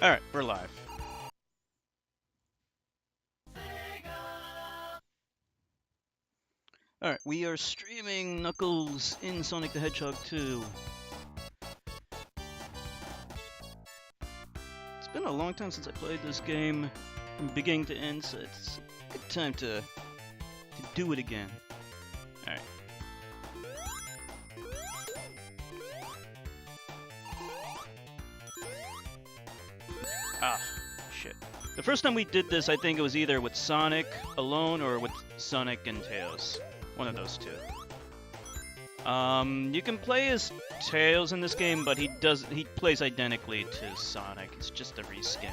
Alright, we're live. Alright, we are streaming Knuckles in Sonic the Hedgehog 2. It's been a long time since I played this game from beginning to end, so it's a good time to do it again. Alright. Ah, shit. The first time we did this, I think it was either with Sonic alone or with Sonic and Tails. One of those two. You can play as Tails in this game, but he plays identically to Sonic. It's just a reskin.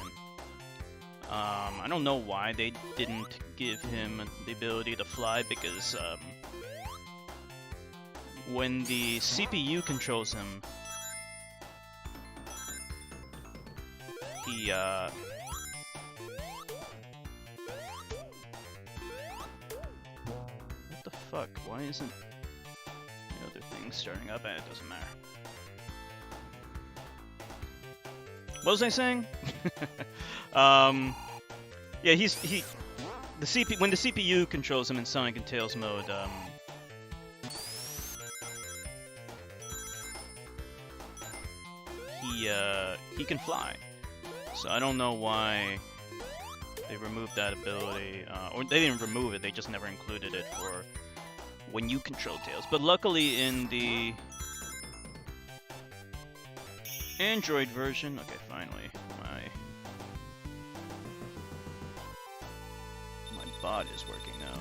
I don't know why they didn't give him the ability to fly, because when the CPU controls him, he fuck, why isn't the other thing starting up? It doesn't matter. What was I saying? Yeah, when the CPU controls him in Sonic and Tails mode, he can fly. So I don't know why they removed that ability, or they didn't remove it, they just never included it for when you control Tails. But luckily in the Android version, okay, finally, my bot is working now.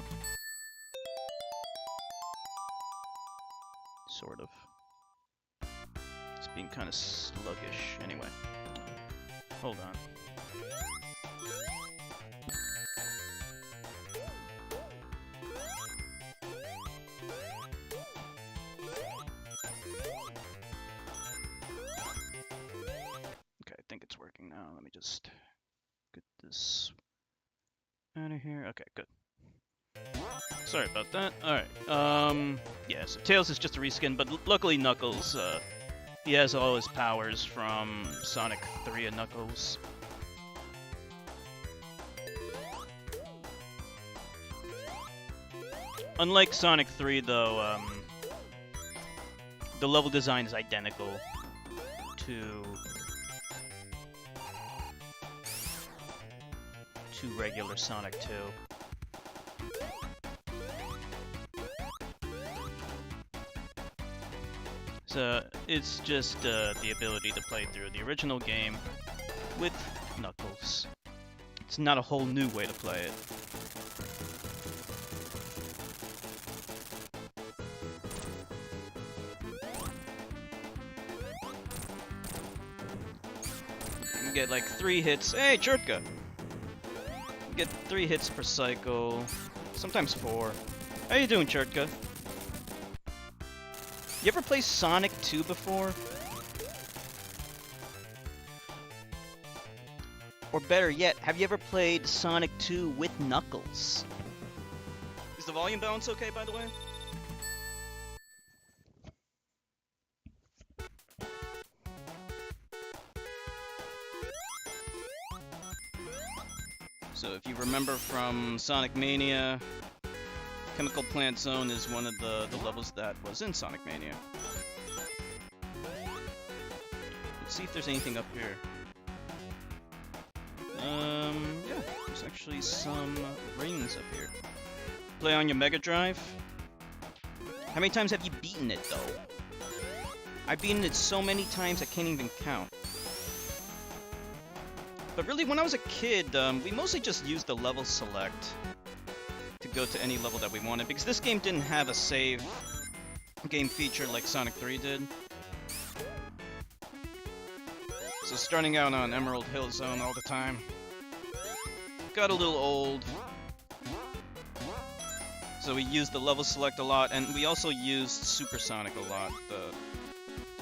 Sort of. It's being kind of sluggish. Anyway, hold on. Let me just get this out of here. Okay, good. Sorry about that. Alright, yeah, so Tails is just a reskin, but luckily Knuckles, he has all his powers from Sonic 3 and Knuckles. Unlike Sonic 3, though, the level design is identical to regular Sonic 2. So it's just the ability to play through the original game with Knuckles. It's not a whole new way to play it. You can get like 3 hits. Hey, Churtka! Get 3 hits per cycle, sometimes 4. How you doing, Churtka? You ever play Sonic 2 before? Or better yet, have you ever played Sonic 2 with Knuckles? Is the volume balance okay, by the way? So if you remember from Sonic Mania, Chemical Plant Zone is one of the levels that was in Sonic Mania. Let's see if there's anything up here. Yeah, there's actually some rings up here. Play on your Mega Drive. How many times have you beaten it, though? I've beaten it so many times I can't even count. But really, when I was a kid, we mostly just used the level select to go to any level that we wanted, because this game didn't have a save game feature like Sonic 3 did. So starting out on Emerald Hill Zone all the time got a little old. So we used the level select a lot, and we also used Super Sonic a lot, the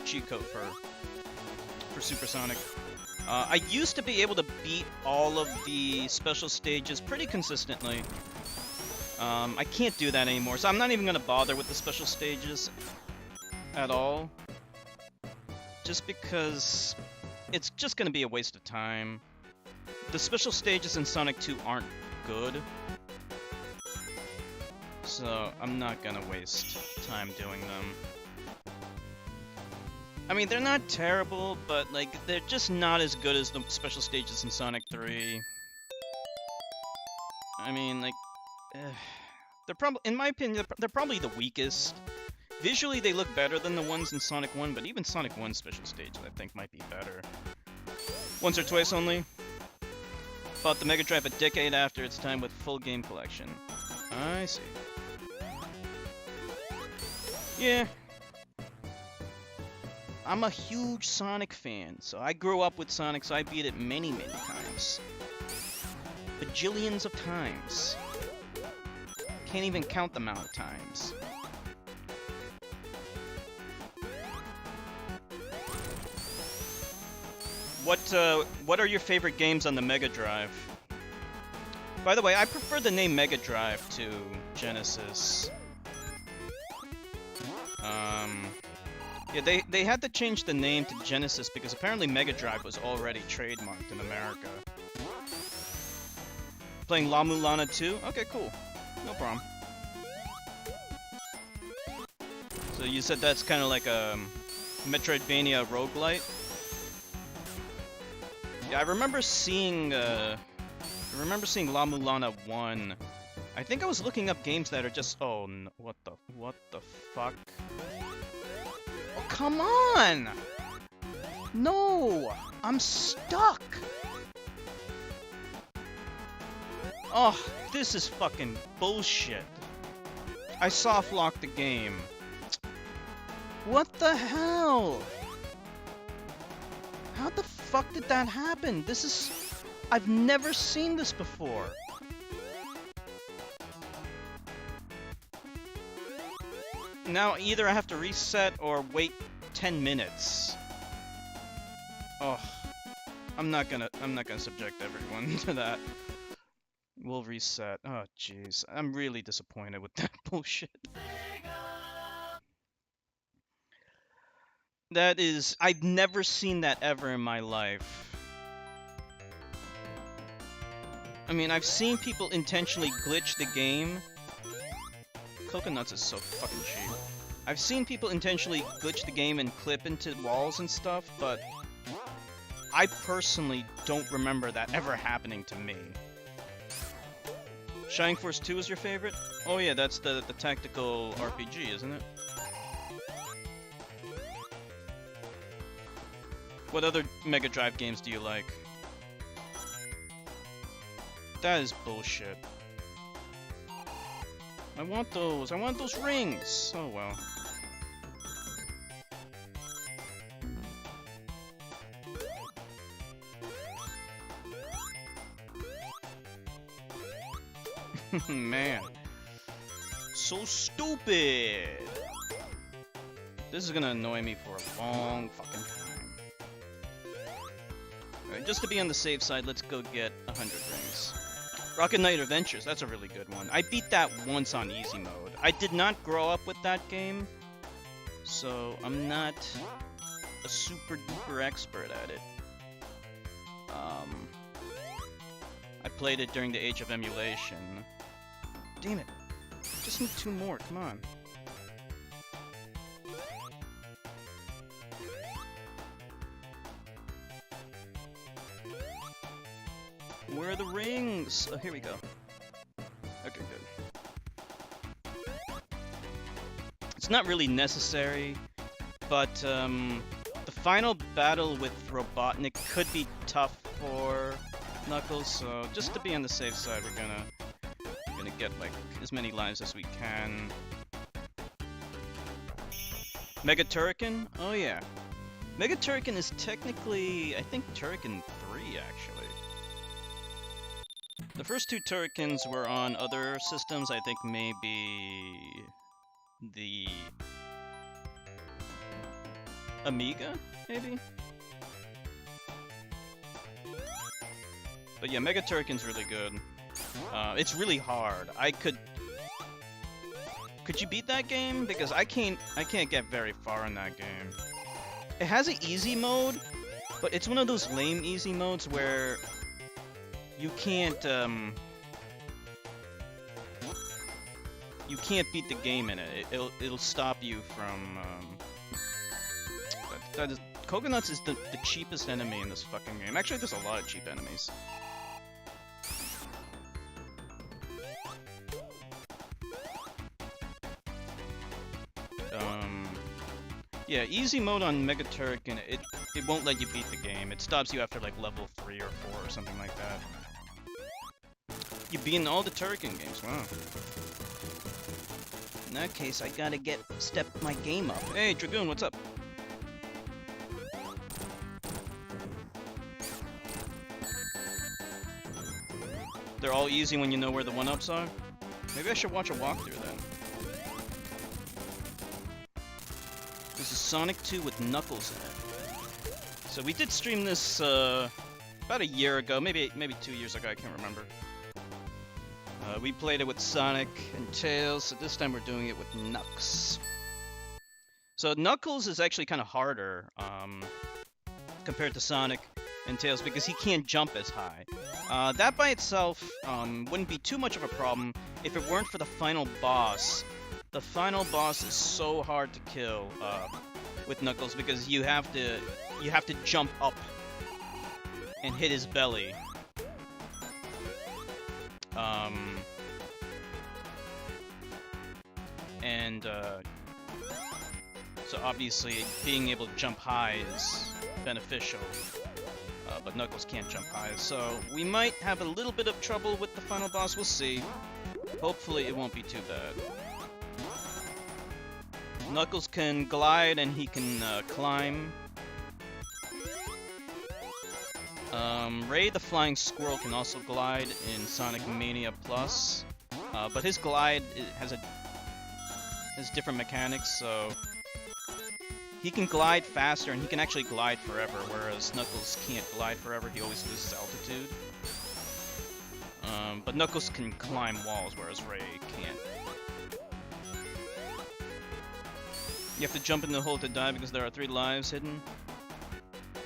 cheat code for Super Sonic. I used to be able to beat all of the special stages pretty consistently. I can't do that anymore, so I'm not even going to bother with the special stages at all. Just because it's just gonna be a waste of time. The special stages in Sonic 2 aren't good, so I'm not gonna waste time doing them. I mean, they're not terrible, but, like, they're just not as good as the special stages in Sonic 3. I mean, like, they're probably, in my opinion, they're probably the weakest. Visually, they look better than the ones in Sonic 1, but even Sonic 1 special stages, I think, might be better. Once or twice only. Bought the Mega Drive a decade after its time with full game collection. I see. Yeah. I'm a huge Sonic fan, so I grew up with Sonic, so I beat it many, many times. Bajillions of times. Can't even count the amount of times. What are your favorite games on the Mega Drive? By the way, I prefer the name Mega Drive to Genesis. Yeah, they had to change the name to Genesis because apparently Mega Drive was already trademarked in America. Playing La Mulana 2? Okay, cool. No problem. So you said that's kind of like a Metroidvania roguelite? Yeah, I remember seeing La Mulana 1. I think I was looking up games that are just... Oh, no, what the fuck? Oh, come on! No! I'm stuck! Oh, this is fucking bullshit. I soft-locked the game. What the hell? How the fuck did that happen? This is... I've never seen this before. Now either I have to reset or wait 10 minutes. Oh, I'm not gonna subject everyone to that. We'll reset. Oh jeez, I'm really disappointed with that bullshit. That is, I've never seen that ever in my life. I mean, I've seen people intentionally glitch the game. Coconuts is so fucking cheap. I've seen people intentionally glitch the game and clip into walls and stuff, but I personally don't remember that ever happening to me. Shining Force 2 is your favorite? Oh yeah, that's the tactical RPG, isn't it? What other Mega Drive games do you like? That is bullshit. I want those rings! Oh well. Man. So stupid! This is gonna annoy me for a long fucking time. Alright, just to be on the safe side, let's go get 100 rings. Rocket Knight Adventures, that's a really good one. I beat that once on easy mode. I did not grow up with that game, so I'm not a super duper expert at it. I played it during the age of emulation. Damn it. Just need 2 more, come on. Where are the rings? Oh, here we go. Okay, good. It's not really necessary, but the final battle with Robotnik could be tough for Knuckles, so just to be on the safe side, we're gonna get like as many lives as we can. Mega Turrican? Oh yeah. Mega Turrican is technically, I think, Turrican 3 actually. The first 2 Turricans were on other systems, I think maybe the Amiga, maybe? But yeah, Mega Turrican's really good. It's really hard. Could you beat that game? Because I can't get very far in that game. It has an easy mode, But it's one of those lame easy modes where you can't beat the game in it. It'll stop you from Coconuts is the cheapest enemy in this fucking game. Actually, there's a lot of cheap enemies. Yeah, easy mode on Mega Turrican, it won't let you beat the game. It stops you after like level 3 or 4 or something like that. You've beaten all the Turrican games, wow. In that case, I gotta step my game up. Hey, Dragoon, what's up? They're all easy when you know where the 1-ups are? Maybe I should watch a walkthrough then. This is Sonic 2 with Knuckles in it. So we did stream this about a year ago, maybe 2 years ago, I can't remember. We played it with Sonic and Tails, so this time we're doing it with Knux. So Knuckles is actually kind of harder compared to Sonic and Tails because he can't jump as high. That by itself wouldn't be too much of a problem if it weren't for the final boss. The final boss is so hard to kill with Knuckles because you have to jump up and hit his belly. So obviously being able to jump high is beneficial, but Knuckles can't jump high, so we might have a little bit of trouble with the final boss, we'll see. Hopefully it won't be too bad. Knuckles can glide and he can climb. Ray the Flying Squirrel can also glide in Sonic Mania Plus, but his glide has different mechanics, so he can glide faster and he can actually glide forever, whereas Knuckles can't glide forever, he always loses altitude. But Knuckles can climb walls, whereas Ray can't. You have to jump in the hole to die because there are 3 lives hidden.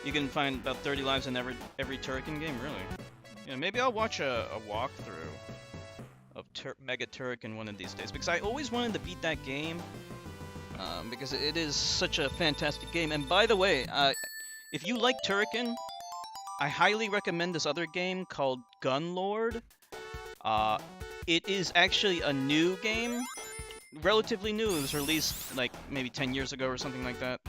You can find about 30 lives in every Turrican game, really. Yeah, maybe I'll watch a walkthrough of Mega Turrican one of these days, because I always wanted to beat that game, because it is such a fantastic game. And by the way, if you like Turrican, I highly recommend this other game called Gunlord. It is actually a new game. Relatively new. It was released like maybe 10 years ago or something like that.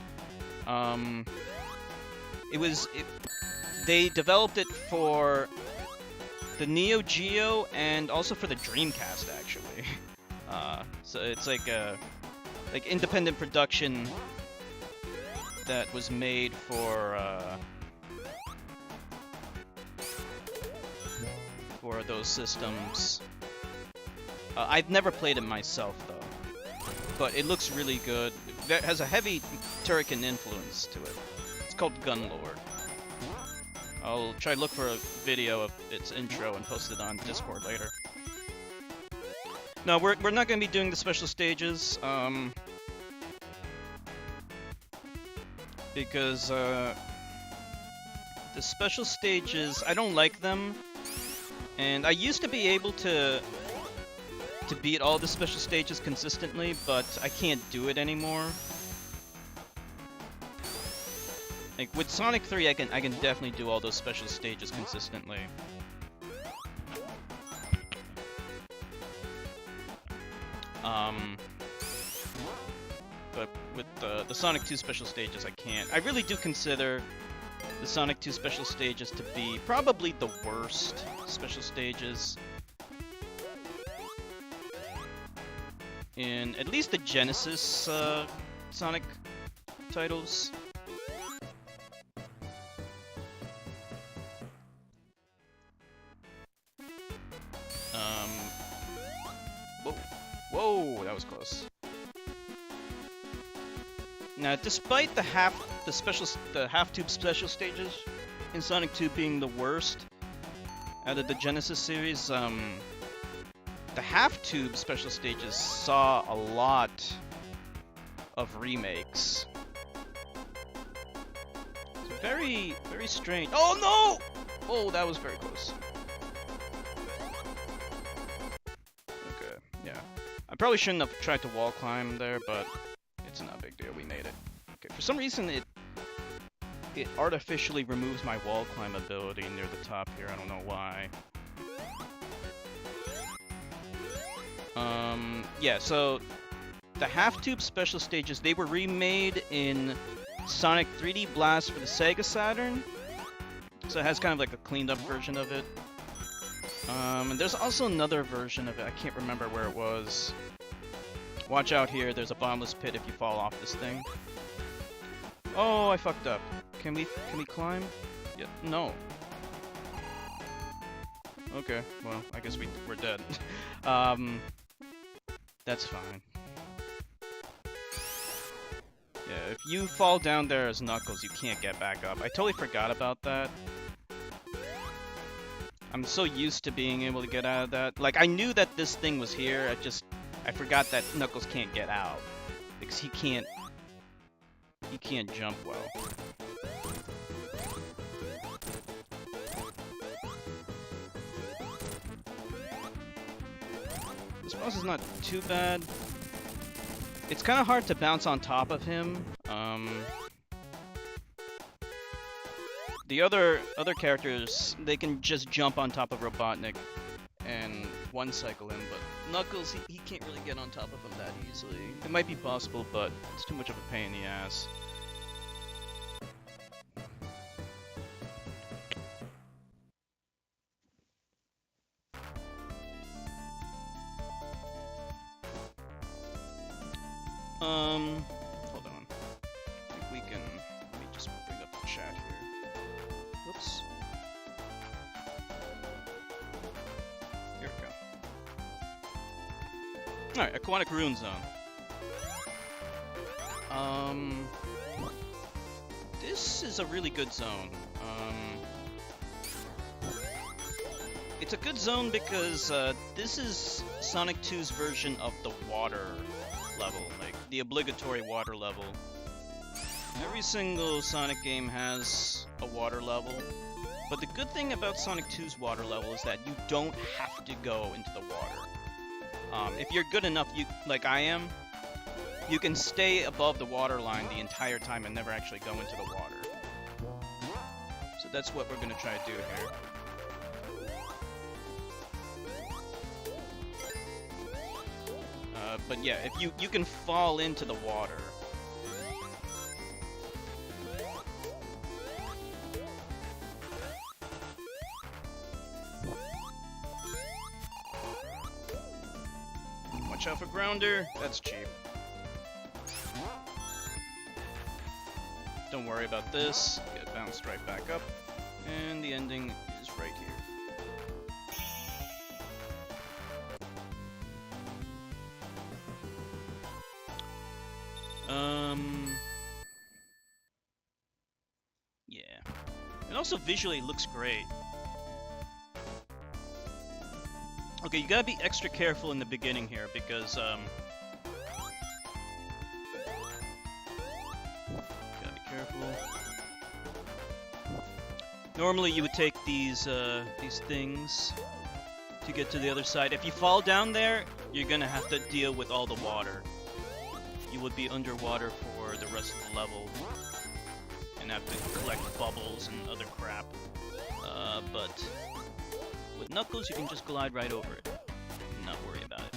They developed it for the Neo Geo and also for the Dreamcast, actually. So it's like a independent production that was made for those systems. I've never played it myself though, but it looks really good. It has a heavy Turrican influence to it. It's called Gunlord. I'll try to look for a video of its intro and post it on Discord later. No, we're not going to be doing the special stages, because the special stages, I don't like them, and I used to be able to beat all the special stages consistently, but I can't do it anymore. Like with Sonic 3, I can definitely do all those special stages consistently. But with the Sonic 2 special stages, I can't. I really do consider the Sonic 2 special stages to be probably the worst special stages in at least the Genesis Sonic titles. Whoa, that was close. Now, despite the half-tube special stages in Sonic 2 being the worst out of the Genesis series, the half-tube special stages saw a lot of remakes. So very, very strange. Oh no! Oh, that was very close. Okay, yeah. I probably shouldn't have tried to wall climb there, but it's not a big deal. We made it. Okay, for some reason it artificially removes my wall climb ability near the top here. I don't know why. Yeah, so the half-tube special stages, they were remade in Sonic 3D Blast for the Sega Saturn. So it has kind of like a cleaned up version of it. And there's also another version of it. I can't remember where it was. Watch out here, there's a bottomless pit if you fall off this thing. Oh, I fucked up. Can we climb? Yeah, no. Okay, well, I guess we're dead. That's fine. Yeah, if you fall down there as Knuckles, you can't get back up. I totally forgot about that. I'm so used to being able to get out of that. Like, I knew that this thing was here, I forgot that Knuckles can't get out. Because he can't jump well. This boss is not too bad. It's kind of hard to bounce on top of him. The other characters, they can just jump on top of Robotnik and one cycle him, but Knuckles, he can't really get on top of him that easily. It might be possible, but it's too much of a pain in the ass. Hold on. I think we can, let me just bring up the chat here. Whoops. Here we go. Alright, Aquatic Ruin Zone. This is a really good zone. It's a good zone because this is Sonic 2's version of the water level, like the obligatory water level. Every single Sonic game has a water level, but the good thing about Sonic 2's water level is that you don't have to go into the water. If you're good enough, like I am, you can stay above the water line the entire time and never actually go into the water. So that's what we're gonna try to do here. But yeah, if you can fall into the water. Watch out for Grounder, that's cheap. Don't worry about this, get bounced right back up, and the ending is right here. Yeah. And also visually it looks great. Okay, you gotta be extra careful in the beginning here because, gotta be careful. Normally you would take these things to get to the other side. If you fall down there, you're gonna have to deal with all the water. You would be underwater for the rest of the level and have to collect bubbles and other crap. But with Knuckles, you can just glide right over it and not worry about it.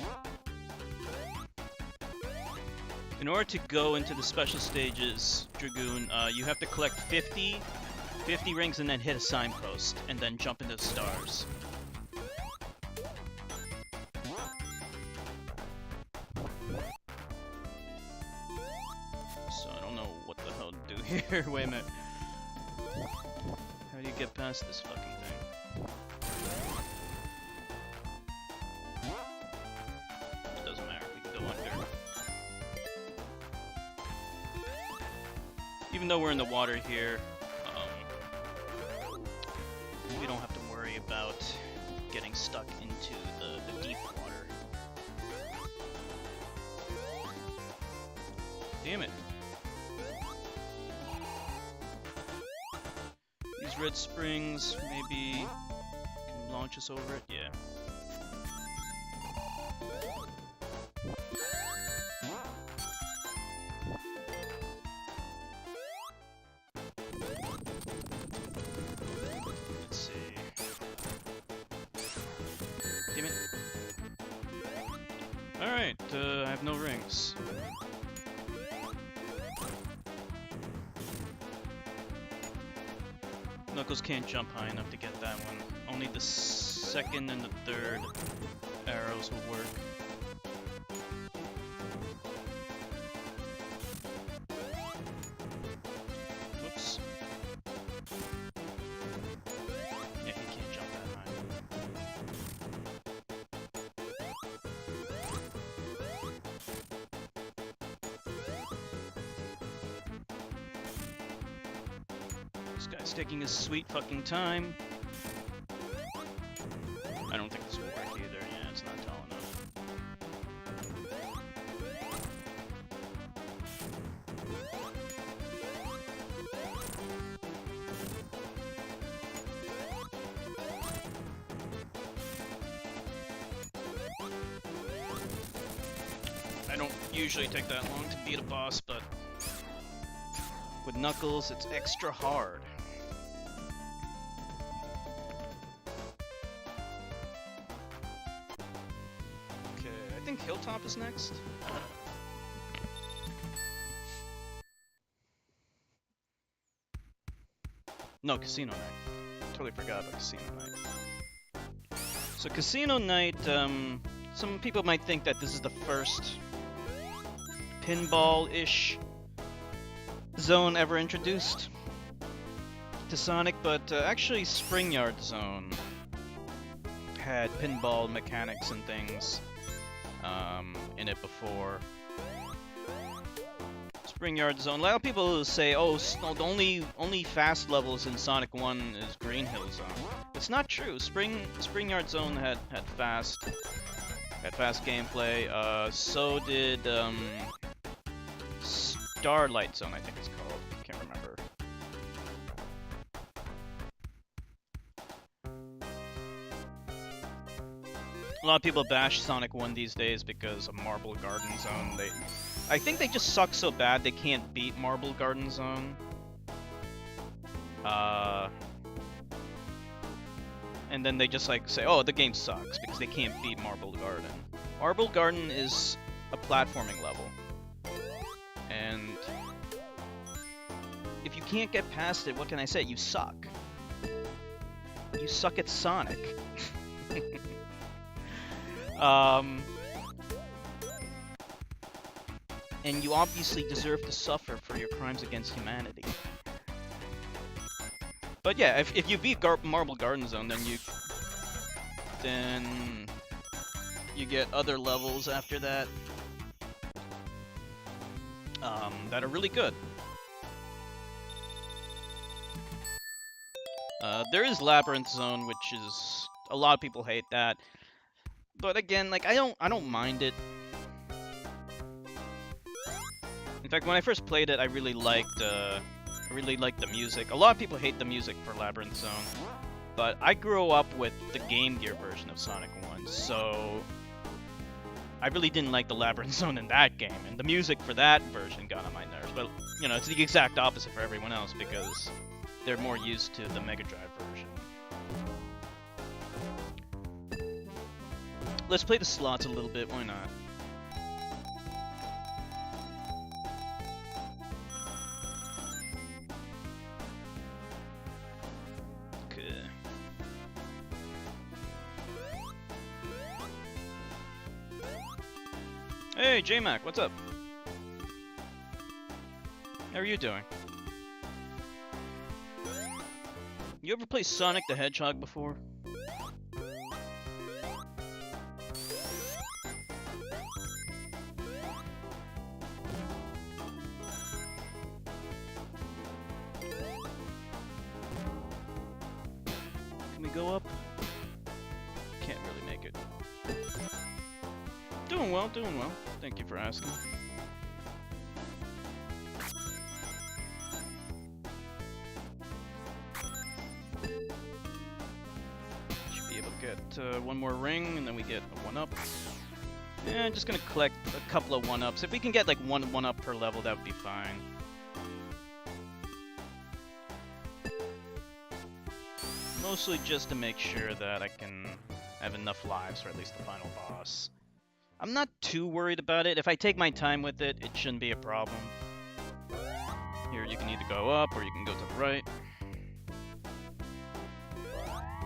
In order to go into the special stages, Dragoon, you have to collect 50 rings and then hit a signpost and then jump into the stars. Here, wait a minute. How do you get past this fucking thing? It doesn't matter, we can go under. Even though we're in the water here, we don't have to worry about getting stuck into the deep water. Damn it. these red springs. Maybe can launch us over it. Yeah. Let's see. Damn it. Alright, I have no rings. Knuckles can't jump high enough to get that one. Only the second and the third arrows will work. Whoops. Yeah, he can't jump that high. This guy's taking his sweet fucking time. I don't think this will work either. Yeah, it's not tall enough. I don't usually take that long to beat a boss, but with Knuckles, it's extra hard. Okay, I think Hilltop is next. No, Casino Night. Totally forgot about Casino Night. So Casino Night, some people might think that this is the first pinball-ish zone ever introduced to Sonic, but actually Spring Yard Zone had pinball mechanics and things in it before. Spring Yard Zone. A lot of people say, "Oh, no, the only fast levels in Sonic 1 is Green Hill Zone." It's not true. Spring Yard Zone had fast gameplay. So did Starlight Zone, I think it's called. Can't remember. A lot of people bash Sonic 1 these days because of Marble Garden Zone. I think they just suck so bad they can't beat Marble Garden Zone. And then they just like say, "Oh, the game sucks," because they can't beat Marble Garden. Marble Garden is a platforming level. And if you can't get past it, what can I say? You suck. You suck at Sonic. And you obviously deserve to suffer for your crimes against humanity. But yeah, if you beat Marble Garden Zone, then you get other levels after that that are really good. There is Labyrinth Zone, which is a lot of people hate that, but again, like I don't mind it. In fact, when I first played it, I really liked the music. A lot of people hate the music for Labyrinth Zone, but I grew up with the Game Gear version of Sonic 1, so I really didn't like the Labyrinth Zone in that game, and the music for that version got on my nerves. But, you know, it's the exact opposite for everyone else because they're more used to the Mega Drive version. Let's play the slots a little bit, why not? Hey, J-Mac, what's up? How are you doing? You ever play Sonic the Hedgehog before? Can we go up? Can't really make it. Doing well, doing well. Thank you for asking. get one more ring, and then we get a 1-up. Yeah, I'm just gonna collect a couple of 1-ups. If we can get like one 1-up per level, that would be fine. Mostly just to make sure that I can have enough lives for at least the final boss. I'm not too worried about it. If I take my time with it, it shouldn't be a problem. Here, you can either go up or you can go to the right.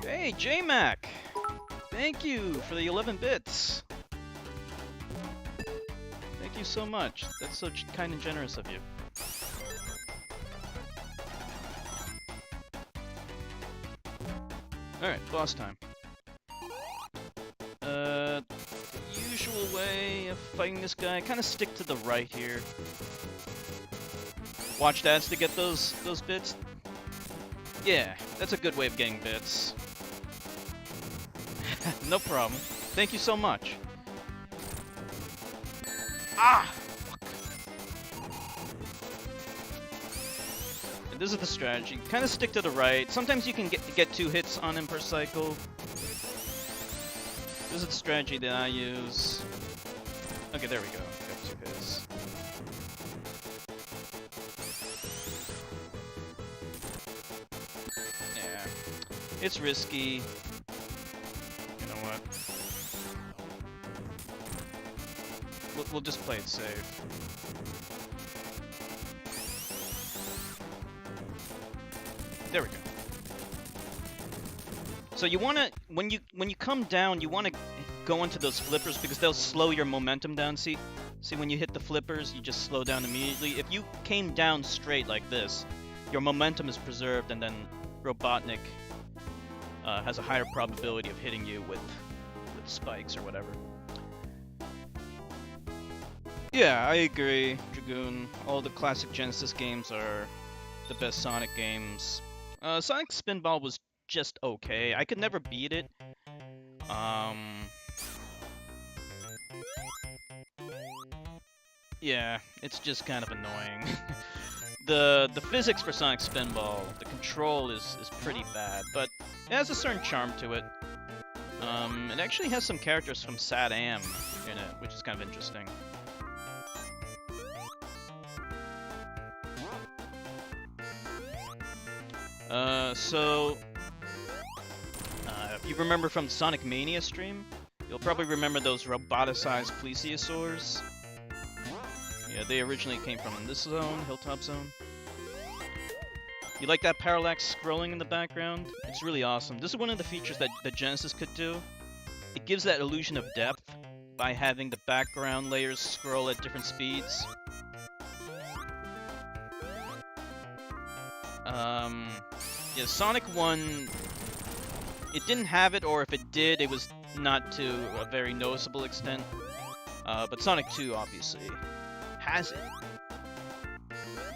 Hey, J-Mac! Thank you for the 11 bits. Thank you so much. That's so kind and generous of you. Alright, boss time. Usual way of fighting this guy, kind of stick to the right here. Watch ads to get those bits. Yeah, that's a good way of getting bits. No problem. Thank you so much. Ah! Fuck. And this is the strategy. Kind of stick to the right. Sometimes you can get 2 hits on him per cycle. This is the strategy that I use. Okay, there we go. Got 2 hits. Yeah. It's risky. You know what? We'll just play it safe. There we go. So you wanna, when you come down, you wanna go into those flippers because they'll slow your momentum down. See when you hit the flippers, you just slow down immediately. If you came down straight like this, your momentum is preserved, and then Robotnik has a higher probability of hitting you with spikes or whatever. Yeah, I agree, Dragoon. All the classic Genesis games are the best Sonic games. Sonic Spinball was just okay. I could never beat it. Yeah, it's just kind of annoying. The physics for Sonic Spinball, the control is pretty bad, but it has a certain charm to it. It actually has some characters from Sad-Am in it, which is kind of interesting. If you remember from Sonic Mania stream, you'll probably remember those roboticized plesiosaurs. Yeah, they originally came from this zone, Hilltop Zone. You like that parallax scrolling in the background? It's really awesome. This is one of the features that the Genesis could do. It gives that illusion of depth by having the background layers scroll at different speeds. Yeah, Sonic 1, it didn't have it, or if it did, it was not to a very noticeable extent. But Sonic 2, obviously, has it.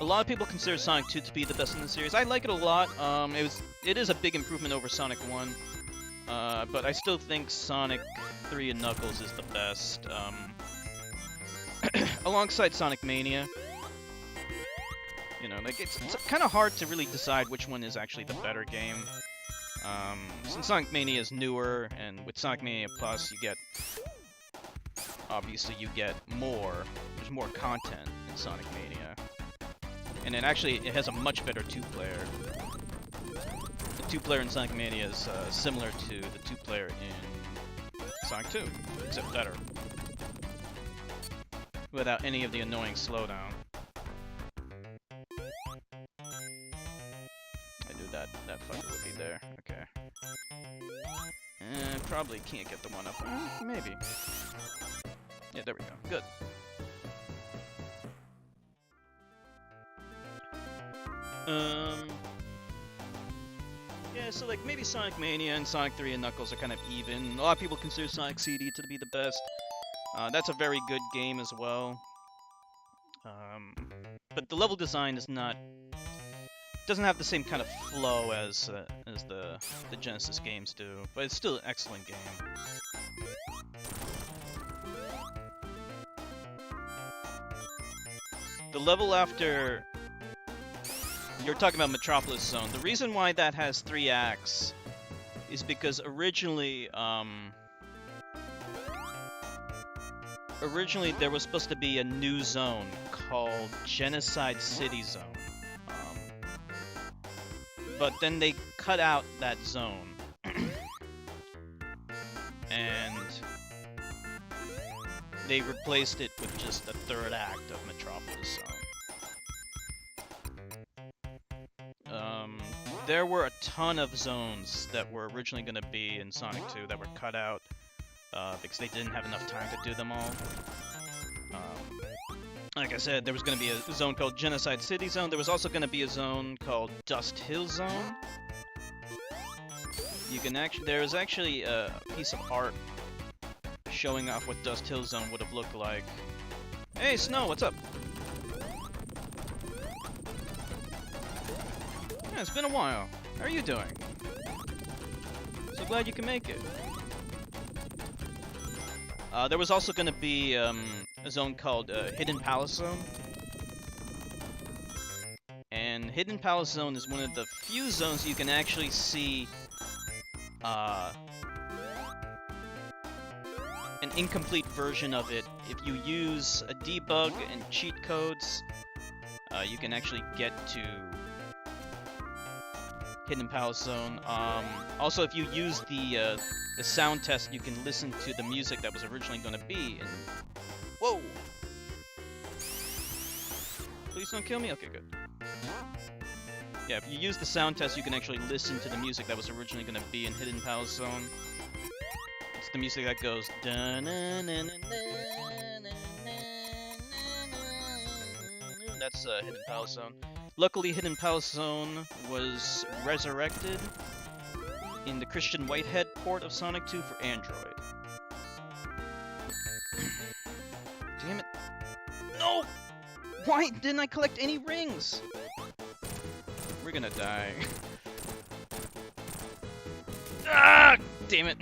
A lot of people consider Sonic 2 to be the best in the series. I like it a lot. It is a big improvement over Sonic 1. But I still think Sonic 3 and Knuckles is the best. Alongside Sonic Mania. You know, like it's kind of hard to really decide which one is actually the better game. Since Sonic Mania is newer, and with Sonic Mania Plus, obviously you get more. There's more content in Sonic Mania, and it has a much better 2-player. The 2-player in Sonic Mania is similar to the 2-player in Sonic 2, except better, without any of the annoying slowdown. That fucker would be there. Okay. Probably can't get the 1-up. Maybe. Yeah, there we go. Good. Yeah, so like maybe Sonic Mania and Sonic 3 and Knuckles are kind of even. A lot of people consider Sonic CD to be the best. That's a very good game as well. But the level design is not... doesn't have the same kind of flow as the Genesis games do, but it's still an excellent game. The level after... You're talking about Metropolis Zone. The reason why that has 3 acts is because originally there was supposed to be a new zone called Genocide City Zone. But then they cut out that zone. And they replaced it with just the third act of Metropolis Zone. There were a ton of zones that were originally going to be in Sonic 2 that were cut out because they didn't have enough time to do them all. Like I said, there was going to be a zone called Genocide City Zone. There was also going to be a zone called Dust Hill Zone. There is actually a piece of art showing off what Dust Hill Zone would have looked like. Hey, Snow, what's up? Yeah, it's been a while. How are you doing? So glad you can make it. There was also going to be a zone called Hidden Palace Zone. And Hidden Palace Zone is one of the few zones you can actually see an incomplete version of it. If you use a debug and cheat codes, you can actually get to Hidden Palace Zone. Also, if you use the sound test, you can listen to the music that was originally going to be in... Whoa! Please don't kill me? Okay, good. Yeah, if you use the sound test, you can actually listen to the music that was originally going to be in Hidden Palace Zone. It's the music that goes... That's Hidden Palace Zone. Luckily, Hidden Palace Zone was resurrected in the Christian Whitehead port of Sonic 2 for Android. Damn it. No! Why didn't I collect any rings? We're gonna die. Ah! Damn it.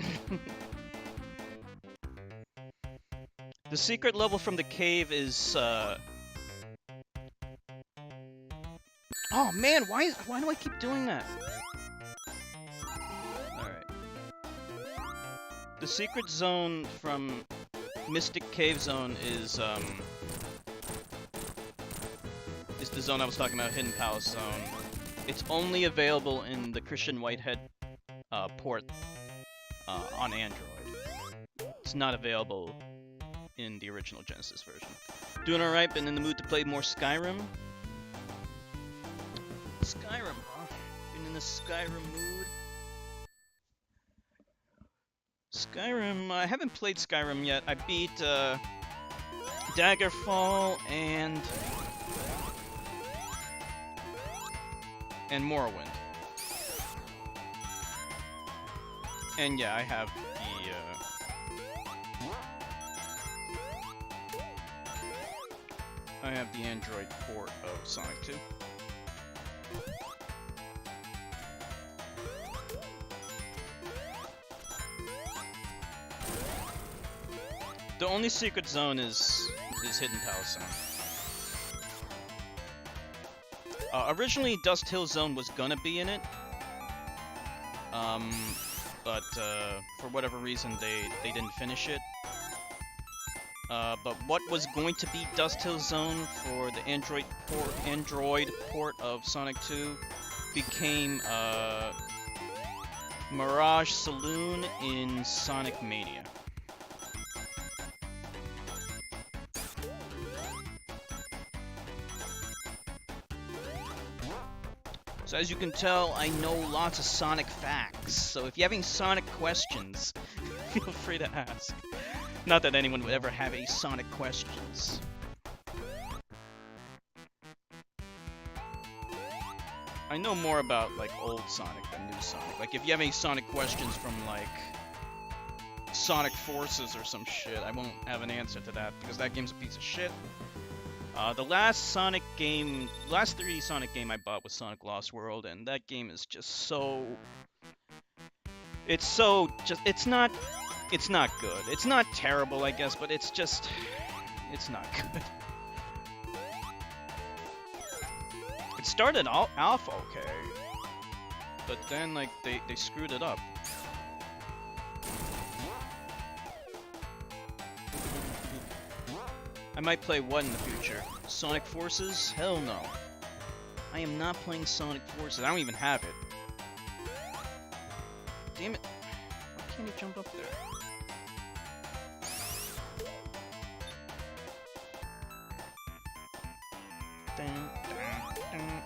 The secret level from the cave is, Oh man, why do I keep doing that? Alright. The secret zone from Mystic Cave Zone is the zone I was talking about, Hidden Palace Zone. It's only available in the Christian Whitehead port on Android. It's not available in the original Genesis version. Doing alright, been in the mood to play more Skyrim. Skyrim, huh? Been in the Skyrim mood. Skyrim, I haven't played Skyrim yet. I beat Daggerfall and Morrowind. And yeah, I have the Android port of Sonic 2. The only secret zone is Hidden Palace Zone. Originally, Dust Hill Zone was gonna be in it, but for whatever reason they didn't finish it. But what was going to be Dust Hill Zone for the Android port of Sonic 2 became Mirage Saloon in Sonic Mania. So as you can tell, I know lots of Sonic facts, so if you have any Sonic questions, feel free to ask. Not that anyone would ever have any Sonic questions. I know more about, like, old Sonic than new Sonic. Like, if you have any Sonic questions from, like, Sonic Forces or some shit, I won't have an answer to that, because that game's a piece of shit. The last 3D Sonic game I bought was Sonic Lost World, and that game is just so... It's not good. It's not terrible, I guess, but it's not good. It started off okay, but then, like, they screwed it up. I might play what in the future? Sonic Forces? Hell no. I am not playing Sonic Forces. I don't even have it. Damn it. Why can't he jump up there? Dun, dun, dun.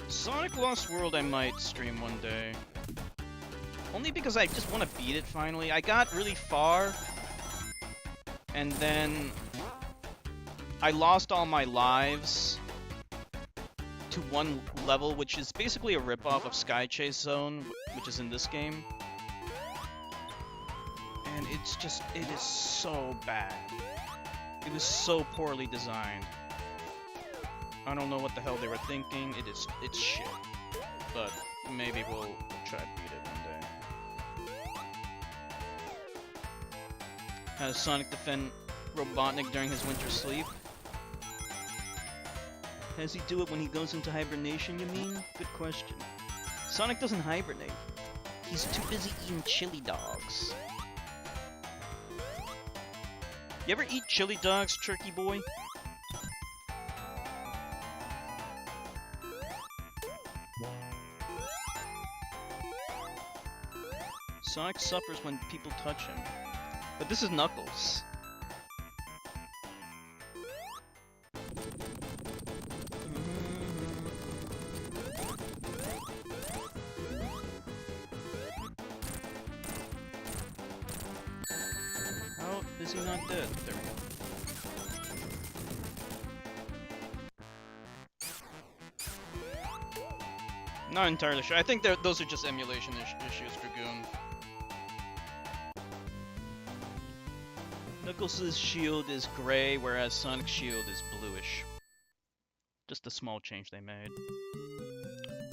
Sonic Lost World I might stream one day. Only because I just want to beat it finally. I got really far, and then I lost all my lives to one level, which is basically a ripoff of Sky Chase Zone, which is in this game. And it's just, it is so bad. It was so poorly designed. I don't know what the hell they were thinking. It's shit. But maybe we'll try to beat it one day. How does Sonic defend Robotnik during his winter sleep? How does he do it when he goes into hibernation, you mean? Good question. Sonic doesn't hibernate. He's too busy eating chili dogs. You ever eat chili dogs, Turkey Boy? Sonic suffers when people touch him. But this is Knuckles. How is he not dead? There we go. Not entirely sure. I think those are just emulation issues, Dragoon. Knuckles' shield is gray, whereas Sonic's shield is bluish. Just a small change they made.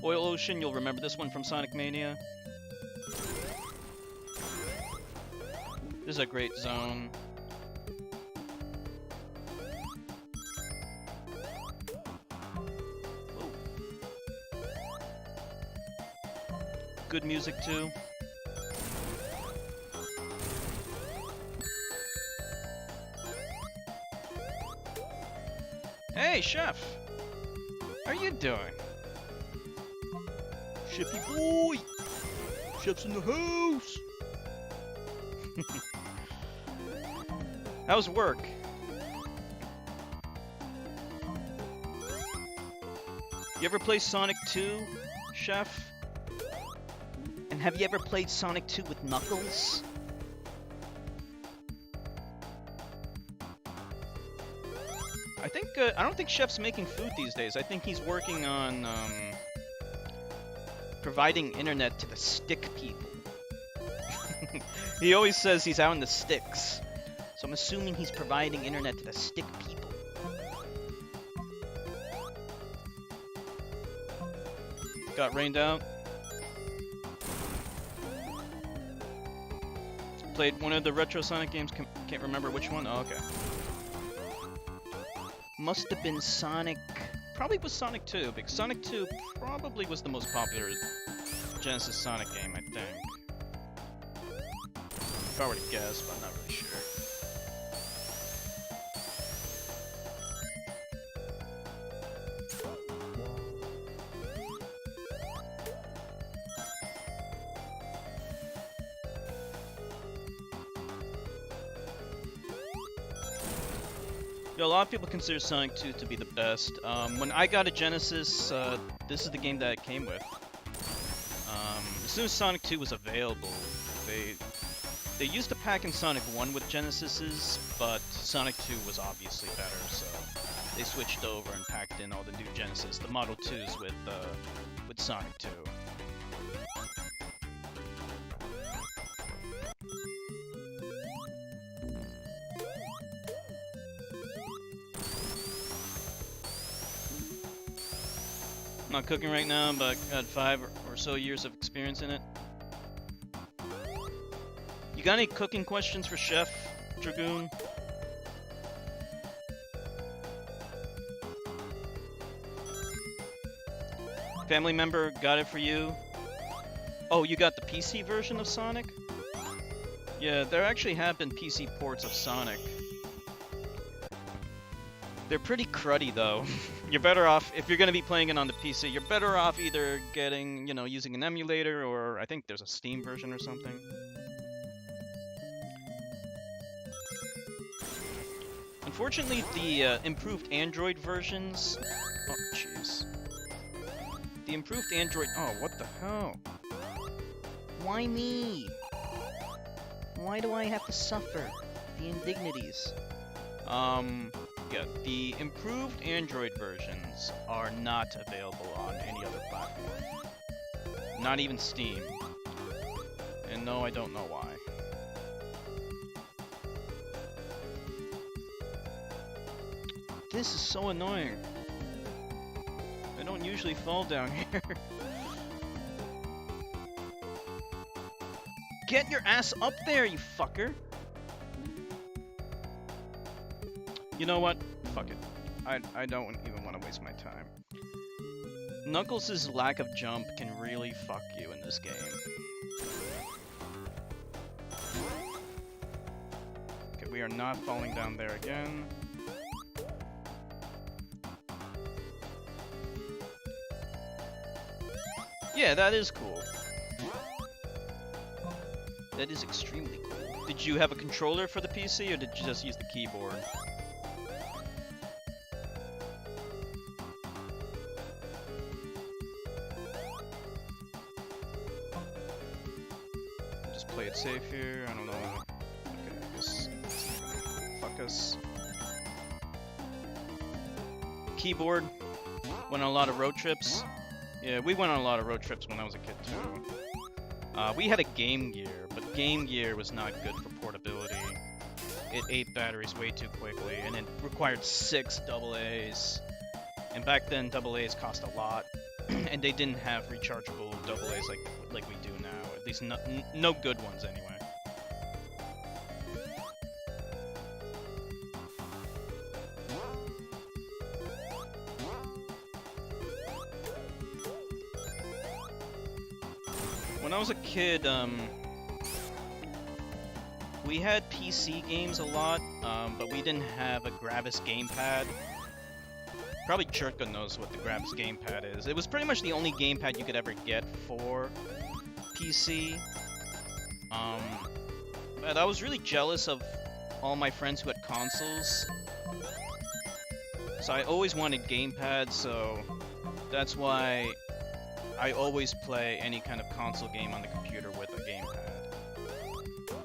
Oil Ocean, you'll remember this one from Sonic Mania. This is a great zone. Whoa. Good music too. Hey, Chef! How are you doing? Chefy boy! Chef's in the house! How's work? You ever play Sonic 2, Chef? And have you ever played Sonic 2 with Knuckles? I don't think Chef's making food these days. I think he's working on providing internet to the stick people. He always says he's out in the sticks. So I'm assuming he's providing internet to the stick people. Got rained out. Played one of the Retro Sonic games. Can't remember which one. Oh, okay. Must have been Sonic... Probably was Sonic 2, because Sonic 2 probably was the most popular Genesis Sonic game, I think. If I were to guess, but I'm not really sure. A lot of people consider Sonic 2 to be the best. When I got a Genesis, this is the game that it came with. As soon as Sonic 2 was available, they used to pack in Sonic 1 with Genesises, but Sonic 2 was obviously better, so they switched over and packed in all the new Genesis, the Model 2s with Sonic 2. Not cooking right now, but got 5 or so years of experience in it. You got any cooking questions for Chef Dragoon? Family member got it for you. Oh, you got the PC version of Sonic? Yeah, there actually have been PC ports of Sonic. They're pretty cruddy though. You're better off, if you're going to be playing it on the PC, you're better off either getting, you know, using an emulator, or I think there's a Steam version or something. Unfortunately, the improved Android versions... Oh, jeez. The improved Android... Oh, what the hell? Why me? Why do I have to suffer the indignities? Yeah, the improved Android versions are not available on any other platform. Not even Steam. And no, I don't know why. This is so annoying. I don't usually fall down here. Get your ass up there, you fucker! You know what? Fuck it. I don't even want to waste my time. Knuckles' lack of jump can really fuck you in this game. Okay, we are not falling down there again. Yeah, that is cool. That is extremely cool. Did you have a controller for the PC, or did you just use the keyboard? Just play it safe here, I don't know. Okay, I guess... Fuck us. Keyboard. Went on a lot of road trips. Yeah, we went on a lot of road trips when I was a kid, too. We had a Game Gear, but Game Gear was not good for portability. It ate batteries way too quickly, and it required 6 AA's. And back then, AA's cost a lot, and they didn't have rechargeable AA's like we do now. At least no good ones, anyway. When I was a kid, we had PC games a lot, but we didn't have a Gravis gamepad. Probably Churka knows what the Gravis gamepad is. It was pretty much the only gamepad you could ever get for PC. But I was really jealous of all my friends who had consoles. So I always wanted gamepads, so that's why I always play any kind of console game on the computer with a gamepad.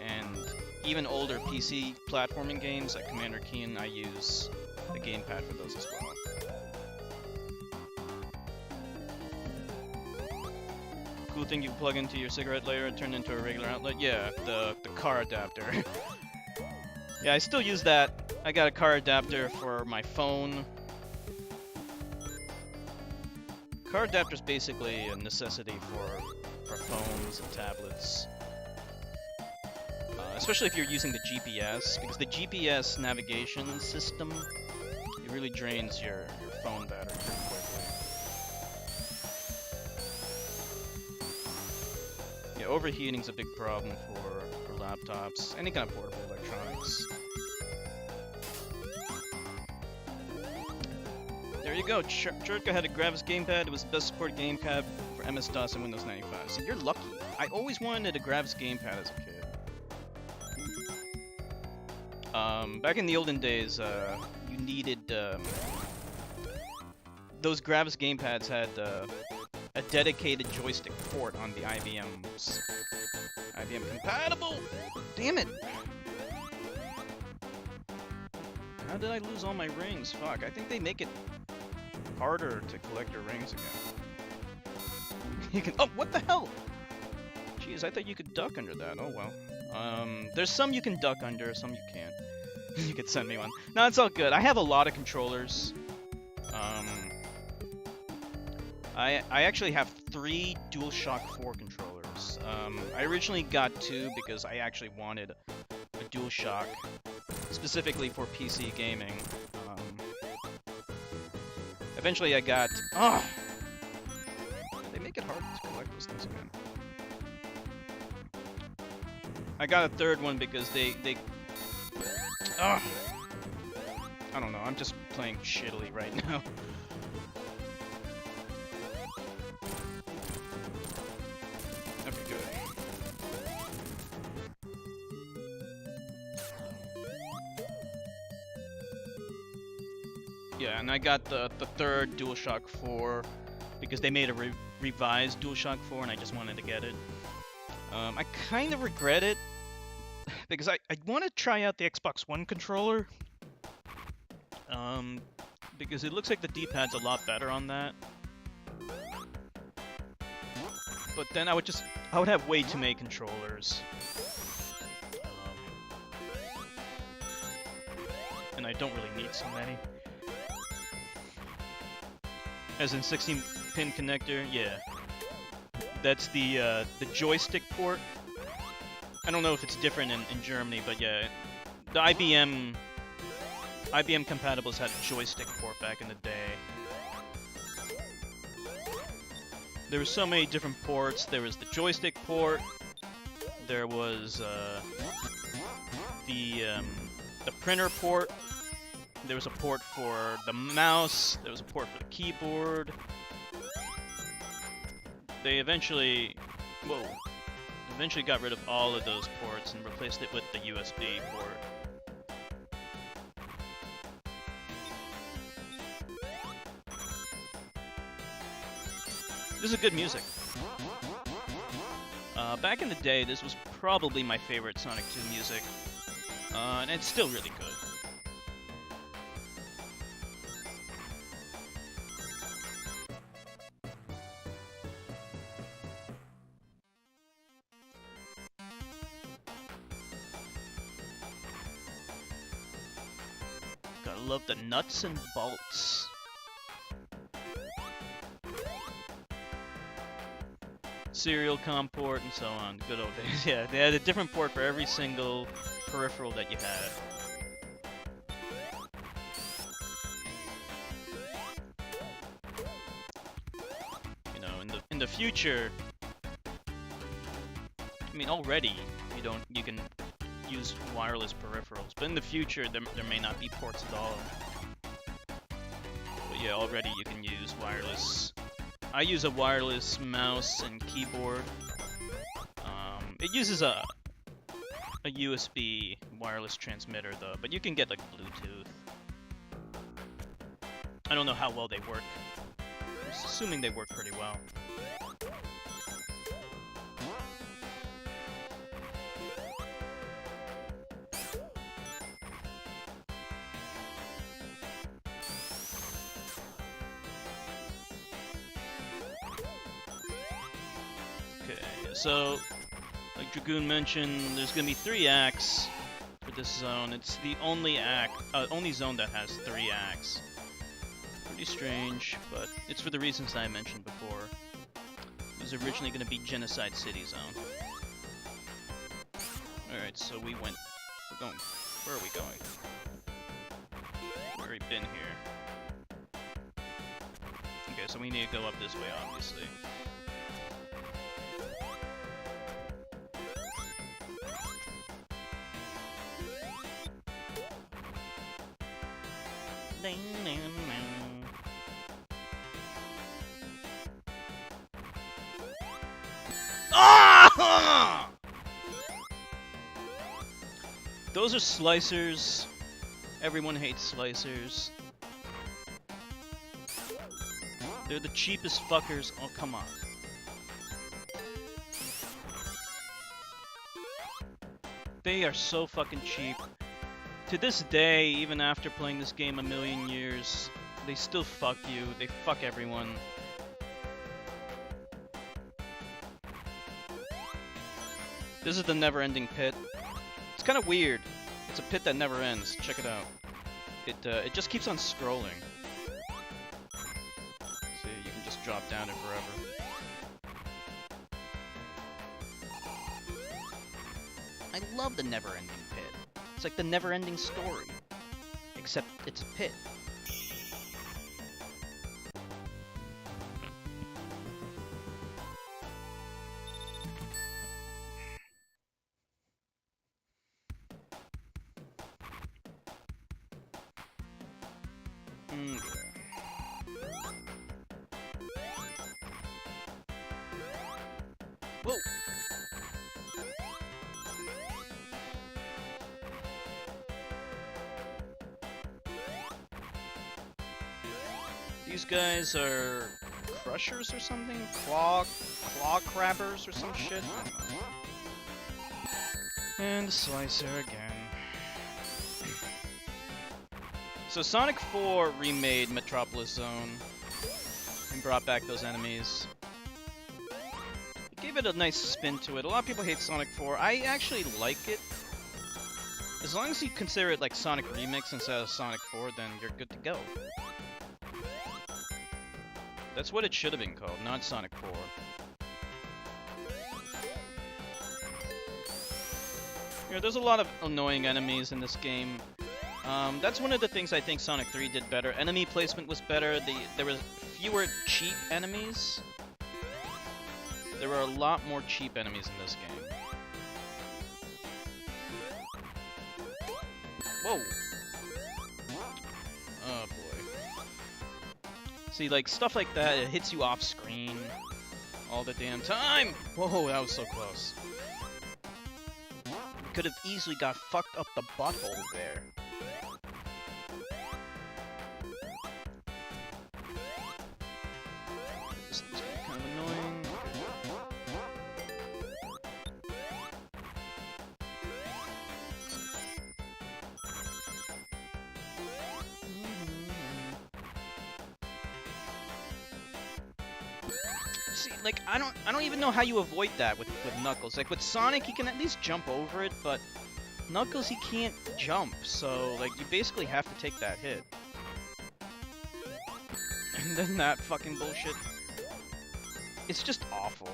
And even older PC platforming games like Commander Keen, I use the gamepad for those as well. Cool thing you plug into your cigarette lighter and turn into a regular outlet? Yeah, the car adapter. Yeah, I still use that. I got a car adapter for my phone. Car adapter is basically a necessity for phones and tablets. Especially if you're using the GPS, because the GPS navigation system, it really drains your phone battery pretty quickly. Yeah, overheating's a big problem for laptops, any kind of portable electronics. There you go, Churka had a Gravis gamepad. It was the best supported gamepad for MS-DOS and Windows 95. So you're lucky. I always wanted a Gravis gamepad as a kid. Back in the olden days, you needed, those Gravis gamepads had a dedicated joystick port on the IBMs. IBM compatible! Damn it! How did I lose all my rings? Fuck, I think they make it harder to collect your rings again. You can— oh, what the hell? Jeez, I thought you could duck under that. Oh well. There's some you can duck under, some you can't. You could send me one. No, it's all good. I have a lot of controllers. I actually have 3 DualShock 4 controllers. I originally got 2 because I actually wanted a DualShock specifically for PC gaming. Eventually I got... oh! They make it hard to collect those things again. I got a third one because they Ugh. I don't know, I'm just playing shittily right now. Okay, good. Yeah, and I got the third DualShock 4 because they made a revised DualShock 4 and I just wanted to get it. I kind of regret it because I want to try out the Xbox One controller. Because it looks like the D-pad's a lot better on that. But then I would have way too many controllers. And I don't really need so many. As in 16-pin connector, yeah. That's the joystick port. I don't know if it's different in Germany, but yeah, the IBM compatibles had a joystick port back in the day. There were so many different ports. There was the joystick port. There was the printer port. There was a port for the mouse. There was a port for the keyboard. They eventually got rid of all of those ports and replaced it with the USB port. This is good music. Back in the day, this was probably my favorite Sonic 2 music, and it's still really good. Gotta love the nuts and bolts. Serial COM port and so on. Good old days. Yeah, they had a different port for every single peripheral that you had. You know, in the future, I mean, already you can use wireless peripherals, but in the future there may not be ports at all. But yeah, already you can use wireless. I use a wireless mouse and keyboard. It uses a USB wireless transmitter though, but you can get like Bluetooth. I don't know how well they work. I'm assuming they work pretty well. So, like Dragoon mentioned, there's gonna be 3 acts for this zone. It's the only zone that has 3 acts. Pretty strange, but it's for the reasons that I mentioned before. It was originally gonna be Genocide City Zone. Alright, so we're going, where are we going? We've already been here. Okay, so we need to go up this way, obviously. Ah! Those are slicers. Everyone hates slicers. They're the cheapest fuckers. Oh, come on. They are so fucking cheap. To this day, even after playing this game a million years, they still fuck you. They fuck everyone. This is the never-ending pit. It's kind of weird. It's a pit that never ends. Check it out. It just keeps on scrolling. See, you can just drop down it forever. I love the never-ending pit. It's like the never-ending story. Except it's a pit. Whoa! These guys are crushers or something? Claw crabbers or some shit? And Slicer again. So Sonic 4 remade Metropolis Zone and brought back those enemies. It gave it a nice spin to it. A lot of people hate Sonic 4. I actually like it. As long as you consider it like Sonic Remix instead of Sonic 4, then you're good to go. That's what it should have been called, not Sonic 4. You know, there's a lot of annoying enemies in this game. That's one of the things I think Sonic 3 did better. Enemy placement was better. There was fewer cheap enemies. There were a lot more cheap enemies in this game. Whoa! Oh boy. See, like, stuff like that, it hits you off screen all the damn time! Whoa, that was so close. Could have easily got fucked up the butthole there. This is kind of annoying. See, like, I don't even know how you avoid that with Knuckles. Like, with Sonic, he can at least jump over it, but Knuckles, he can't jump, so, like, you basically have to take that hit. And then that fucking bullshit. It's just awful.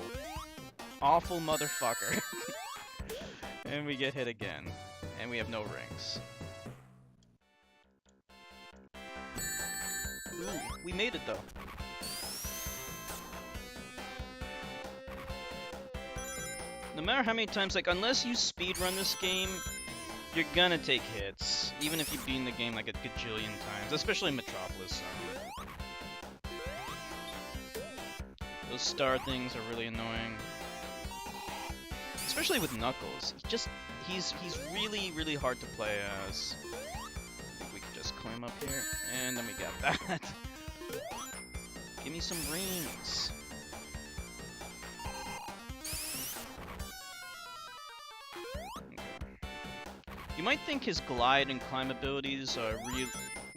Awful motherfucker. And we get hit again. And we have no rings. Ooh, we made it, though. No matter how many times, like, unless you speedrun this game, you're gonna take hits. Even if you've beaten the game like a gajillion times, especially Metropolis Zone. Those star things are really annoying. Especially with Knuckles. He's really, really hard to play as. I think we can just climb up here, and then we got that. Give me some rings. You might think his glide and climb abilities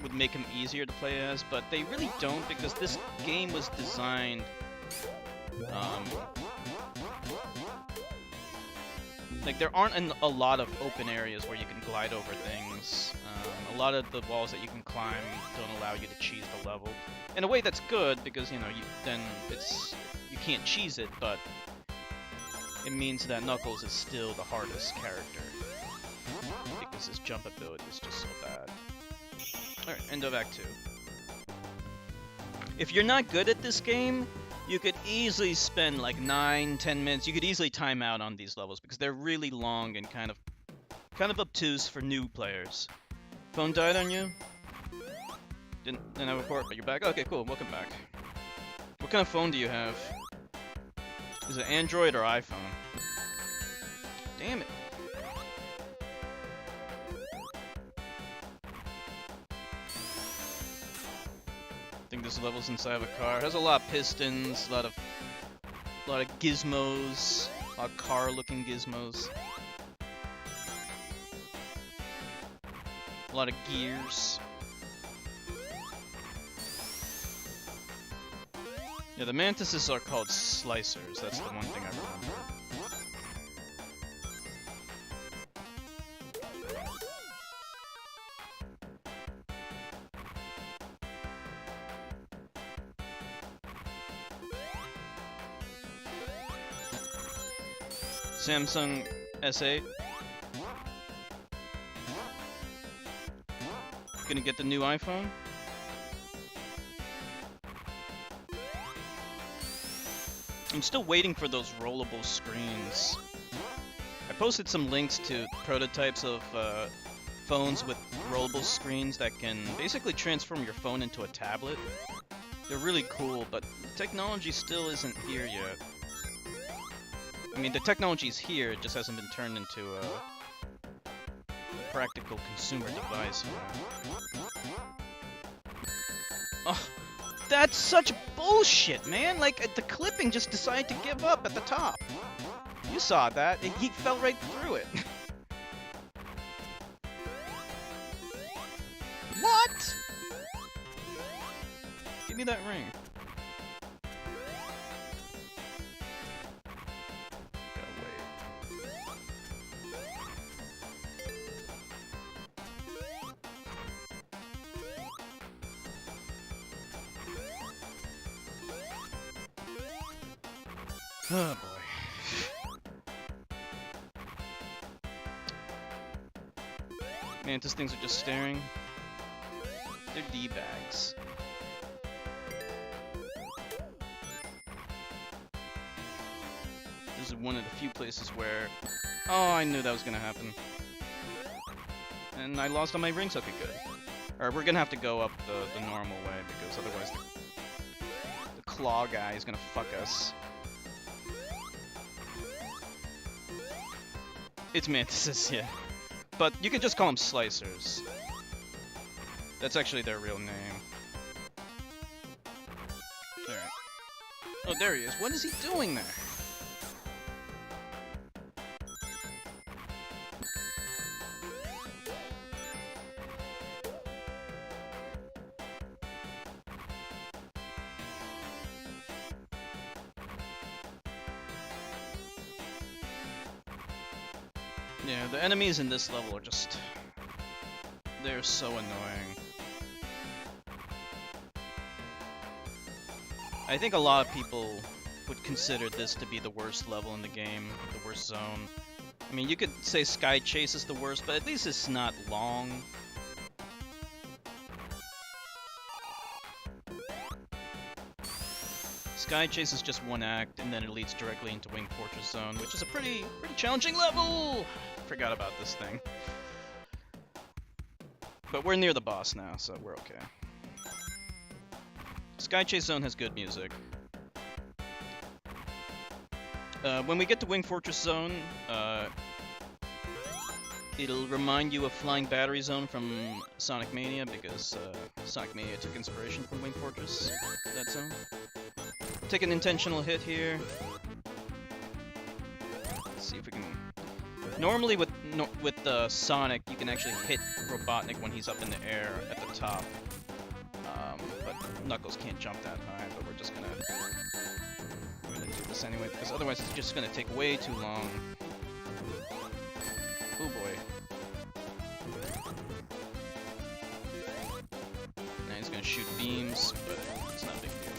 would make him easier to play as, but they really don't, because this game was designed like, there aren't a lot of open areas where you can glide over things. A lot of the walls that you can climb don't allow you to cheese the level. In a way, that's good, because, you know, you can't cheese it, but it means that Knuckles is still the hardest character. Because his jump ability is just so bad. Alright, end of Act 2. If you're not good at this game, you could easily spend like 9-10 minutes. You could easily time out on these levels because they're really long and kind of obtuse for new players. Phone died on you? Didn't have a port, but you're back? Okay, cool, welcome back. What kind of phone do you have? Is it Android or iPhone? Damn it. I think this level's inside of a car. It has a lot of pistons, a lot of gizmos, a lot of car-looking gizmos. A lot of gears. Yeah, the mantises are called slicers. That's the one thing I remember. Samsung S8. Gonna get the new iPhone. I'm still waiting for those rollable screens. I posted some links to prototypes of phones with rollable screens that can basically transform your phone into a tablet. They're really cool, but technology still isn't here yet. I mean, the technology's here, it just hasn't been turned into a practical consumer device yet. Oh, that's such bullshit, man! Like, the clipping just decided to give up at the top. You saw that. He fell right through it. What? Give me that ring. Gotta wait. Oh boy. Mantis things are just staring. They're D-bags. This is one of the few places where... Oh, I knew that was gonna happen. And I lost all my rings. Okay, good. Alright, we're gonna have to go up the normal way, because otherwise the claw guy is gonna fuck us. It's mantises, yeah. But you can just call them slicers. That's actually their real name. Alright. Oh, there he is. What is he doing there? Yeah, the enemies in this level are just... They're so annoying. I think a lot of people would consider this to be the worst level in the game, the worst zone. I mean, you could say Sky Chase is the worst, but at least it's not long. Sky Chase is just one act, and then it leads directly into Wing Fortress Zone, which is a pretty challenging level! Forgot about this thing. But we're near the boss now, so we're okay. Sky Chase Zone has good music. When we get to Wing Fortress Zone, it'll remind you of Flying Battery Zone from Sonic Mania, because Sonic Mania took inspiration from Wing Fortress, that zone. Take an intentional hit here. Let's see if we can... Normally with Sonic, you can actually hit Robotnik when he's up in the air at the top. But Knuckles can't jump that high, but we're gonna do this anyway, because otherwise it's just gonna take way too long. Oh boy. Now he's gonna shoot beams, but it's not a big deal.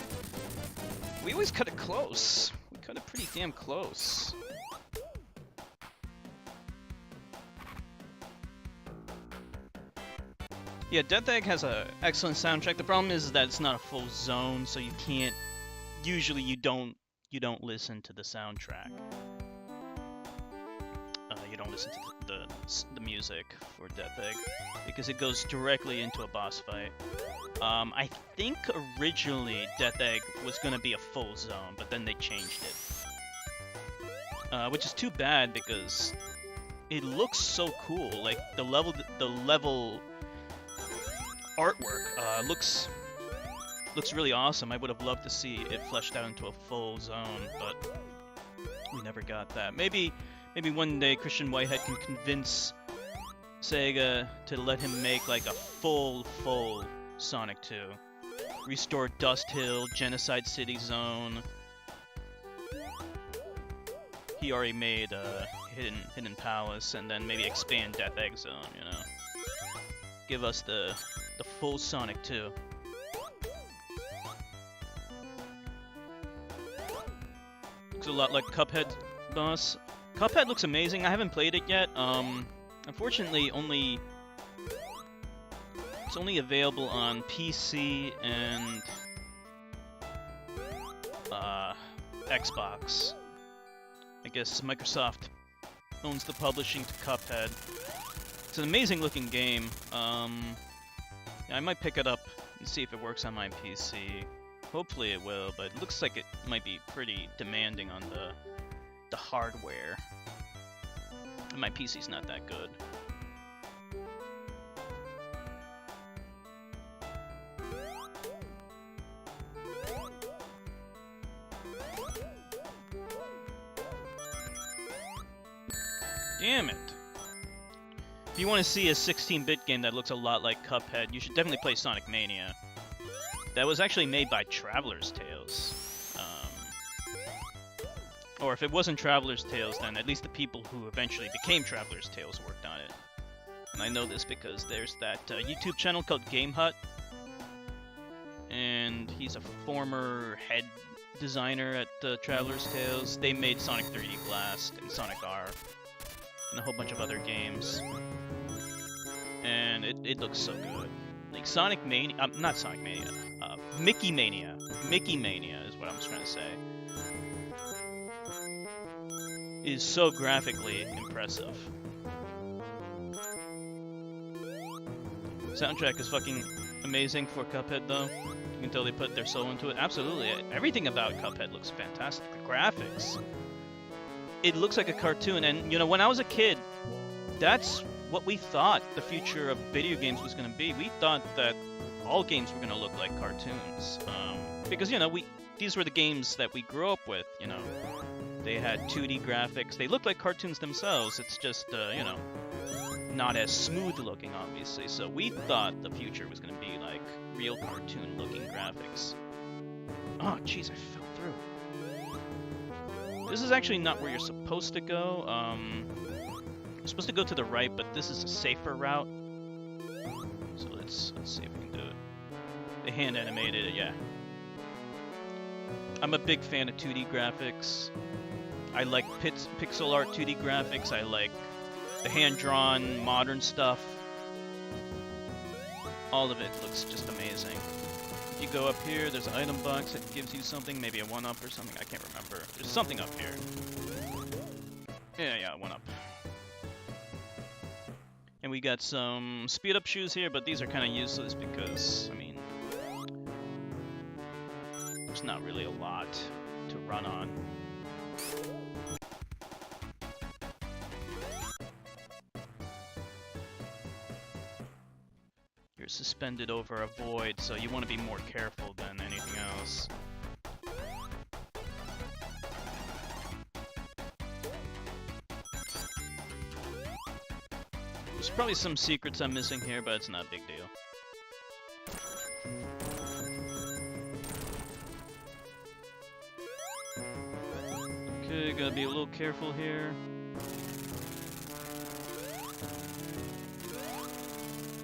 We always cut it close. We cut it pretty damn close. Yeah, Death Egg has an excellent soundtrack. The problem is that it's not a full zone, so you can't. Usually, you don't listen to the soundtrack. You don't listen to the music for Death Egg because it goes directly into a boss fight. I think originally Death Egg was gonna be a full zone, but then they changed it, which is too bad because it looks so cool. Like the level artwork looks really awesome. I would have loved to see it fleshed out into a full zone, but we never got that. Maybe one day Christian Whitehead can convince Sega to let him make like a full Sonic 2. Restore Dust Hill, Genocide City Zone. He already made Hidden Palace, and then maybe expand Death Egg Zone, you know. Give us the full Sonic 2. Looks a lot like Cuphead boss. Cuphead looks amazing. I haven't played it yet. Unfortunately, it's only available on PC and Xbox. I guess Microsoft owns the publishing to Cuphead. It's It's an amazing looking game. Yeah, I might pick it up and see if it works on my PC. Hopefully it will, but it looks like it might be pretty demanding on the hardware. And my PC's not that good. Damn it. If you want to see a 16-bit game that looks a lot like Cuphead, you should definitely play Sonic Mania. That was actually made by Traveler's Tales. Or if it wasn't Traveler's Tales, then at least the people who eventually became Traveler's Tales worked on it. And I know this because there's that YouTube channel called Game Hut. And he's a former head designer at Traveler's Tales. They made Sonic 3D Blast and Sonic R. And a whole bunch of other games. And it looks so good. Like Sonic Mania, not Sonic Mania, Mickey Mania. Mickey Mania is what I'm trying to say. Is so graphically impressive. Soundtrack is fucking amazing for Cuphead though. You can tell they put their soul into it. Absolutely. Everything about Cuphead looks fantastic. The graphics. It looks like a cartoon, and you know, when I was a kid, that's what we thought the future of video games was going to be. We thought that all games were going to look like cartoons, because you know, these were the games that we grew up with. You know, they had 2D graphics. They looked like cartoons themselves. It's just you know, not as smooth looking, obviously. So we thought the future was going to be like real cartoon looking graphics. Oh, jeez, I fell through. This is actually not where you're supposed to go. You're supposed to go to the right, but this is a safer route. So let's see if we can do it. They hand animated it, yeah. I'm a big fan of 2D graphics. I like pixel art 2D graphics. I like the hand-drawn modern stuff. All of it looks just amazing. You go up here, there's an item box that gives you something, maybe a 1-up or something, I can't remember. There's something up here. Yeah, 1-up. And we got some speed-up shoes here, but these are kind of useless because, I mean, there's not really a lot to run on. You're suspended over a void, so you want to be more careful than anything else. There's probably some secrets I'm missing here, but it's not a big deal. Okay, gotta be a little careful here.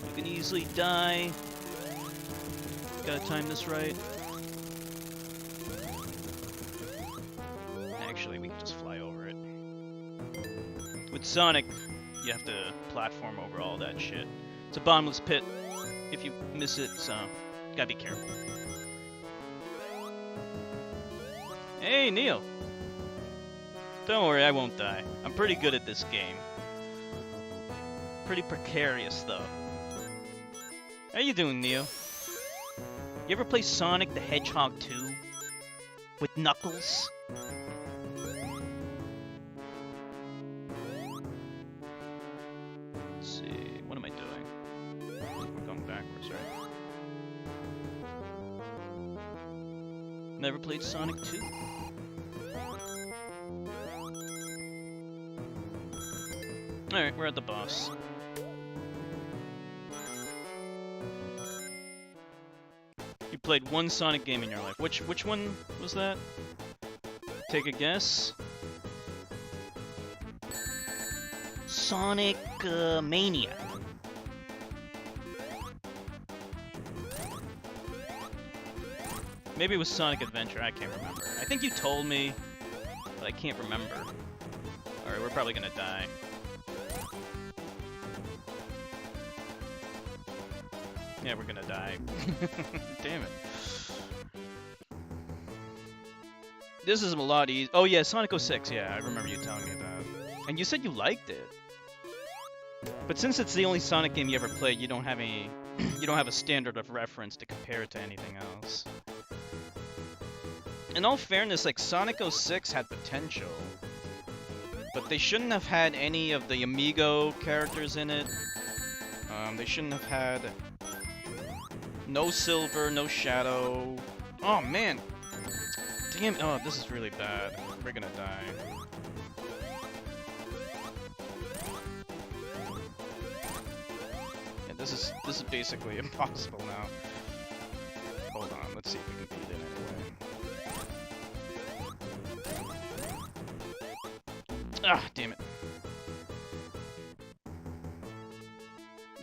You can easily die. Gotta time this right. Actually, we can just fly over it. With Sonic, you have to platform over all that shit. It's a bottomless pit. If you miss it, so gotta be careful. Hey, Neil! Don't worry, I won't die. I'm pretty good at this game. Pretty precarious, though. How you doing, Neo? You ever play Sonic the Hedgehog 2? With Knuckles? Let's see, what am I doing? We're going backwards, right? Never played Sonic 2? Alright, we're at the boss. You played one Sonic game in your life. Which one was that? Take a guess. Sonic Mania. Maybe it was Sonic Adventure, I can't remember. I think you told me, but I can't remember. Alright, we're probably gonna die. Yeah, we're gonna die. Damn it. This is a lot easier. Oh yeah, Sonic 06, yeah, I remember you telling me that. And you said you liked it. But since it's the only Sonic game you ever played, you don't have any, you don't have a standard of reference to compare it to anything else. In all fairness, like Sonic 06 had potential, but they shouldn't have had any of the Amigo characters in it. They shouldn't have had no Silver, no Shadow. Oh man, damn! Oh, this is really bad. We're gonna die. This is basically impossible now. Hold on, let's see if we can beat it anyway. Ah, damn it.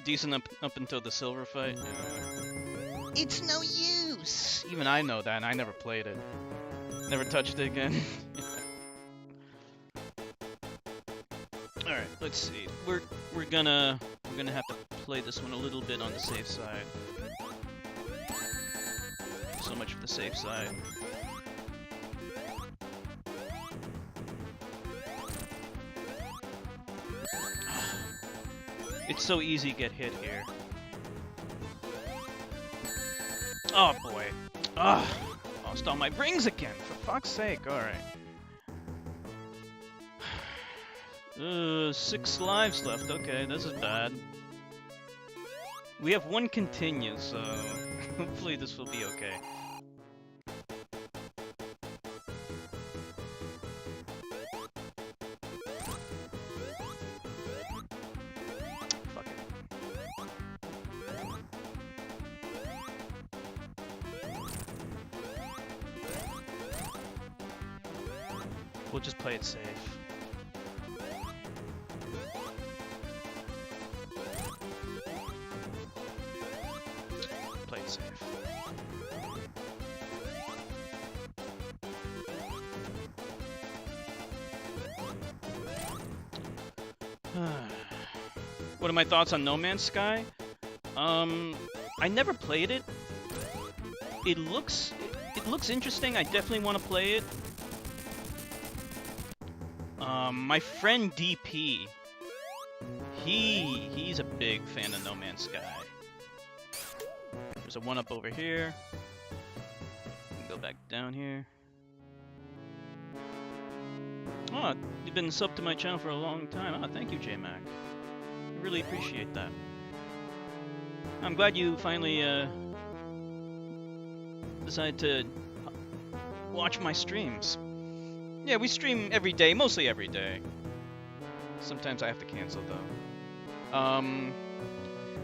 Decent up until the Silver fight. It's no use! Even I know that, and I never played it. Never touched it again. Alright, let's see. We're gonna have to play this one a little bit on the safe side. So much for the safe side. It's so easy to get hit here. Oh boy. Ugh. Lost all my rings again, for fuck's sake. Alright. 6 lives left. Okay, this is bad. We have 1 continue, so hopefully this will be okay. Fuck it. We'll just play it safe. Play it safe. What are my thoughts on No Man's Sky? I never played it. It looks interesting. I definitely want to play it. My friend DP, he's a big fan of No Man's Sky. There's a 1-up over here. Go back down here. Oh, you've been subbed to my channel for a long time. Oh, thank you, J-Mac. I really appreciate that. I'm glad you finally decided to watch my streams. Yeah, we stream every day, mostly every day. Sometimes I have to cancel though.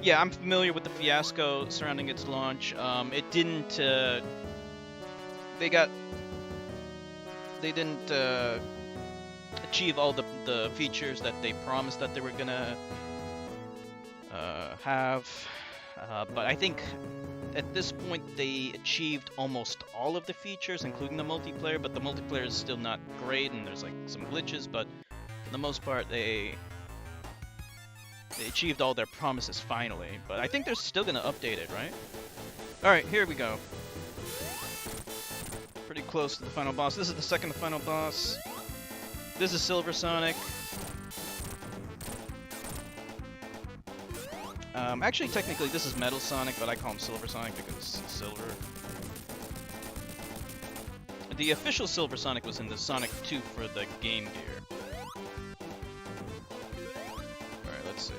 Yeah, I'm familiar with the fiasco surrounding its launch. It didn't. They didn't achieve all the features that they promised that they were gonna have. But I think at this point they achieved almost all of the features, including the multiplayer. But the multiplayer is still not great, and there's like some glitches. But for the most part, they achieved all their promises finally. But I think they're still gonna update it, right? All right, here we go. Pretty close to the final boss. This is the second to final boss. This is Silver Sonic. Actually, technically, this is Metal Sonic, but I call him Silver Sonic because he's silver. The official Silver Sonic was in the Sonic 2 for the Game Gear. Alright, let's see.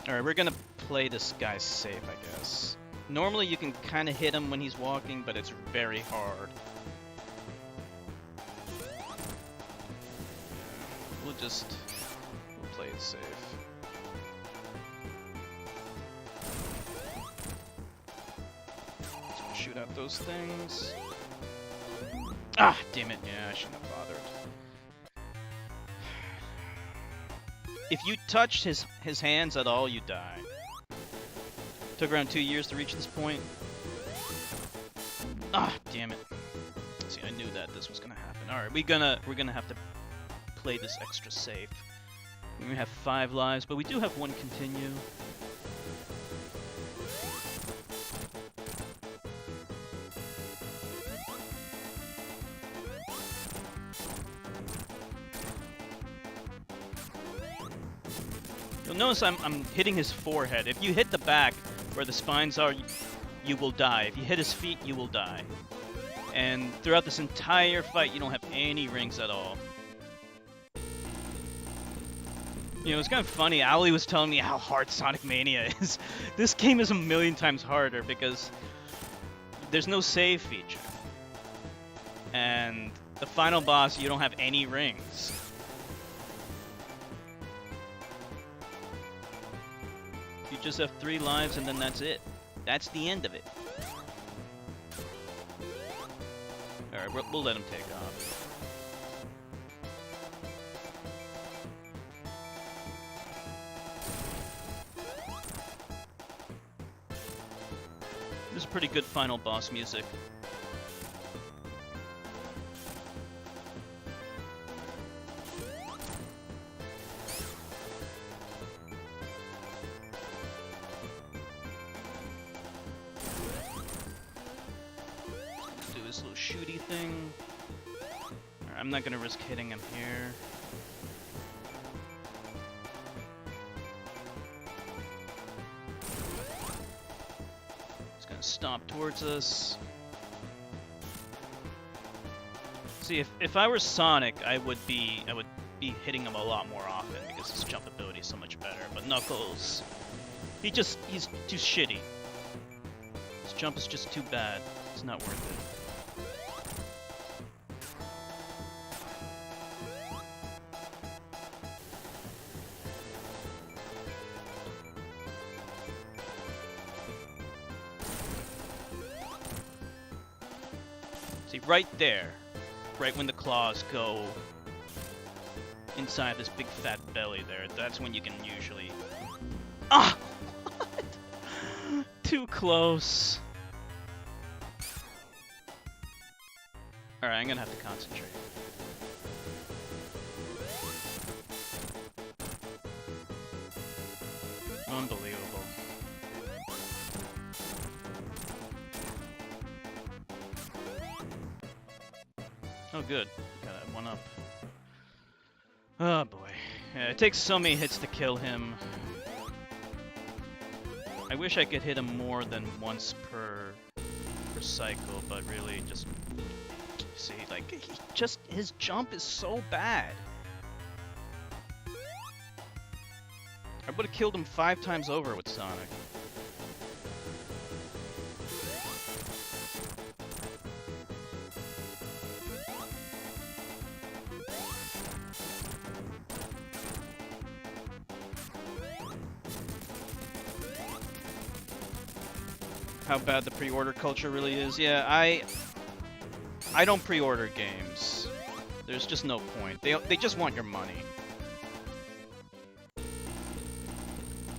Alright, we're gonna play this guy safe, I guess. Normally you can kind of hit him when he's walking, but it's very hard. We'll play it safe. So shoot out those things. Ah, damn it. Yeah, I shouldn't have bothered. If you touch his hands at all, you die. Took around 2 years to reach this point. Ah, damn it. See, I knew that this was gonna happen. Alright, we're gonna have to play this extra safe. We have 5 lives, but we do have 1 continue. You'll notice I'm hitting his forehead. If you hit the back where the spines are, you will die. If you hit his feet, you will die. And throughout this entire fight, you don't have any rings at all. You know, it's kind of funny. Ali was telling me how hard Sonic Mania is. This game is a million times harder because there's no save feature. And the final boss, you don't have any rings. You just have 3 lives and then that's it. That's the end of it. Alright, we'll let him take off. This is pretty good final boss music. Do his little shooty thing. Right, I'm not gonna risk hitting him here. Stomp towards us. See, if I were Sonic, I would be hitting him a lot more often because his jump ability is so much better. But Knuckles, he's too shitty. His jump is just too bad. It's not worth it. See, right there, right when the claws go inside this big fat belly there, that's when you can usually... Ah! What? Too close. Alright, I'm gonna have to concentrate. Unbelievable. Oh, good. Got that one up. Oh, boy. Yeah, it takes so many hits to kill him. I wish I could hit him more than once per cycle, but really just... See, like, his jump is so bad. I would have killed him 5 times over with Sonic. How bad the pre-order culture really is. Yeah, I don't pre-order games. There's just no point. They just want your money.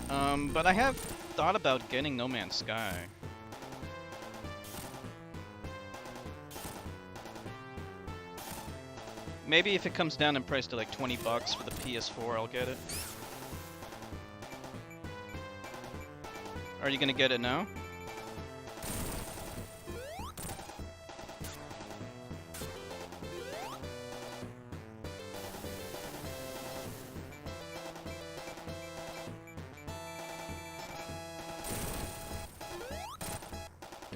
But I have thought about getting No Man's Sky. Maybe if it comes down in price to like 20 bucks for the PS4, I'll get it. Are you gonna get it now?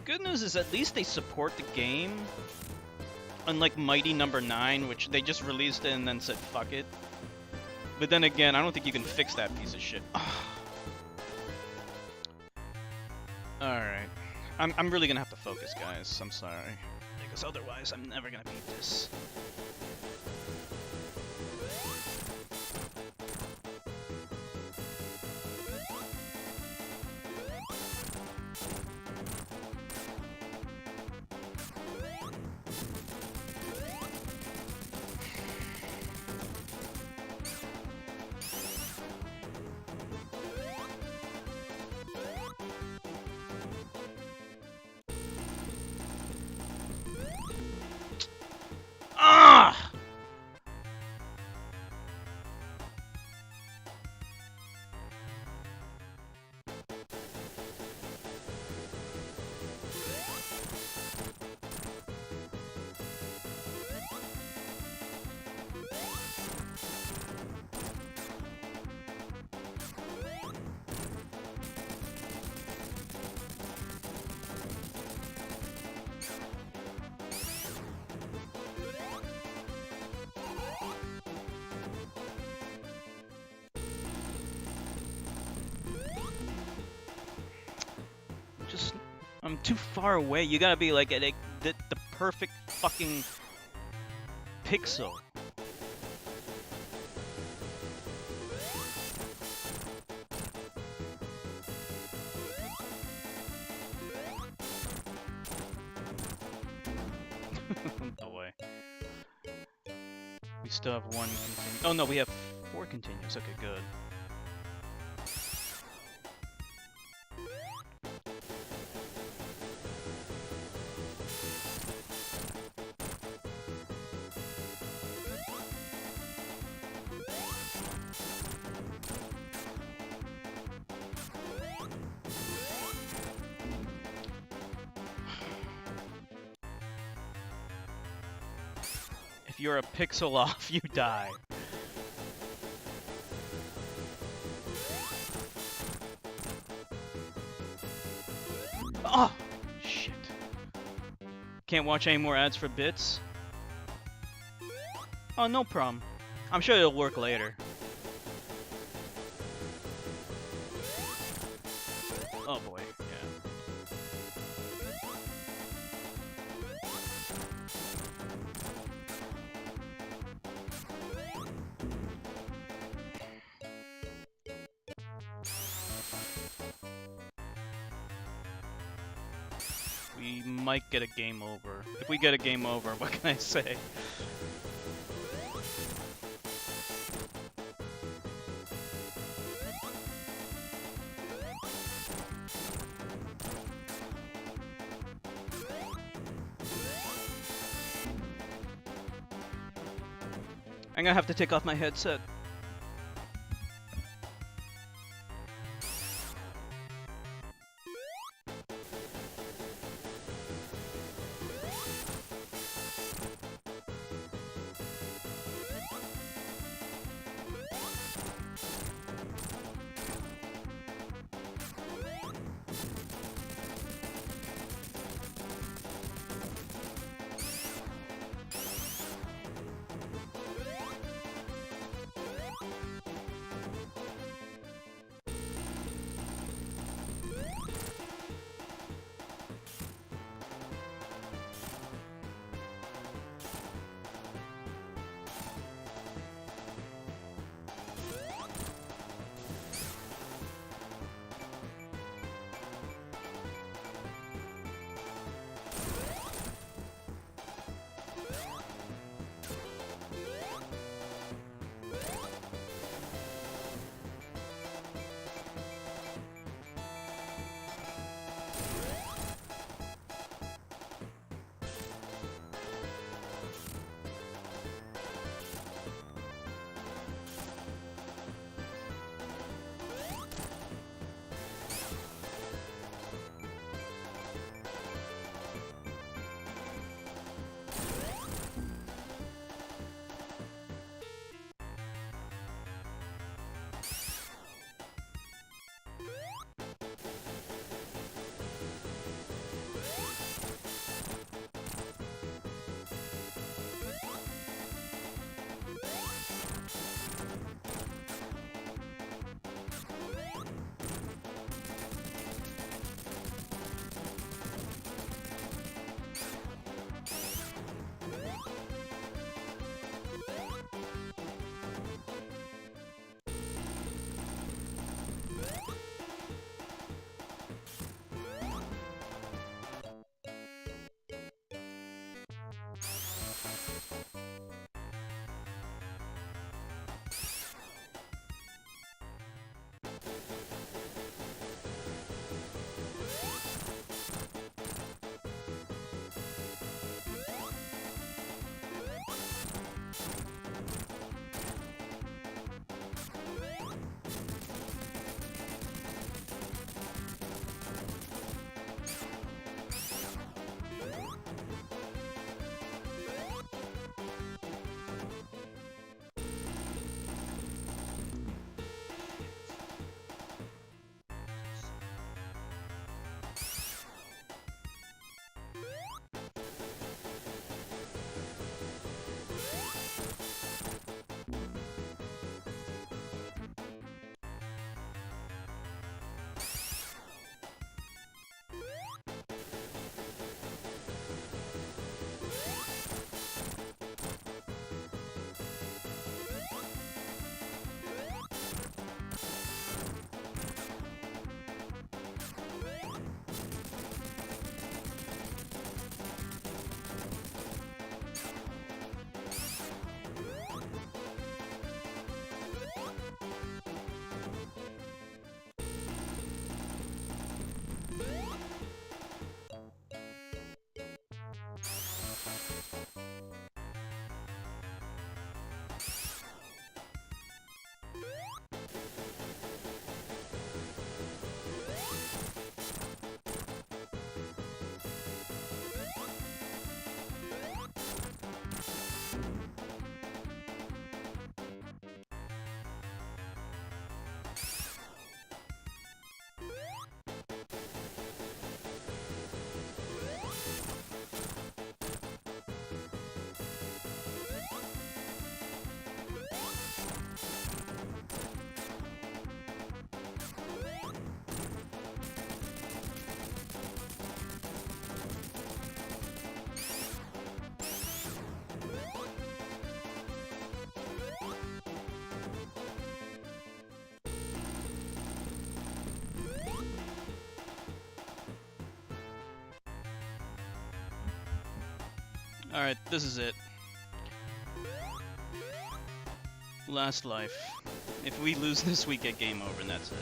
Good news is at least they support the game, unlike Mighty Number 9, which they just released it and then said fuck it. But then again, I don't think you can fix that piece of shit. Alright. I'm really gonna have to focus, guys. I'm sorry. Because otherwise, I'm never gonna beat this. Ah! I'm too far away. You gotta be like at the perfect fucking pixel. Boy. We still have one continu- Oh no, we have 4 continues. Okay, good. If you're a pixel off, you die. Oh! Shit. Can't watch any more ads for bits? Oh, no problem. I'm sure it'll work later. Oh boy, yeah. We might get a game over. If we get a game over, what can I say? I'm gonna have to take off my headset. Alright, this is it. Last life. If we lose this, we get game over, and that's it.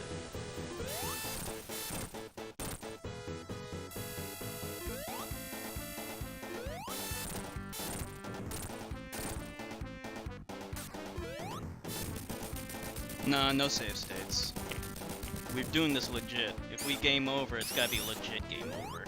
Nah, no save states. We're doing this legit. If we game over, it's gotta be a legit game over.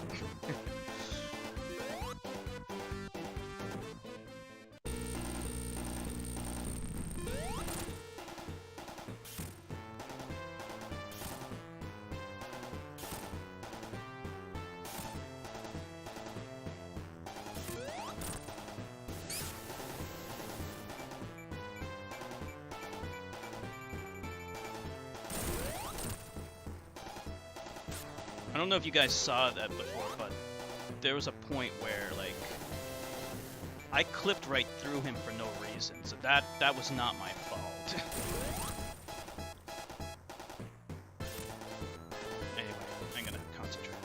I don't know if you guys saw that before, but there was a point where, like, I clipped right through him for no reason, so that was not my fault. Anyway, I'm gonna concentrate.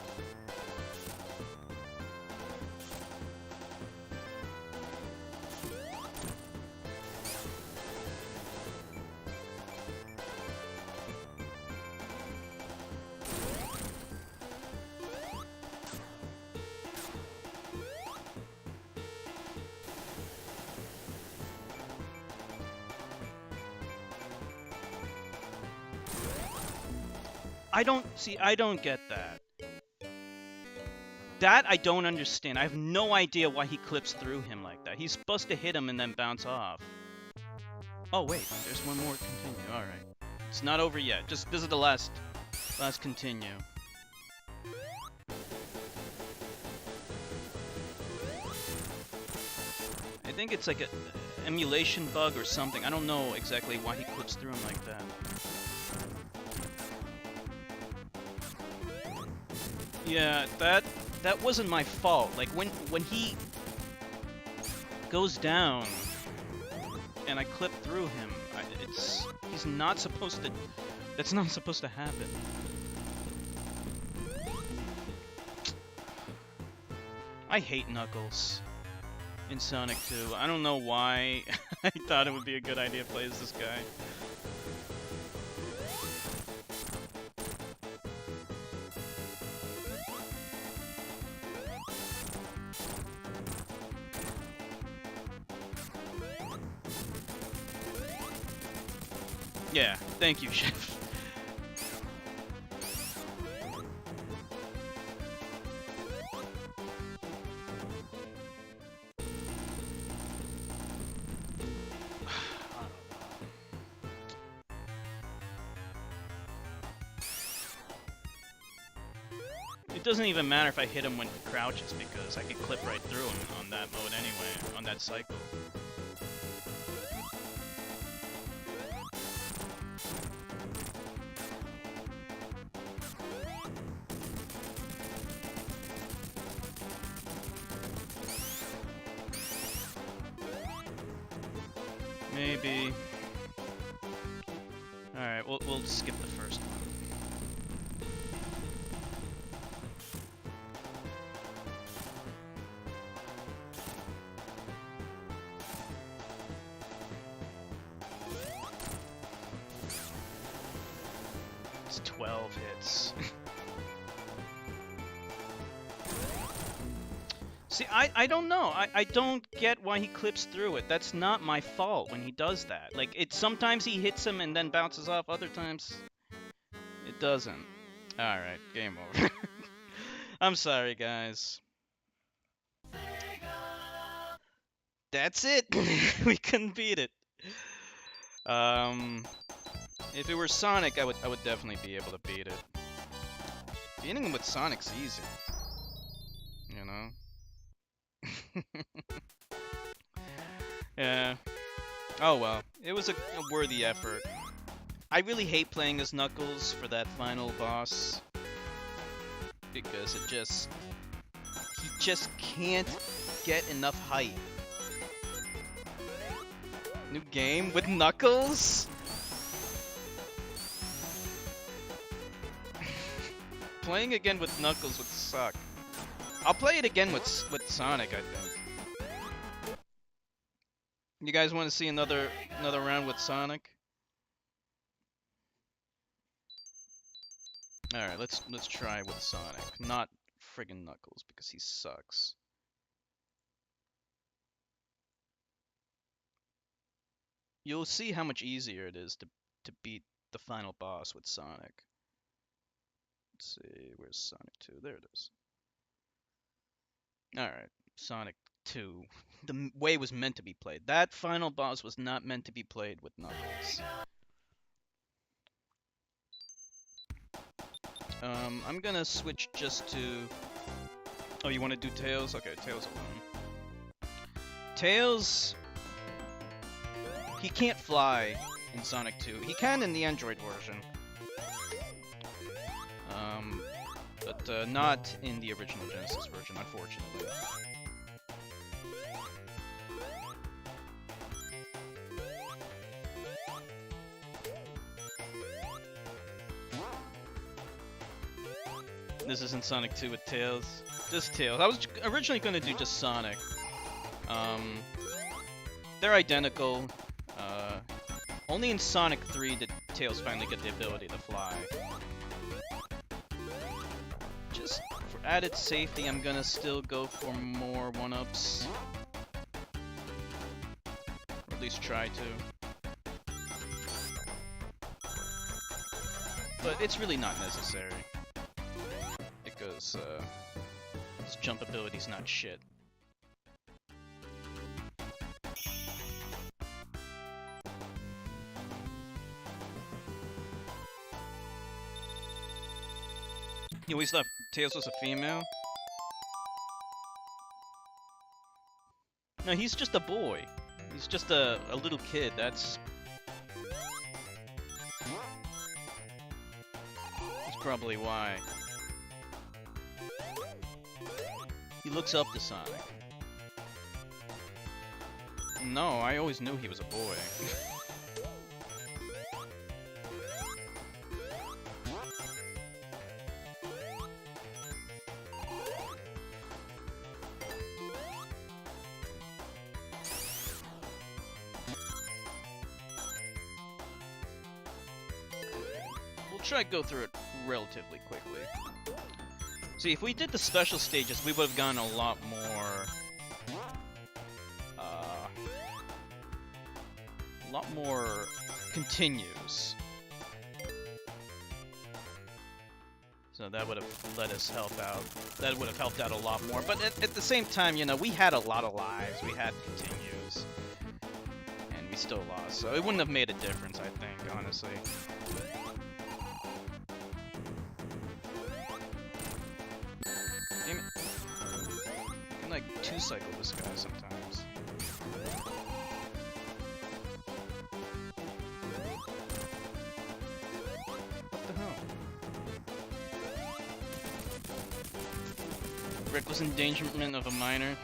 I don't get that. That I don't understand. I have no idea why he clips through him like that. He's supposed to hit him and then bounce off. Oh wait, there's one more continue. Alright. It's not over yet. Just this is the last continue. I think it's like a emulation bug or something. I don't know exactly why he clips through him like that. Yeah, that wasn't my fault. Like when he goes down and I clip through him, he's not supposed to. That's not supposed to happen. I hate Knuckles in Sonic 2. I don't know why. I thought it would be a good idea to play as this guy. Yeah, thank you, Chef. It doesn't even matter if I hit him when he crouches, because I can clip right through him on that mode anyway, on that cycle. Maybe. Alright, we'll skip the first one. It's 12 hits. See, I don't know. I don't get why he clips through it. That's not my fault when he does that. Like, sometimes he hits him and then bounces off. Other times, it doesn't. Alright, game over. I'm sorry, guys. That's it! We couldn't beat it. If it were Sonic, I would definitely be able to beat it. Beating him with Sonic's easy. You know? Yeah. Oh well. It was a worthy effort. I really hate playing as Knuckles for that final boss. Because he just can't get enough height. New game with Knuckles? Playing again with Knuckles would suck. I'll play it again with Sonic, I think. You guys want to see another round with Sonic? All right, let's try with Sonic, not friggin' Knuckles because he sucks. You'll see how much easier it is to beat the final boss with Sonic. Let's see, where's Sonic 2? There it is. Alright, Sonic 2. The way it was meant to be played. That final boss was not meant to be played with Knuckles. I'm gonna switch just to... Oh, you want to do Tails? Okay, Tails alone. Tails... He can't fly in Sonic 2. He can in the Android version. But not in the original Genesis version, unfortunately. This isn't Sonic 2 with Tails. Just Tails. I was originally going to do just Sonic. They're identical. Only in Sonic 3 did Tails finally get the ability to fly. Just for added safety, I'm gonna still go for more 1-ups. Or at least try to. But it's really not necessary. Because, his jump ability's not shit. You always thought Tails was a female? No, he's just a boy. He's just a little kid, that's probably why. He looks up to Sonic. No, I always knew he was a boy. Try to go through it relatively quickly. See, if we did the special stages, we would have gotten a lot more continues. So that would have let us help out. That would have helped out a lot more. But at the same time, you know, we had a lot of lives. We had continues. And we still lost. So it wouldn't have made a difference, I think, honestly. Damn it. I can, like, two-cycle this guy sometimes. What the hell? Reckless endangerment of a minor.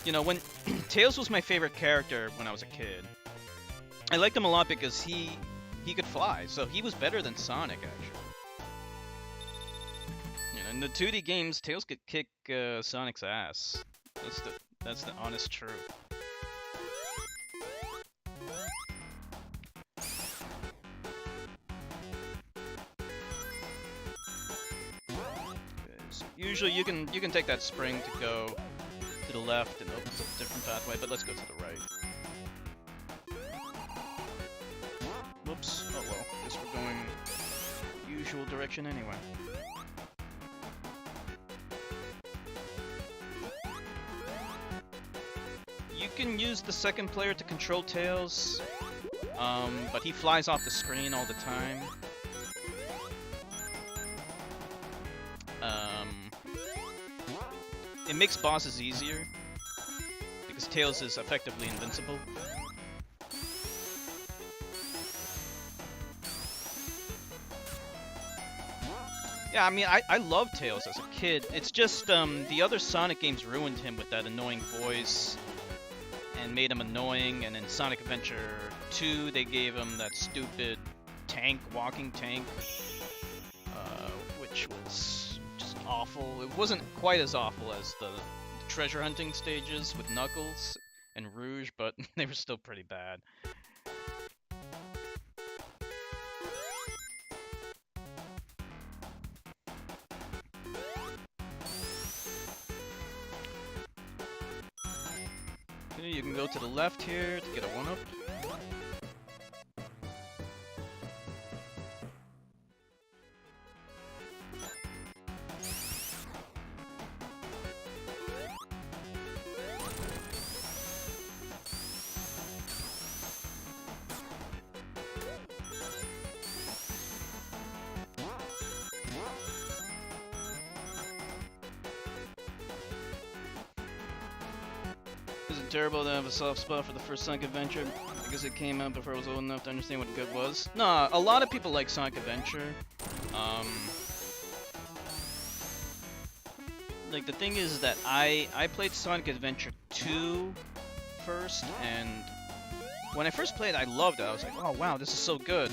You know, when Tails was my favorite character when I was a kid. I liked him a lot because he could fly, so he was better than Sonic, actually. You know, in the 2D games, Tails could kick Sonic's ass. That's the honest truth. So usually you can take that spring to go to the left and opens up a different pathway, but let's go to the right. Whoops. Oh well, guess we're going usual direction anyway. You can use the second player to control Tails, but he flies off the screen all the time. It makes bosses easier, because Tails is effectively invincible. Yeah, I mean, I loved Tails as a kid. It's just, the other Sonic games ruined him with that annoying voice, and made him annoying, and in Sonic Adventure 2, they gave him that stupid tank, walking tank, which was just awful. It wasn't quite as awful as the treasure hunting stages with Knuckles and Rouge, but they were still pretty bad. Okay, you can go to the left here to get a 1-up. Is it terrible to have a soft spot for the first Sonic Adventure because it came out before I was old enough to understand what good was? Nah, a lot of people like Sonic Adventure. Like the thing is that I played Sonic Adventure 2 first, and when I first played, I loved it. I was like, oh wow, this is so good.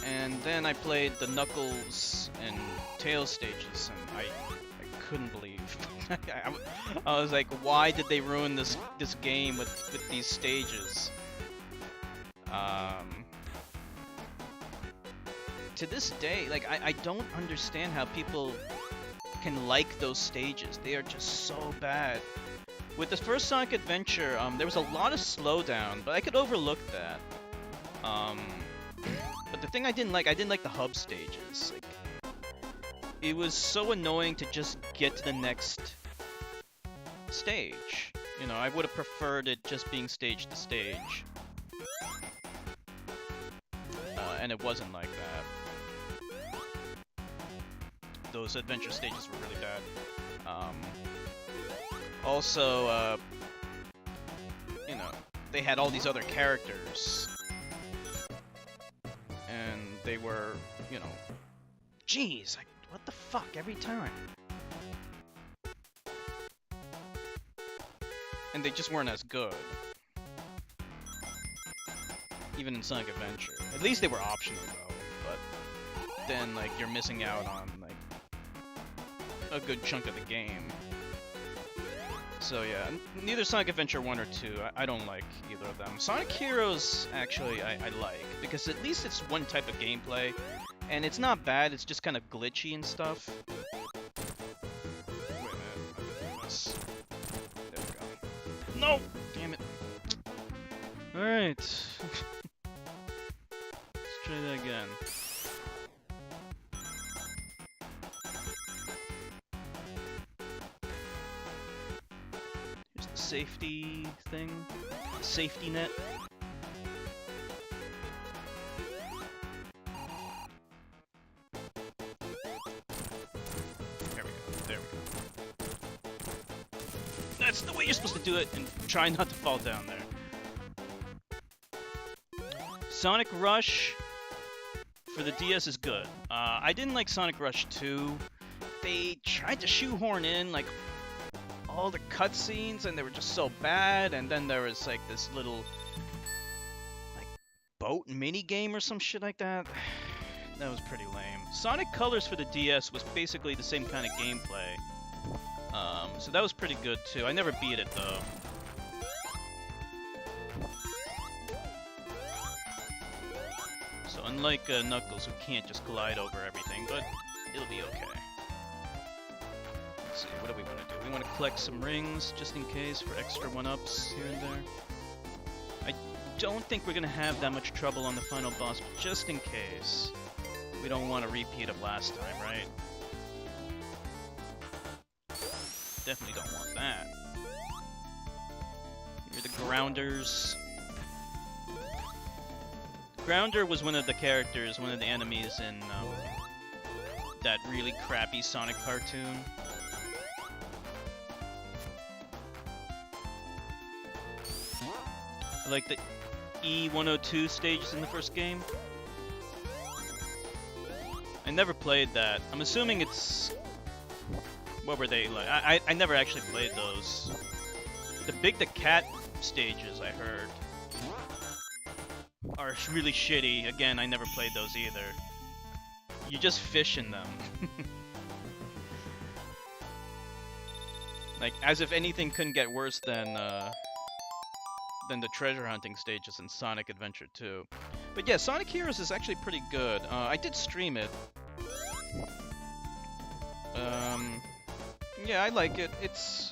And then I played the Knuckles and Tails stages, and I couldn't believe. I was like, why did they ruin this game with these stages? To this day, like I don't understand how people can like those stages. They are just so bad. With the first Sonic Adventure, there was a lot of slowdown, but I could overlook that. But the thing I didn't like the hub stages. Like, it was so annoying to just get to the next stage. You know, I would have preferred it just being stage to stage. And it wasn't like that. Those adventure stages were really bad. Also, you know, they had all these other characters. And they were, you know, jeez, like, what the fuck every time? And they just weren't as good. Even in Sonic Adventure. At least they were optional though, but then like you're missing out on like a good chunk of the game. So yeah, neither Sonic Adventure 1 or 2, I don't like either of them. Sonic Heroes, actually, I like, because at least it's one type of gameplay, and it's not bad, it's just kind of glitchy and stuff. Wait a minute, there we go. No! Damn it. Alright. Let's try that again. Safety thing, safety net. There we go, there we go. That's the way you're supposed to do it, and try not to fall down there. Sonic Rush for the DS is good. I didn't like Sonic Rush 2. They tried to shoehorn in like all the cutscenes, and they were just so bad. And then there was like this little like boat mini game or some shit like that. That was pretty lame. Sonic Colors for the DS was basically the same kind of gameplay, so that was pretty good too. I never beat it though. So unlike Knuckles, who can't just glide over everything, but it'll be okay. Let's see, what do we want to do? We want to collect some rings, just in case, for extra 1-ups here and there. I don't think we're going to have that much trouble on the final boss, but just in case. We don't want a repeat of last time, right? Definitely don't want that. Here are the Grounders. Grounder was one of the characters, one of the enemies in that really crappy Sonic cartoon. Like the E102 stages in the first game. I never played that. I'm assuming it's... What were they like? I never actually played those. The Big the Cat stages, I heard, are really shitty. Again, I never played those either. You just fish in them. Like, as if anything couldn't get worse than the treasure hunting stages in Sonic Adventure 2. But yeah, Sonic Heroes is actually pretty good. I did stream it. Yeah, I like it. It's...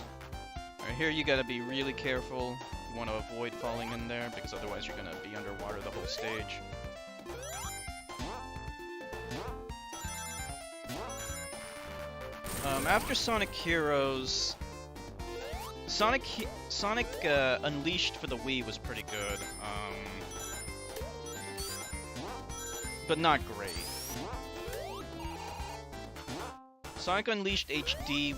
Right, here you gotta be really careful. You want to avoid falling in there, because otherwise you're gonna be underwater the whole stage. After Sonic Heroes... Sonic Unleashed for the Wii was pretty good. But not great. Sonic Unleashed HD,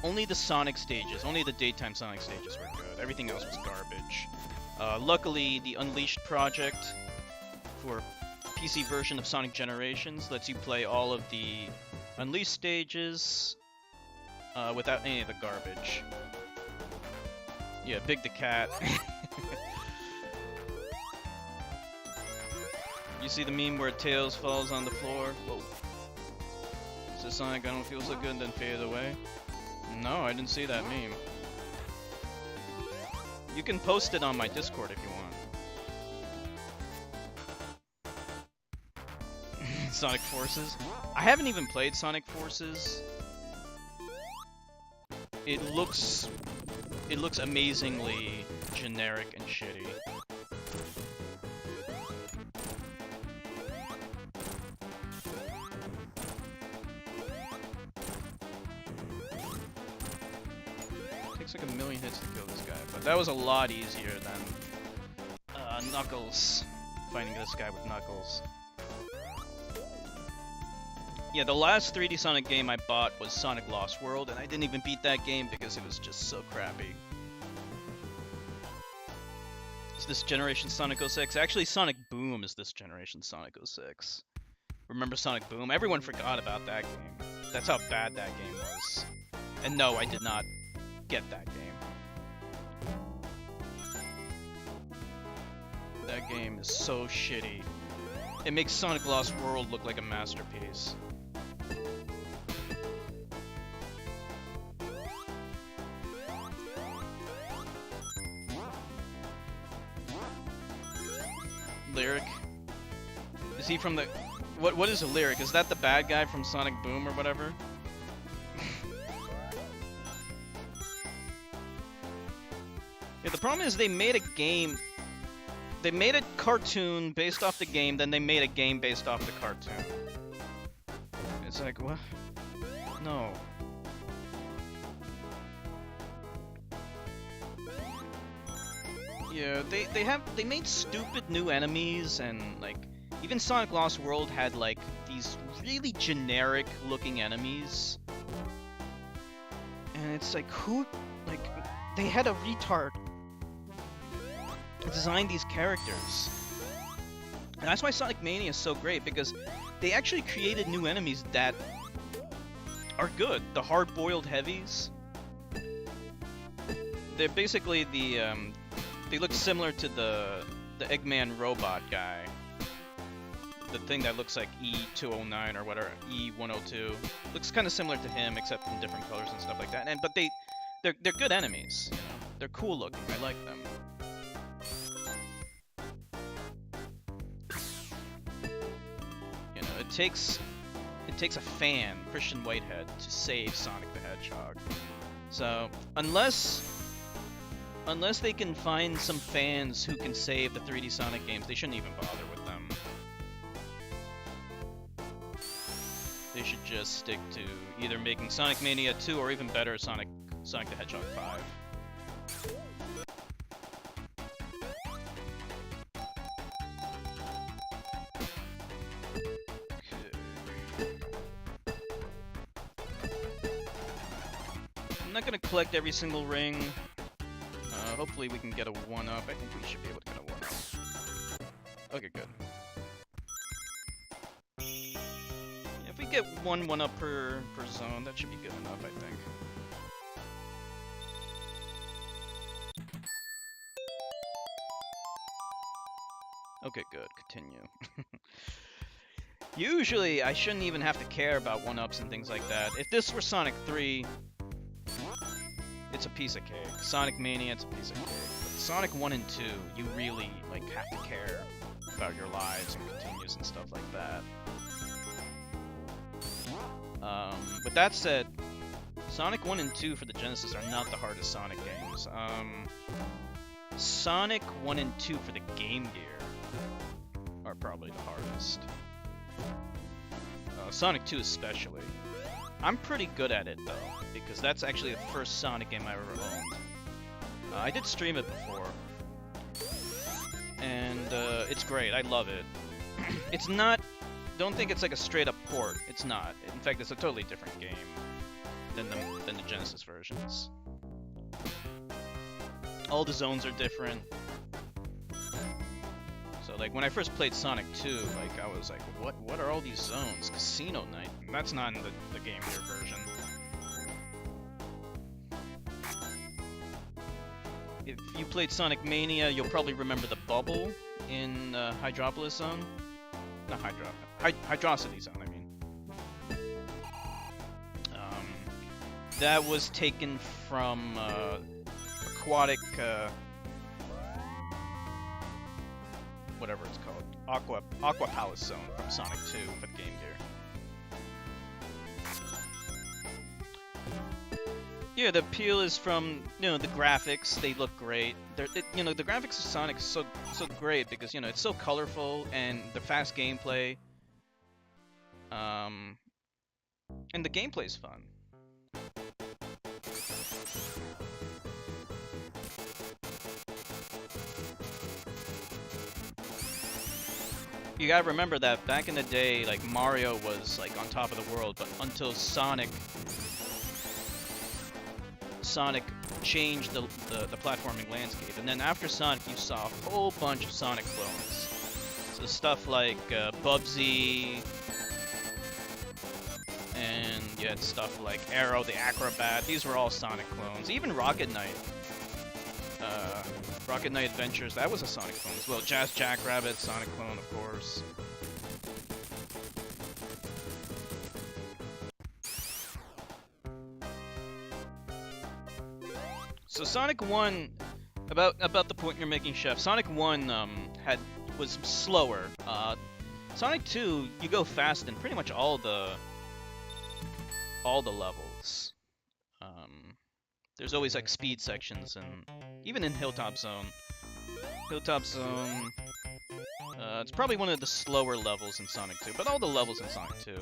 only the Sonic stages, only the daytime Sonic stages were good. Everything else was garbage. Luckily, the Unleashed project for PC version of Sonic Generations lets you play all of the Unleashed stages without any of the garbage. Yeah, Big the Cat. You see the meme where Tails falls on the floor? Whoa. Says Sonic, I don't feel so good, then faded away. No, I didn't see that meme. You can post it on my Discord if you want. Sonic Forces? I haven't even played Sonic Forces. It looks amazingly generic and shitty. Takes like a million hits to kill this guy, but that was a lot easier than Knuckles, fighting this guy with Knuckles. Yeah, the last 3D Sonic game I bought was Sonic Lost World, and I didn't even beat that game because it was just so crappy. Is this generation Sonic 06? Actually, Sonic Boom is this generation Sonic 06. Remember Sonic Boom? Everyone forgot about that game. That's how bad that game was. And no, I did not get that game. That game is so shitty. It makes Sonic Lost World look like a masterpiece. Lyric? Is he from the... What is a Lyric? Is that the bad guy from Sonic Boom or whatever? Yeah, the problem is they made a game... They made a cartoon based off the game, then they made a game based off the cartoon. It's like, what? No. Yeah, they made stupid new enemies, and like even Sonic Lost World had like these really generic looking enemies. And it's like, who, like, they had a retard design these characters. And that's why Sonic Mania is so great, because they actually created new enemies that are good. The hard-boiled heavies. They're basically the they look similar to the Eggman robot guy. The thing that looks like E209 or whatever, E102. Looks kind of similar to him, except in different colors and stuff like that. But they're good enemies. You know? They're cool looking. I like them. You know, it takes a fan, Christian Whitehead, to save Sonic the Hedgehog. So unless they can find some fans who can save the 3D Sonic games, they shouldn't even bother with them. They should just stick to either making Sonic Mania 2 or even better, Sonic the Hedgehog 5. I'm not gonna collect every single ring. Hopefully we can get a 1-up. I think we should be able to get a 1-up. Okay, good. Yeah, if we get one 1-up per zone, that should be good enough, I think. Okay, good. Continue. Usually, I shouldn't even have to care about 1-ups and things like that. If this were Sonic 3... it's a piece of cake. Sonic Mania, it's a piece of cake. But Sonic 1 and 2, you really like have to care about your lives and continues and stuff like that. With that said, Sonic 1 and 2 for the Genesis are not the hardest Sonic games. Sonic 1 and 2 for the Game Gear are probably the hardest. Sonic 2 especially. I'm pretty good at it though, because that's actually the first Sonic game I ever owned. I did stream it before, and it's great. I love it. It's not... Don't think it's like a straight up port. It's not. In fact, it's a totally different game than the Genesis versions. All the zones are different. So like when I first played Sonic 2, like I was like, what are all these zones? Casino Night. That's not in the Game Gear version. If you played Sonic Mania, you'll probably remember the bubble in Hydropolis Zone. Not Hydrocity Zone, I mean. That was taken from Aquatic, whatever it's called, Aqua Palace Zone from Sonic 2 for the Game Gear. Yeah, the appeal is from, you know, the graphics. They look great. You know, the graphics of Sonic is so great because, you know, it's so colorful and the fast gameplay. And the gameplay's fun. You gotta remember that back in the day, like, Mario was, like, on top of the world, but until Sonic changed the platforming landscape. And then after Sonic, you saw a whole bunch of Sonic clones. So stuff like Bubsy, and you had stuff like Arrow the Acrobat. These were all Sonic clones. Even Rocket Knight. Rocket Knight Adventures, that was a Sonic clone as well. Jazz Jackrabbit, Sonic clone, of course. So Sonic 1, about the point you're making, Chef, Sonic 1 was slower. Sonic 2, you go fast in pretty much all the levels. There's always like speed sections, and even in Hilltop Zone. It's probably one of the slower levels in Sonic 2, but all the levels in Sonic 2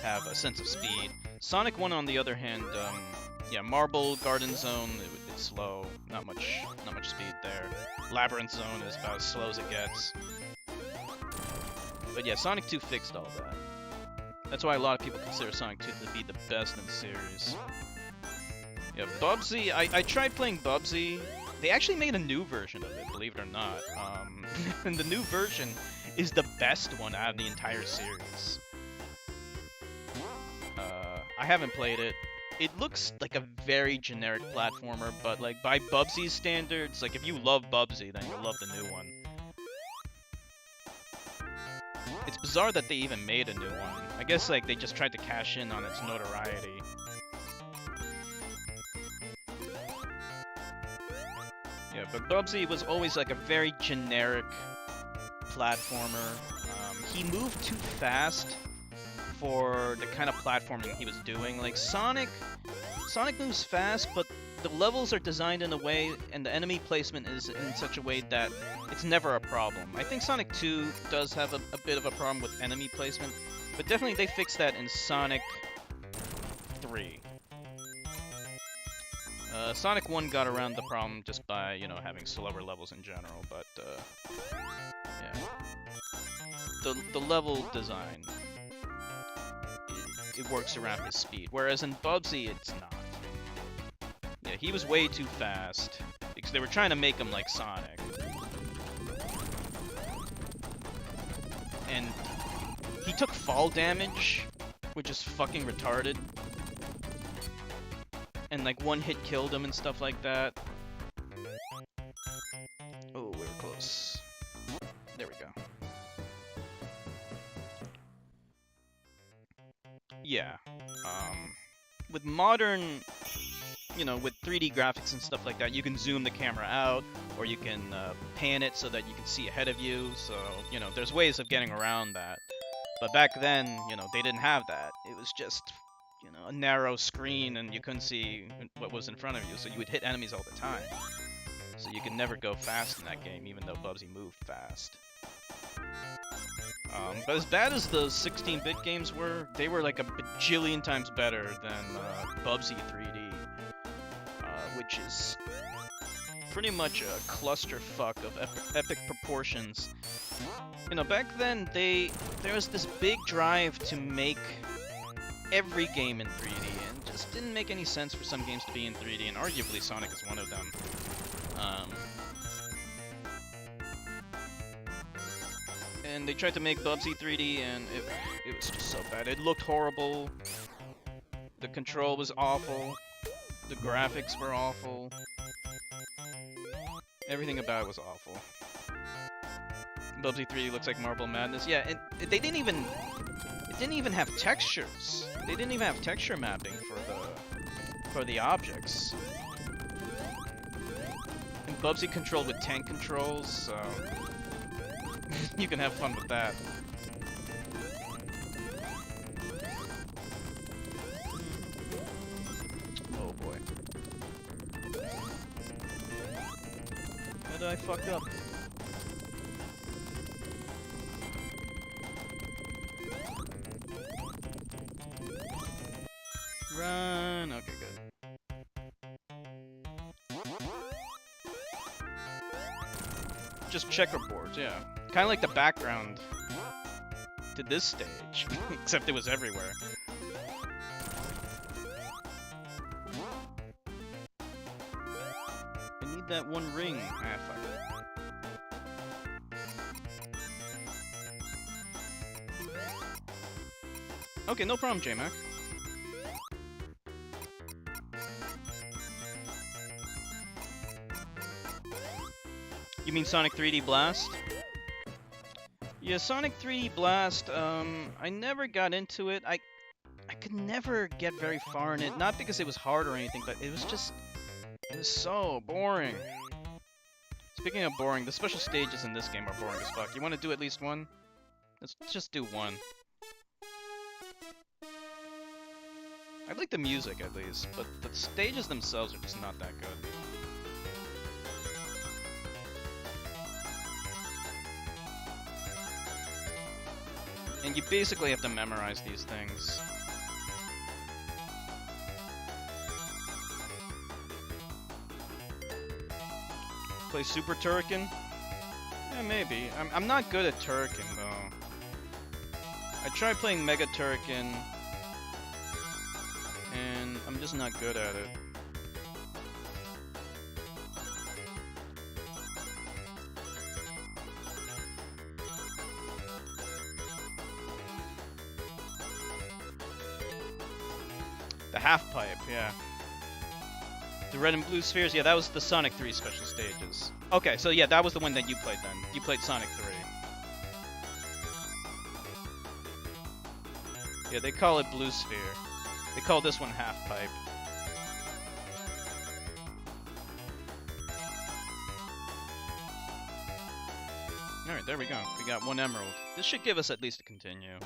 have a sense of speed. Sonic 1, on the other hand, yeah, Marble Garden Zone, it's slow, not much speed there. Labyrinth Zone is about as slow as it gets. But yeah, Sonic 2 fixed all that. That's why a lot of people consider Sonic 2 to be the best in the series. Yeah, Bubsy, I tried playing Bubsy. They actually made a new version of it, believe it or not. And the new version is the best one out of the entire series. I haven't played it. It looks like a very generic platformer, but like by Bubsy's standards, like if you love Bubsy, then you'll love the new one. It's bizarre that they even made a new one. I guess like they just tried to cash in on its notoriety. Yeah, but Bubsy was always like a very generic platformer. He moved too fast for the kind of platforming he was doing. Like Sonic moves fast, but the levels are designed in a way, and the enemy placement is in such a way that it's never a problem. I think Sonic 2 does have a bit of a problem with enemy placement, but definitely they fixed that in Sonic 3. Sonic 1 got around the problem just by, you know, having slower levels in general, but, yeah. The level design, it works around his speed, whereas in Bubsy, it's not. Yeah, he was way too fast, because they were trying to make him like Sonic. And he took fall damage, which is fucking retarded. And like one hit killed him and stuff like that. Oh, we were close. There we go. Yeah. With modern you know, with 3D graphics and stuff like that, you can zoom the camera out, or you can pan it so that you can see ahead of you. So, you know, there's ways of getting around that. But back then, you know, they didn't have that. It was just, you know, a narrow screen and you couldn't see what was in front of you, so you would hit enemies all the time. So you could never go fast in that game, even though Bubsy moved fast. But as bad as the 16-bit games were, they were like a bajillion times better than Bubsy 3D, which is pretty much a clusterfuck of epic proportions. You know, back then there was this big drive to make every game in 3D, and it just didn't make any sense for some games to be in 3D, and arguably Sonic is one of them. And they tried to make Bubsy 3D, and it was just so bad. It looked horrible. The control was awful. The graphics were awful. Everything about it was awful. Bubsy 3D looks like Marble Madness. Yeah, and they didn't even... It didn't even have textures. They didn't even have texture mapping for the objects. And Bubsy controlled with tank controls, so you can have fun with that. Oh boy. How did I fuck up? Run. Okay, good. Just checkerboards, yeah. Kind of like the background to this stage, except it was everywhere. I need that one ring. Ah, fuck it. Okay, no problem, J-Mac. You mean Sonic 3D Blast? Yeah, Sonic 3D Blast, I never got into it. I could never get very far in it. Not because it was hard or anything, but it was just... It was so boring. Speaking of boring, the special stages in this game are boring as fuck. You want to do at least one? Let's just do one. I like the music, at least, but the stages themselves are just not that good. And you basically have to memorize these things. Play Super Turrican? Yeah, maybe. I'm not good at Turrican, though. I tried playing Mega Turrican, and I'm just not good at it. The half pipe, yeah. The red and blue spheres, yeah, that was the Sonic 3 special stages. Okay, so yeah, that was the one that you played then. You played Sonic 3. Yeah, they call it blue sphere. They call this one half pipe. Alright, there we go. We got one emerald. This should give us at least a continue.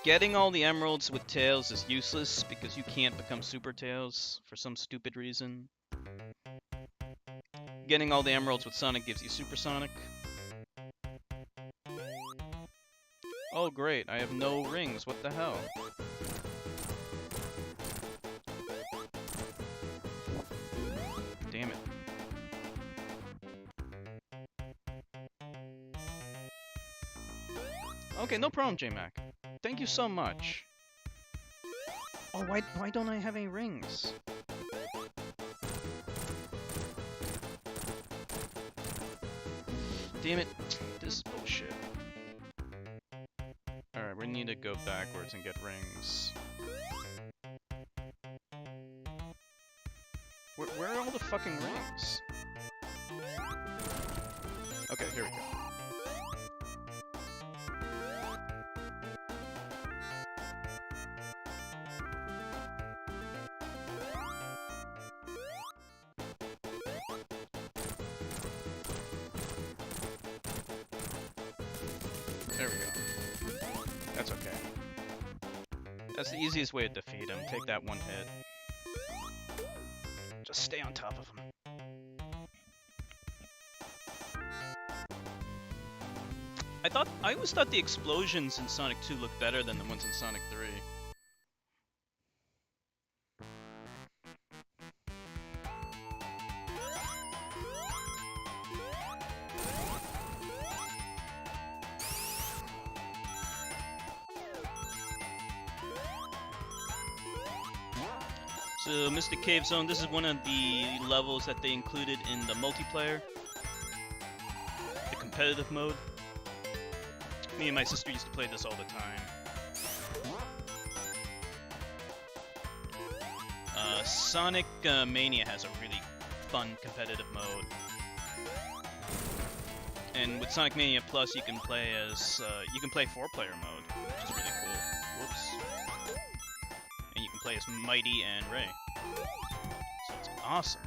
Getting all the emeralds with Tails is useless because you can't become Super Tails for some stupid reason. Getting all the emeralds with Sonic gives you Super Sonic. Oh great, I have no rings, what the hell? Damn it. Okay, no problem, J-Mac. Thank you so much. Oh, why don't I have any rings? Damn it. This is bullshit. Alright, we need to go backwards and get rings. Where are all the fucking rings? Okay, here we go. There we go. That's okay. That's the easiest way to defeat him. Take that one hit. Just stay on top of him. I always thought the explosions in Sonic 2 looked better than the ones in Sonic 3. So, Mystic Cave Zone, this is one of the levels that they included in the multiplayer, the competitive mode. Me and my sister used to play this all the time. Sonic Mania has a really fun competitive mode. And with Sonic Mania Plus, you can play as, you can play 4-player mode, which is really cool. Whoops. And you can play as Mighty and Ray. So it's awesome.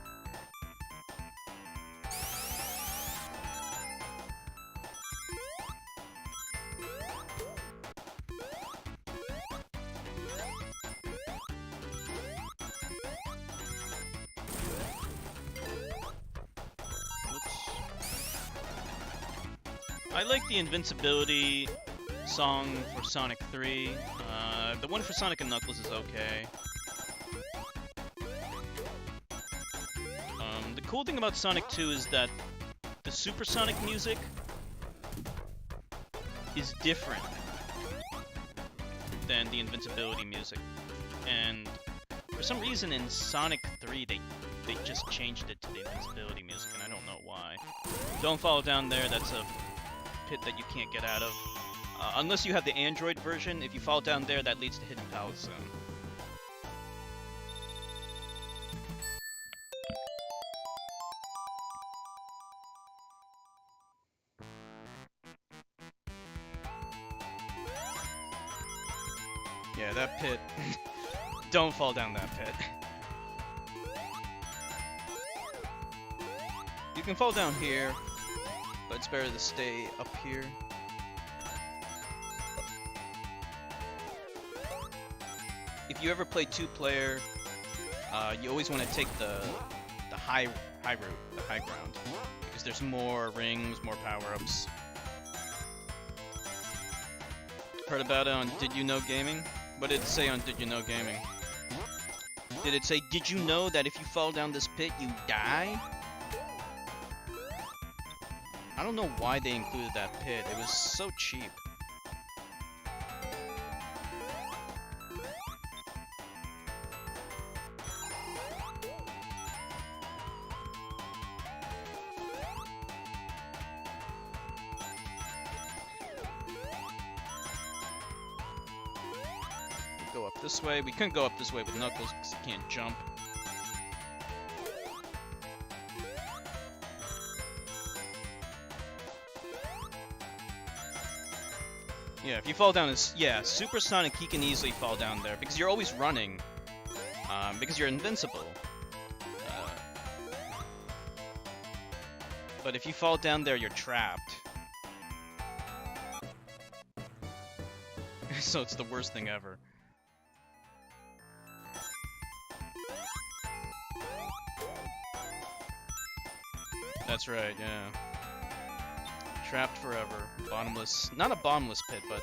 I like the invincibility song for Sonic 3. The one for Sonic and Knuckles is okay. The cool thing about Sonic 2 is that the supersonic music is different than the invincibility music. And for some reason in Sonic 3 they just changed it to the invincibility music, and I don't know why. Don't fall down there, that's a pit that you can't get out of. Unless you have the Android version, if you fall down there, that leads to Hidden Palace Zone. Yeah, that pit. Don't fall down that pit. You can fall down here, but it's better to stay up here. If you ever play 2-player, you always want to take the high route, the high ground, because there's more rings, more power-ups. Heard about it on Did You Know Gaming? What did it say on Did You Know Gaming? Did it say, did you know that if you fall down this pit, you die? I don't know why they included that pit. It was so cheap. Go up this way. We couldn't go up this way with Knuckles because he can't jump. Yeah, if you fall down, Supersonic, he can easily fall down there because you're always running, because you're invincible. But if you fall down there, you're trapped. So it's the worst thing ever. That's right, yeah. Trapped forever. Bottomless. Not a bottomless pit, but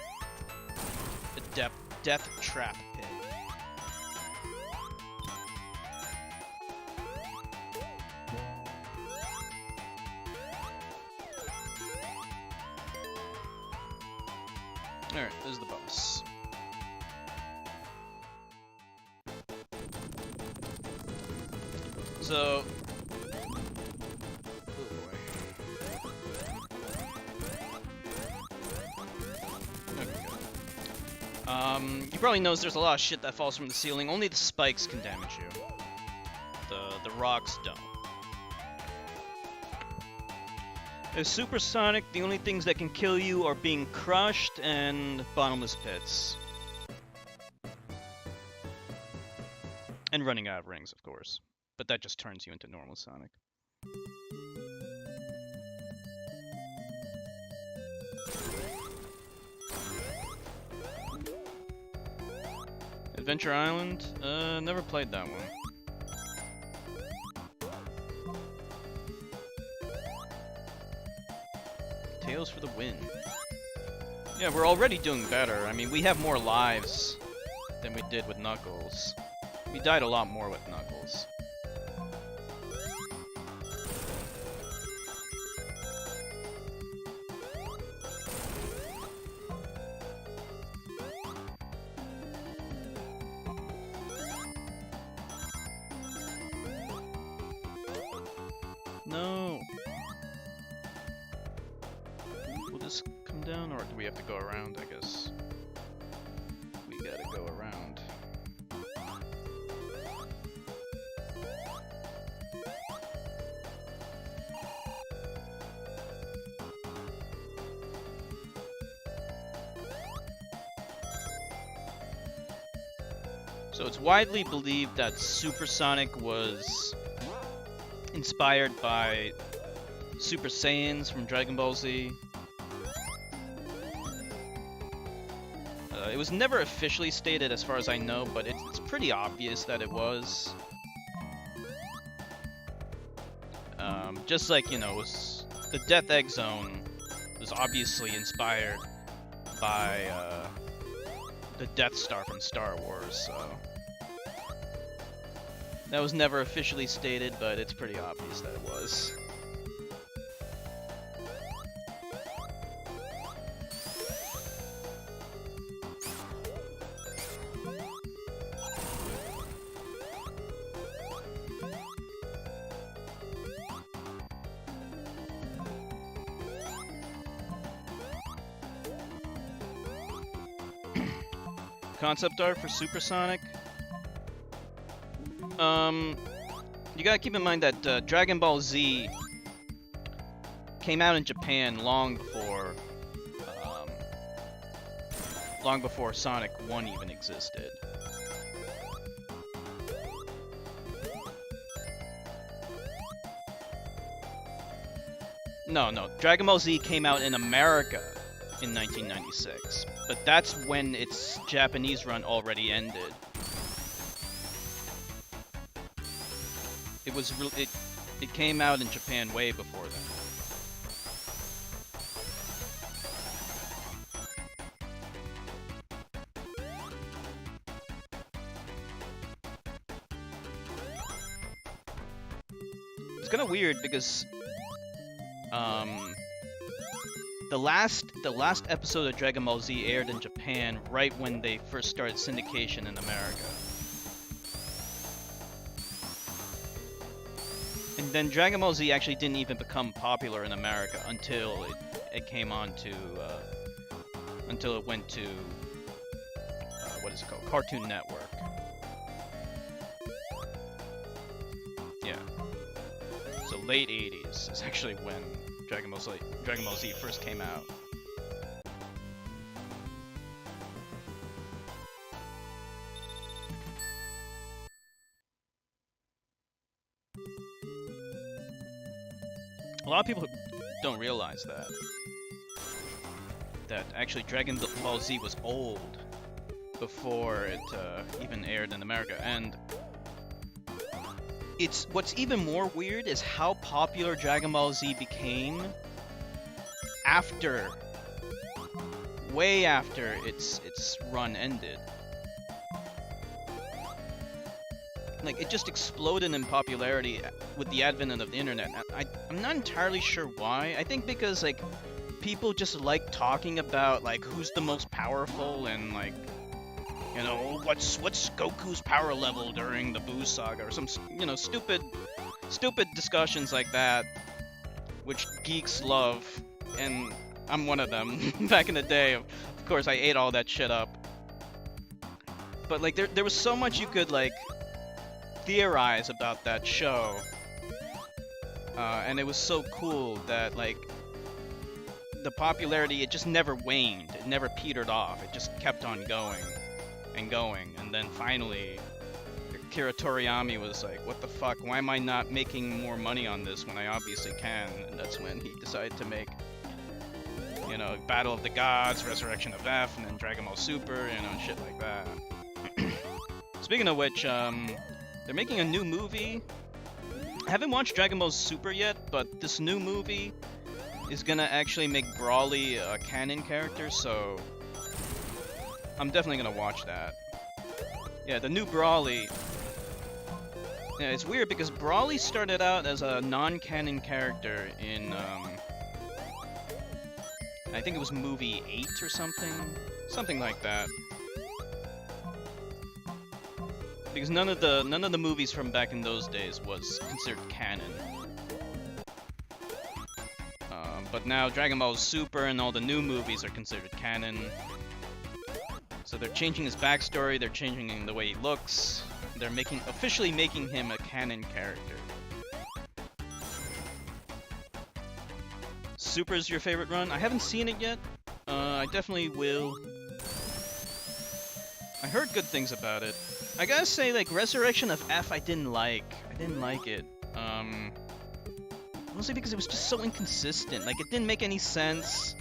a death trap pit. Alright, this is the boss. So... you probably knows there's a lot of shit that falls from the ceiling. Only the spikes can damage you. The rocks don't. As Supersonic, the only things that can kill you are being crushed and bottomless pits. And running out of rings, of course. But that just turns you into normal Sonic. Adventure Island? Never played that one. Tails for the win. Yeah, we're already doing better. I mean, we have more lives than we did with Knuckles. We died a lot more with Knuckles. No! Will this come down, or do we have to go around, I guess? We gotta go around. So it's widely believed that Supersonic was inspired by Super Saiyans from Dragon Ball Z. It was never officially stated as far as I know, but it's pretty obvious that it was. Just like, you know, was the Death Egg Zone was obviously inspired by the Death Star from Star Wars, so that was never officially stated, but it's pretty obvious that it was. Concept art for Supersonic. You gotta keep in mind that Dragon Ball Z came out in Japan long before Sonic 1 even existed. No, Dragon Ball Z came out in America in 1996, but that's when its Japanese run already ended. It came out in Japan way before then. It's kind of weird because the last episode of Dragon Ball Z aired in Japan right when they first started syndication in America. And then Dragon Ball Z actually didn't even become popular in America until it came on to until it went to what is it called? Cartoon Network. Yeah. So late 80s is actually when Dragon Ball Z first came out. A lot of people don't realize that actually Dragon Ball Z was old before it even aired in America, and what's even more weird is how popular Dragon Ball Z became way after its run ended. Like, it just exploded in popularity with the advent of the internet. I'm not entirely sure why. I think because, like, people just like talking about, like, who's the most powerful and, like, you know, what's Goku's power level during the Buu Saga, or some, you know, stupid discussions like that, which geeks love, and I'm one of them. Back in the day, of course, I ate all that shit up. But, like, there was so much you could, like, theorize about that show, and it was so cool that, like, the popularity, it just never waned, it never petered off, it just kept on going and going, and then finally Akira Toriyama was like, what the fuck, why am I not making more money on this when I obviously can? And that's when he decided to make, you know, Battle of the Gods, Resurrection of F, and then Dragon Ball Super, you know, and shit like that. Speaking of which, they're making a new movie. I haven't watched Dragon Ball Super yet, but this new movie is gonna actually make Broly a canon character, so I'm definitely gonna watch that. Yeah, the new Broly. Yeah, it's weird because Broly started out as a non-canon character in, I think it was movie 8 or something like that. Because none of the movies from back in those days was considered canon. But now Dragon Ball Super and all the new movies are considered canon. So they're changing his backstory, they're changing the way he looks, they're officially making him a canon character. Super's your favorite run? I haven't seen it yet. I definitely will. I heard good things about it. I gotta say, like, Resurrection of F, I didn't like. I didn't like it. Mostly because it was just so inconsistent. Like, it didn't make any sense.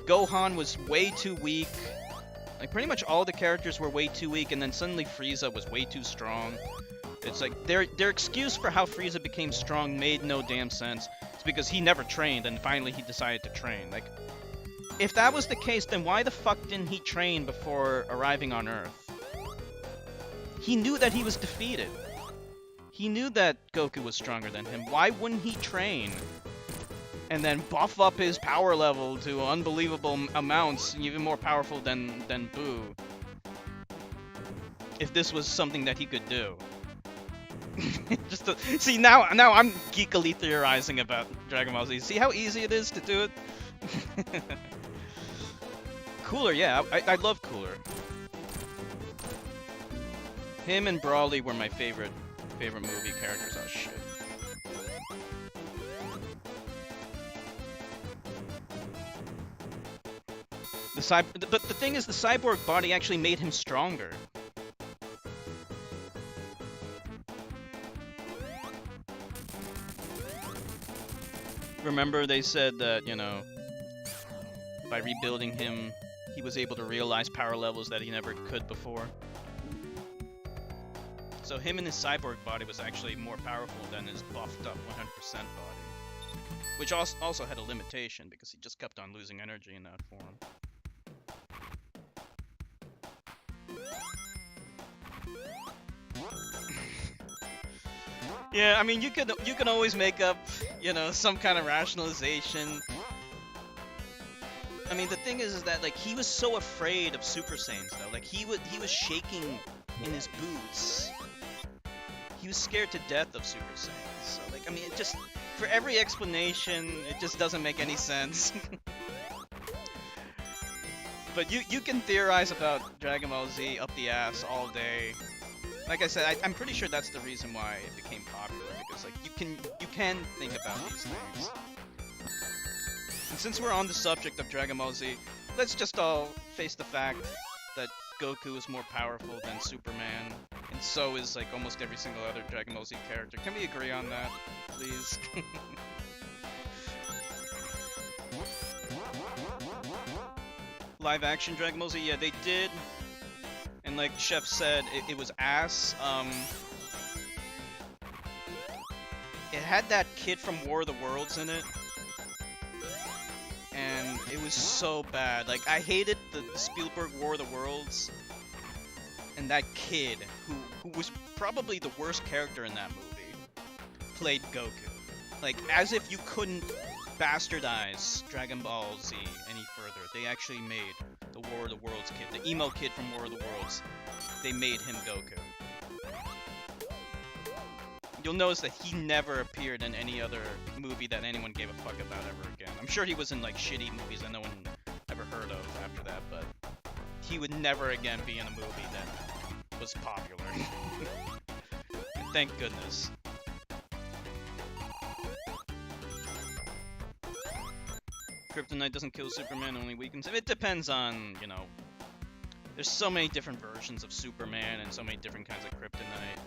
Gohan was way too weak. Like, pretty much all the characters were way too weak, and then suddenly Frieza was way too strong. It's like, their excuse for how Frieza became strong made no damn sense. It's because he never trained, and finally he decided to train. Like, if that was the case, then why the fuck didn't he train before arriving on Earth? He knew that he was defeated. He knew that Goku was stronger than him. Why wouldn't he train? And then buff up his power level to unbelievable amounts, even more powerful than Buu. If this was something that he could do. Just to, see, now I'm geekily theorizing about Dragon Ball Z. See how easy it is to do it? Cooler, yeah, I love Cooler. Him and Broly were my favorite movie characters. Oh shit. But the thing is, the cyborg body actually made him stronger. Remember they said that, you know, by rebuilding him, he was able to realize power levels that he never could before. So him and his cyborg body was actually more powerful than his buffed up 100% body. Which also had a limitation, because he just kept on losing energy in that form. Yeah, I mean, you can always make up, you know, some kind of rationalization. I mean, the thing is that, like, he was so afraid of Super Saiyans, though. Like, he was shaking in his boots. He was scared to death of Super Saiyans. So, like, I mean, it just, for every explanation, it just doesn't make any sense. But you can theorize about Dragon Ball Z up the ass all day. Like I said, I'm pretty sure that's the reason why it became popular, because like you can think about these things. And since we're on the subject of Dragon Ball Z, let's just all face the fact that Goku is more powerful than Superman, and so is like almost every single other Dragon Ball Z character. Can we agree on that, please? Live action Dragon Ball Z, yeah, they did. And like Chef said, it was ass. It had that kid from War of the Worlds in it. And it was so bad. Like, I hated the Spielberg War of the Worlds. And that kid, who was probably the worst character in that movie, played Goku. Like, as if you couldn't bastardize Dragon Ball Z any further. They actually made the War of the Worlds kid, the emo kid from War of the Worlds, they made him Goku. You'll notice that he never appeared in any other movie that anyone gave a fuck about ever again. I'm sure he was in like shitty movies that no one ever heard of after that, but he would never again be in a movie that was popular. And thank goodness. Kryptonite doesn't kill Superman, only weakens him. It depends on, you know, there's so many different versions of Superman and so many different kinds of kryptonite.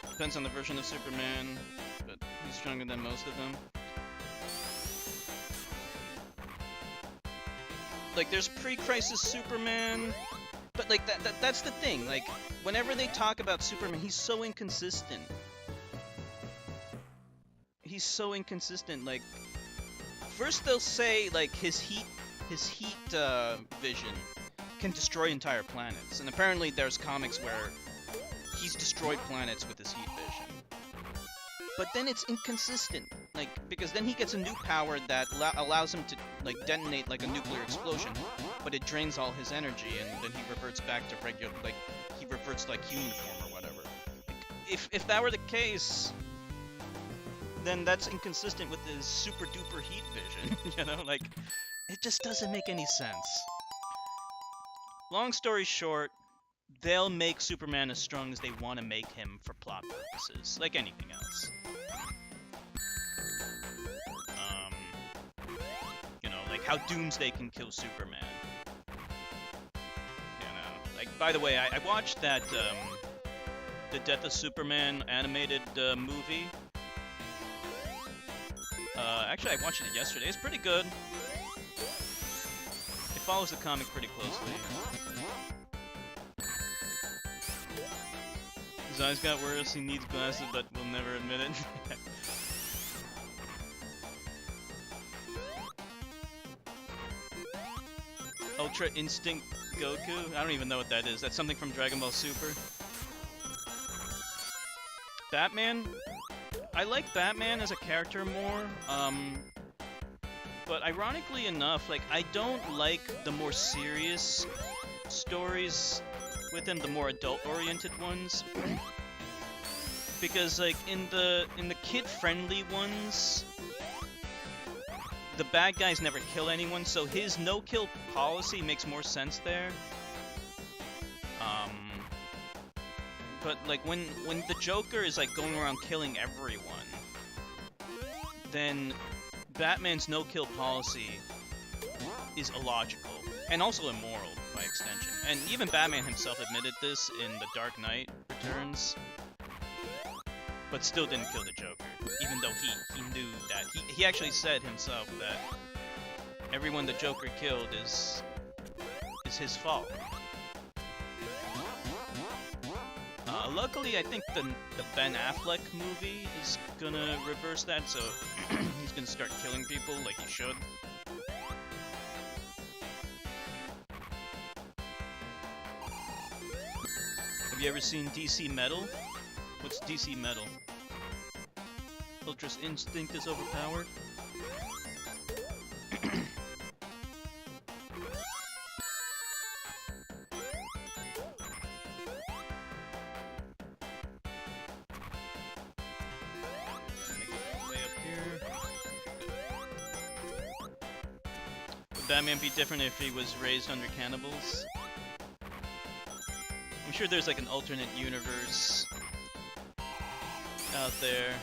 Depends on the version of Superman, but stronger than most of them. Like, there's pre-Crisis Superman, but like that's the thing. Like, whenever they talk about Superman, he's so inconsistent. He's so inconsistent. Like, first they'll say like his heat vision can destroy entire planets, and apparently there's comics where he's destroyed planets with his heat vision. But then it's inconsistent, like, because then he gets a new power that allows him to like detonate like a nuclear explosion, but it drains all his energy, and then he reverts back to regular, like, he reverts like human form or whatever. Like, if that were the case, then that's inconsistent with his super duper heat vision. You know, like, it just doesn't make any sense. Long story short, they'll make Superman as strong as they want to make him for plot purposes, like anything else. You know, like how Doomsday can kill Superman. You know, like, by the way, I watched that, the Death of Superman animated movie. Actually, I watched it yesterday. It's pretty good. It follows the comic pretty closely. His eyes got worse, he needs glasses, but will never admit it. Ultra Instinct Goku? I don't even know what that is. That's something from Dragon Ball Super. Batman? I like Batman as a character more, but ironically enough, like, I don't like the more serious stories with him, the more adult-oriented ones, because like in the kid-friendly ones, the bad guys never kill anyone, so his no-kill policy makes more sense there. But like when the Joker is like going around killing everyone, then Batman's no-kill policy is illogical and also immoral by extension. And even Batman himself admitted this in The Dark Knight Returns, but still didn't kill the Joker, even though he knew that. He actually said himself that everyone the Joker killed is his fault. Luckily, I think the Ben Affleck movie is gonna reverse that, so he's gonna start killing people like he should. Have you ever seen DC Metal? What's DC Metal? Ultra Instinct is overpowered? Would Batman be different if he was raised under cannibals? I'm sure there's like an alternate universe out there.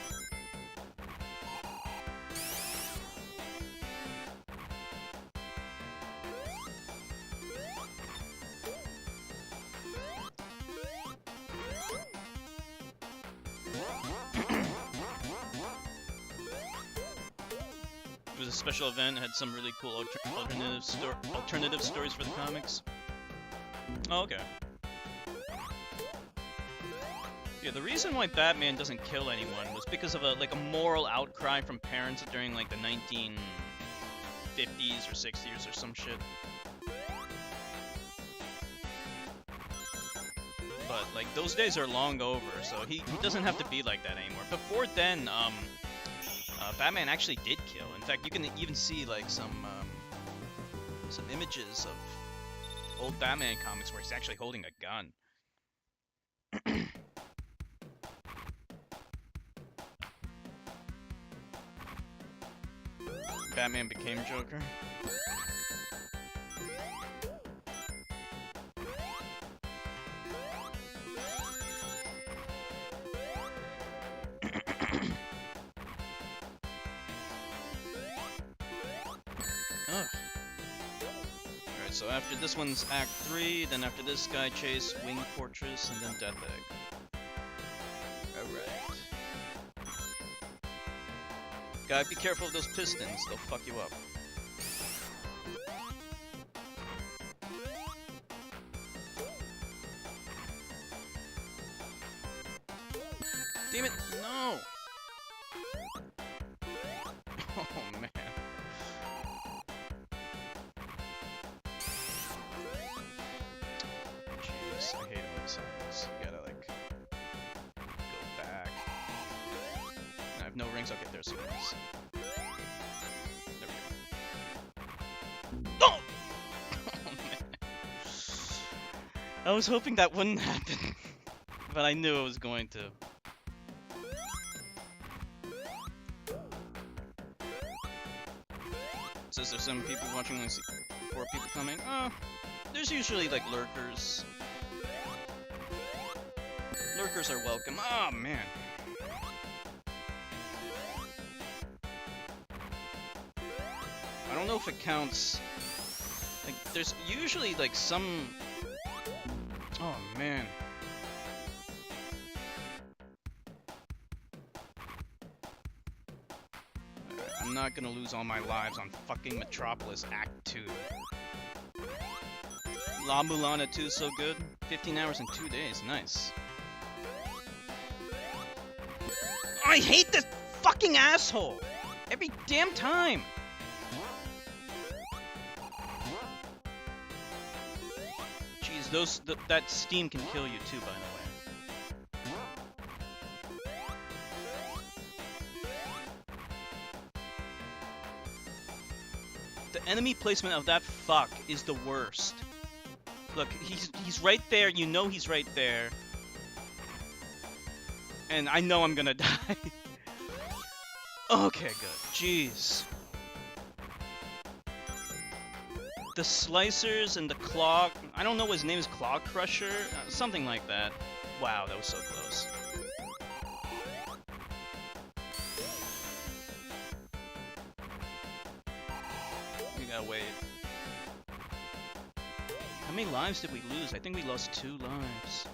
It was a special event, had some really cool alternative stories for the comics. Oh, okay. Yeah, the reason why Batman doesn't kill anyone was because of a moral outcry from parents during like the 1950s or 60s or some shit. But like those days are long over, so he doesn't have to be like that anymore. Before then, Batman actually did kill. In fact, you can even see like some images of old Batman comics where he's actually holding a gun. Batman became Joker. Alright, so after this one's Act 3, then after this Sky Chase, Wing Fortress, and then Death Egg. Alright. Gotta be careful of those pistons, they'll fuck you up. Damn it, no! Oh man. Jeez, I hate it when this happens. You gotta like go back. I have no rings, I'll get there soon. There we go. Oh! Oh man. I was hoping that wouldn't happen. But I knew it was going to. Says there's some people watching, like 4 people coming. There's usually like lurkers. Lurkers are welcome. Oh man. I don't know if it counts. Like, there's usually like some. Oh man. I'm not gonna lose all my lives on fucking Metropolis Act 2. La Mulana 2 is so good. 15 hours in 2 days. Nice. I hate this fucking asshole! Every damn time! Jeez, that steam can kill you too, by the way. The enemy placement of that fuck is the worst. Look, he's right there, you know he's right there. And I know I'm gonna die. Okay, good. Jeez. The slicers and the claw... I don't know what his name is, Claw Crusher? Something like that. Wow, that was so close. We gotta wait. How many lives did we lose? I think we lost 2 lives.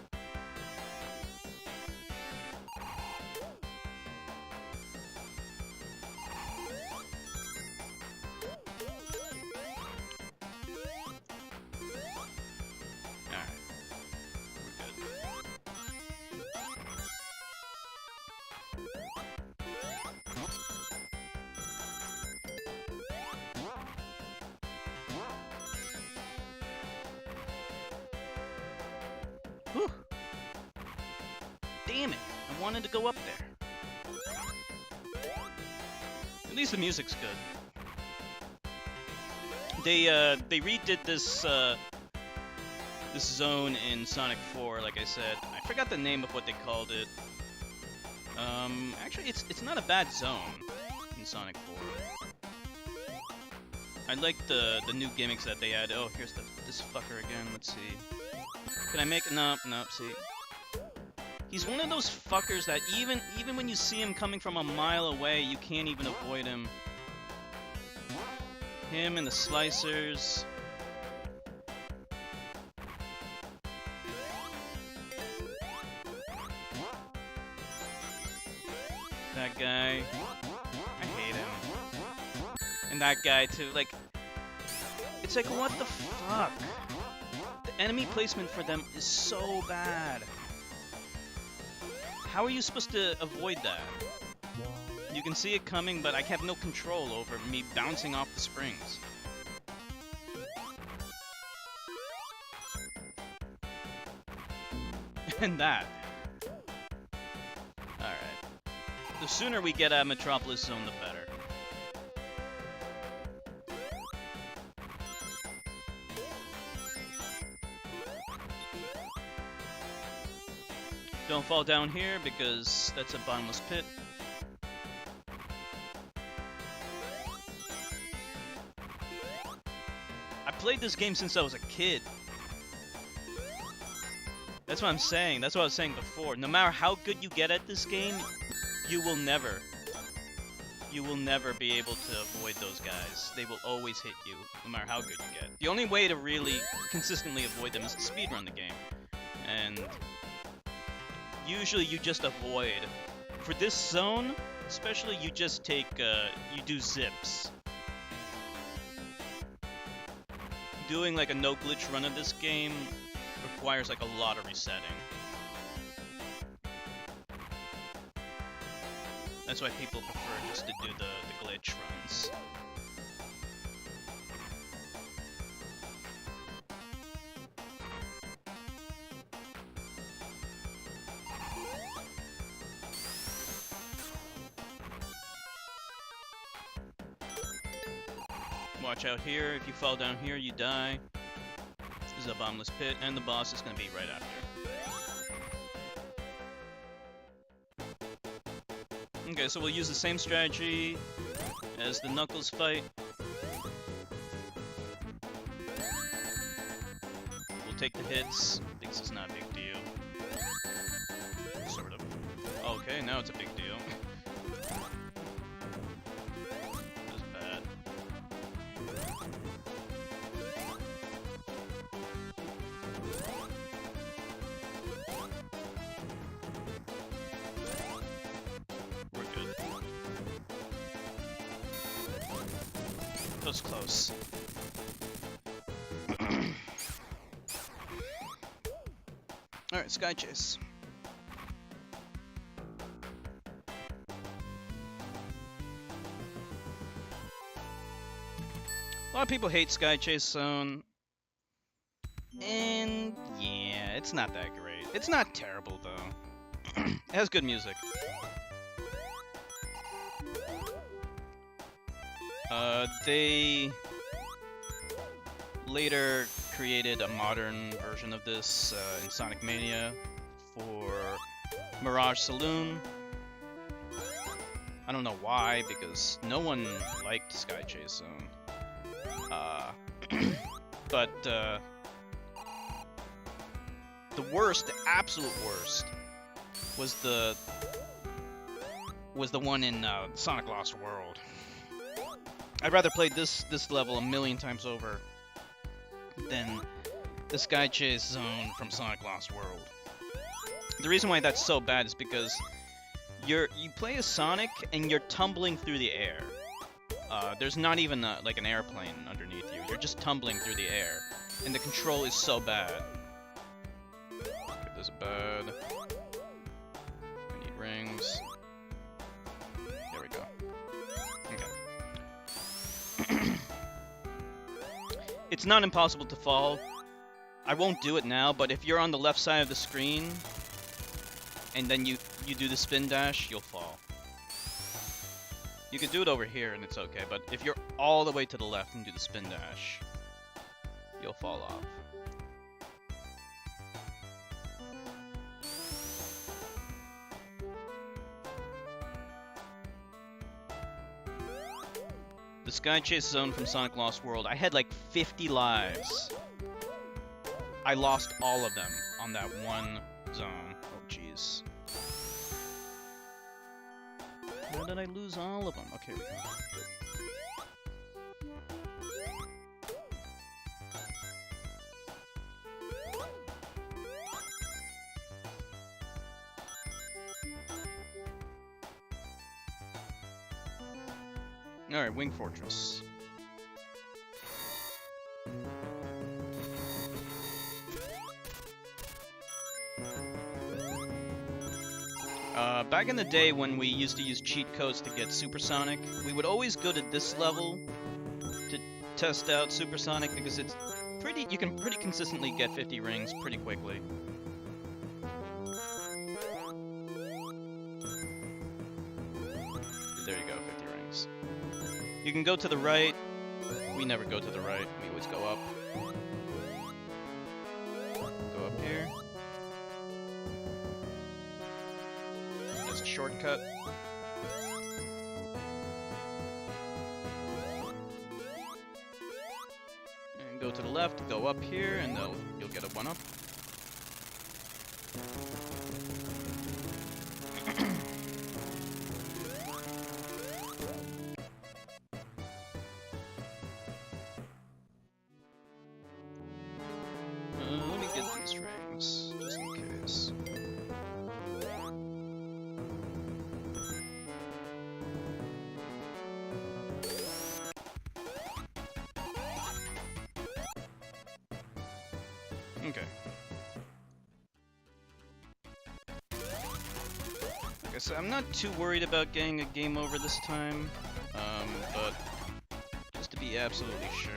Whew. Damn it! I wanted to go up there. At least the music's good. They redid this this zone in Sonic 4, like I said. I forgot the name of what they called it. Actually, it's not a bad zone in Sonic 4. I like the new gimmicks that they added. Oh, here's this fucker again. Let's see. Can I make it? Nope, see. He's one of those fuckers that even when you see him coming from a mile away, you can't even avoid him. Him and the slicers. That guy. I hate him. And that guy too. Like, it's like, what the fuck? The enemy placement for them is so bad. How are you supposed to avoid that? You can see it coming, but I have no control over me bouncing off the springs. And that. Alright. The sooner we get out of Metropolis Zone, the better. Don't fall down here because that's a bottomless pit. I played this game since I was a kid. That's what I'm saying. That's what I was saying before. No matter how good you get at this game, you will never be able to avoid those guys. They will always hit you, no matter how good you get. The only way to really consistently avoid them is to speedrun the game. And usually you just avoid. For this zone, especially you just take, you do zips. Doing like a no glitch run of this game requires like a lot of resetting. That's why people prefer just to do the glitch runs. Watch out here, if you fall down here, you die. This is a bottomless pit, and the boss is going to be right after. Okay, so we'll use the same strategy as the Knuckles fight. We'll take the hits. I think this is not a big deal. Sort of. Okay, now it's a big deal. Close. Alright, Sky Chase. A lot of people hate Sky Chase Zone. And yeah, it's not that great. It's not terrible though. It has good music. They later created a modern version of this in Sonic Mania for Mirage Saloon. I don't know why, because no one liked Sky Chase Zone. But the worst, the absolute worst, was the one in Sonic Lost World. I'd rather play this level a million times over than the Sky Chase Zone from Sonic Lost World. The reason why that's so bad is because you play as Sonic and you're tumbling through the air. There's not even like an airplane underneath you. You're just tumbling through the air, and the control is so bad. Give this a bad. I need rings. There we go. Okay. It's not impossible to fall. I won't do it now, but if you're on the left side of the screen and then you do the spin dash, you'll fall. You can do it over here and it's okay, but if you're all the way to the left and do the spin dash, you'll fall off. The Sky Chase Zone from Sonic Lost World, I had like 50 lives. I lost all of them on that one zone. Oh jeez. How did I lose all of them? Okay, we go. Good. Alright, Wing Fortress. Back in the day when we used to use cheat codes to get Supersonic, we would always go to this level to test out Supersonic because it's pretty, you can pretty consistently get 50 rings pretty quickly. There you go, 50 rings. You can go to the right. We never go to the right, we always go up. Go up here. There's a shortcut. And go to the left, go up here, and you'll get a 1-up. Let me get these rings, just in case. I said, I'm not too worried about getting a game over this time, but just to be absolutely sure.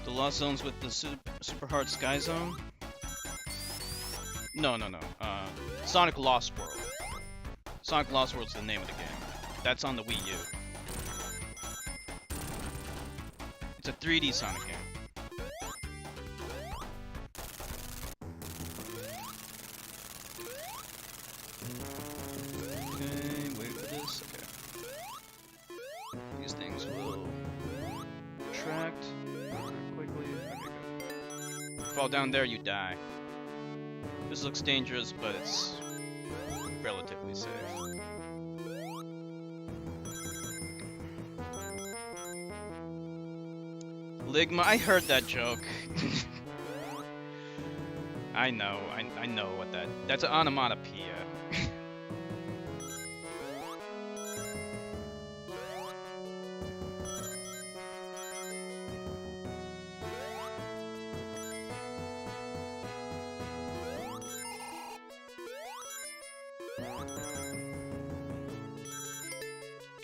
The Lost Zones with the super hard Sky Zone? No. Sonic Lost World. Sonic Lost World's the name of the game. That's on the Wii U. It's a 3D Sonic game. Okay, wait for this. Okay. These things will retract quickly. Okay, good. Fall down there, you die. This looks dangerous, but it's relatively safe. Ligma, I heard that joke. I know what that's an onomatopoeia.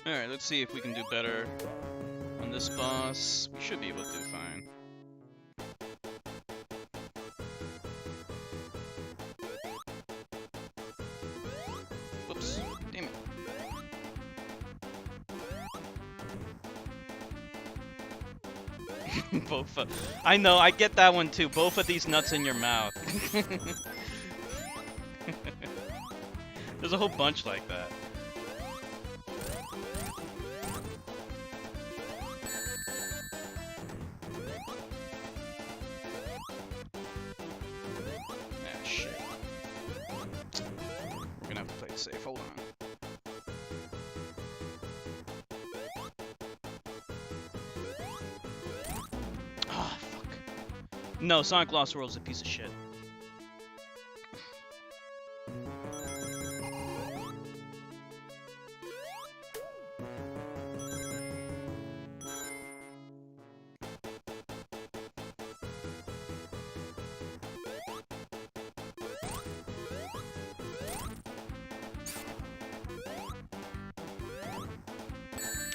Alright, let's see if we can do better on this boss. We should be able to do fine. Whoops, damn it. Bofa. I know, I get that one too. Both of these nuts in your mouth. There's a whole bunch like that. Safe, hold on. Ah, fuck. No, Sonic Lost World's a piece of shit.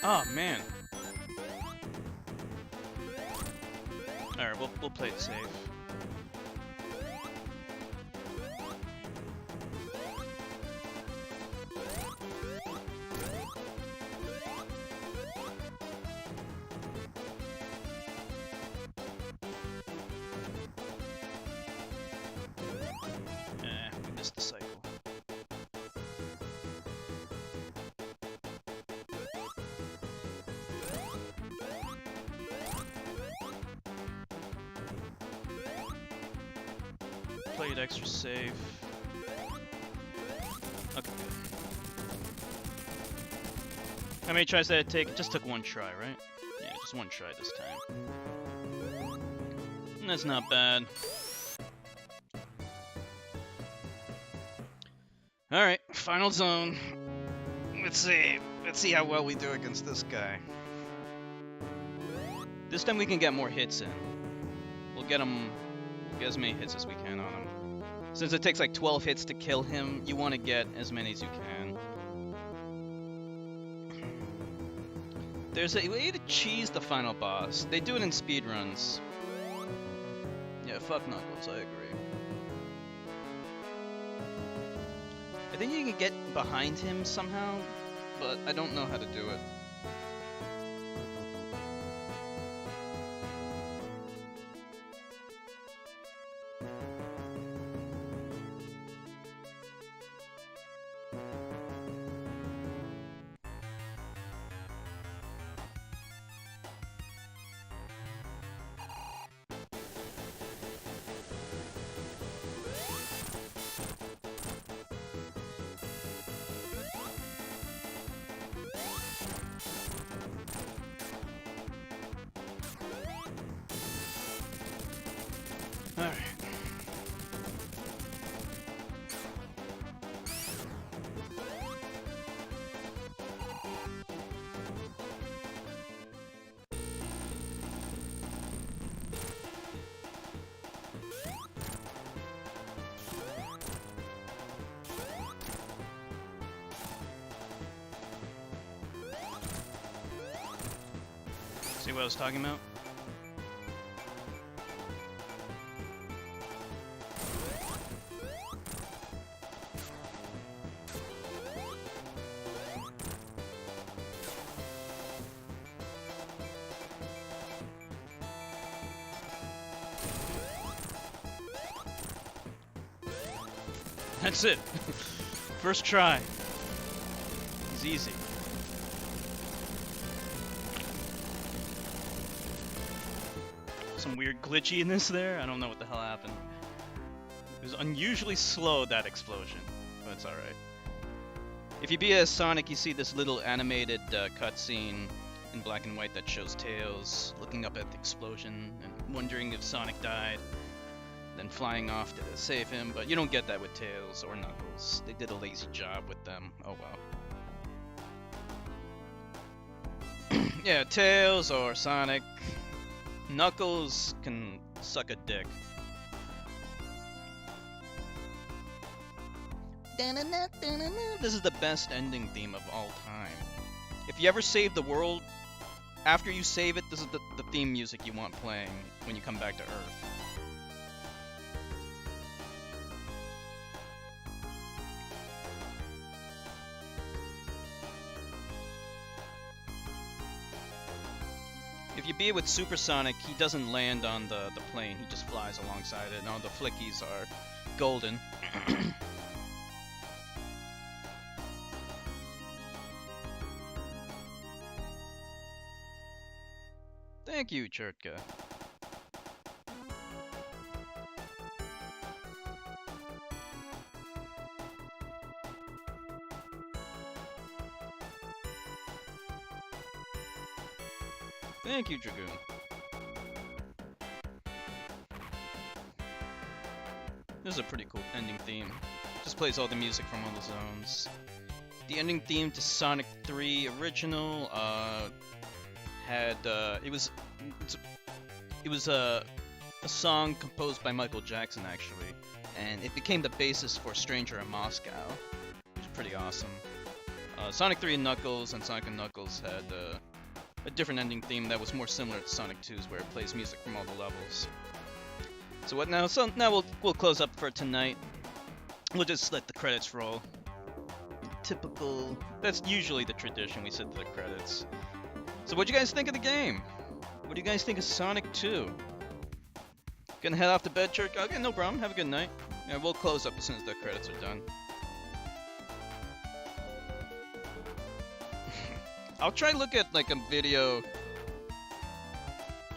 Oh man. Alright, we'll play it safe. We missed the cycle. Play it extra safe. Okay, good. How many tries did it take? It just took one try, right? Yeah, just one try this time. And that's not bad. Alright, final zone. Let's see how well we do against this guy. This time we can get more hits in. We'll get as many hits as we can on him. Since it takes like 12 hits to kill him, you want to get as many as you can. There's a way to cheese the final boss. They do it in speedruns. Yeah, fuck Knuckles, I agree. I think you can get behind him somehow, but I don't know how to do it. Alright. See what I was talking about? That's it. First try. It's easy. Some weird glitchiness there. I don't know what the hell happened. It was unusually slow, that explosion, but it's alright. If you be as Sonic, you see this little animated cutscene in black and white that shows Tails looking up at the explosion and wondering if Sonic died, then flying off to save him, but you don't get that with Tails or Knuckles. They did a lazy job with them. Oh well. Yeah, Tails or Sonic. Knuckles can suck a dick. This is the best ending theme of all time. If you ever save the world, after you save it, this is the theme music you want playing when you come back to Earth. If you be it with Super Sonic, he doesn't land on the plane, he just flies alongside it, and all the flickies are golden. Thank you, Chertka. Thank you, Dragoon. This is a pretty cool ending theme. Just plays all the music from all the zones. The ending theme to Sonic 3 original had it was a song composed by Michael Jackson actually, and it became the basis for Stranger in Moscow, which is pretty awesome. Sonic 3 and Knuckles and Sonic and Knuckles had a different ending theme that was more similar to Sonic 2's, where it plays music from all the levels. So what now? So now we'll close up for tonight. We'll just let the credits roll. Typical. That's usually the tradition. We sit to the credits. So what do you guys think of the game? What do you guys think of Sonic 2? Gonna head off to bed, Church? Okay, no problem. Have a good night. Yeah, we'll close up as soon as the credits are done. I'll try to look at like a video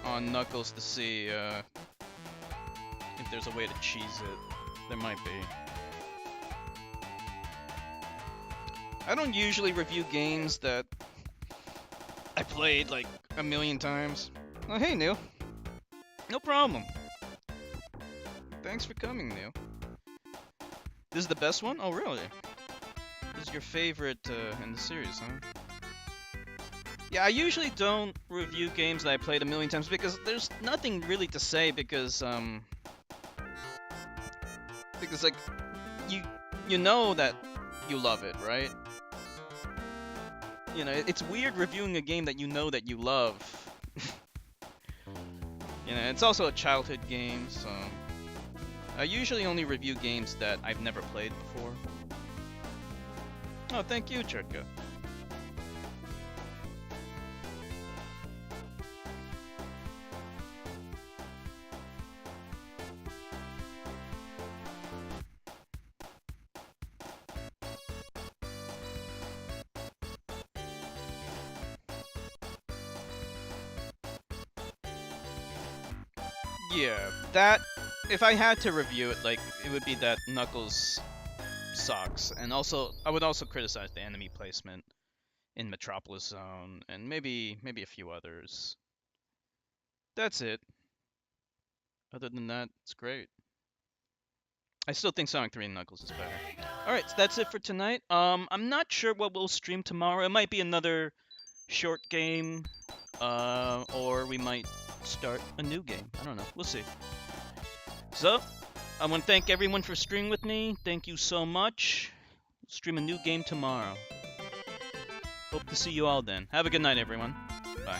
on Knuckles to see if there's a way to cheese it. There might be. I don't usually review games that I played like a million times. Oh, hey, Neil. No problem. Thanks for coming, Neil. This is the best one? Oh, really? This is your favorite in the series, huh? Yeah, I usually don't review games that I played a million times because there's nothing really to say because like you know that you love it, right? You know, it's weird reviewing a game that you know that you love. You know, it's also a childhood game, so I usually only review games that I've never played before. Oh, thank you, Chertka. Yeah, that, if I had to review it, like, it would be that Knuckles sucks. And also, I would also criticize the enemy placement in Metropolis Zone, and maybe a few others. That's it. Other than that, it's great. I still think Sonic 3 and Knuckles is better. Alright, so that's it for tonight. I'm not sure what we'll stream tomorrow. It might be another short game, or we might start a new game. I don't know. We'll see. So, I want to thank everyone for streaming with me. Thank you so much. Stream a new game tomorrow. Hope to see you all then. Have a good night, everyone. Bye.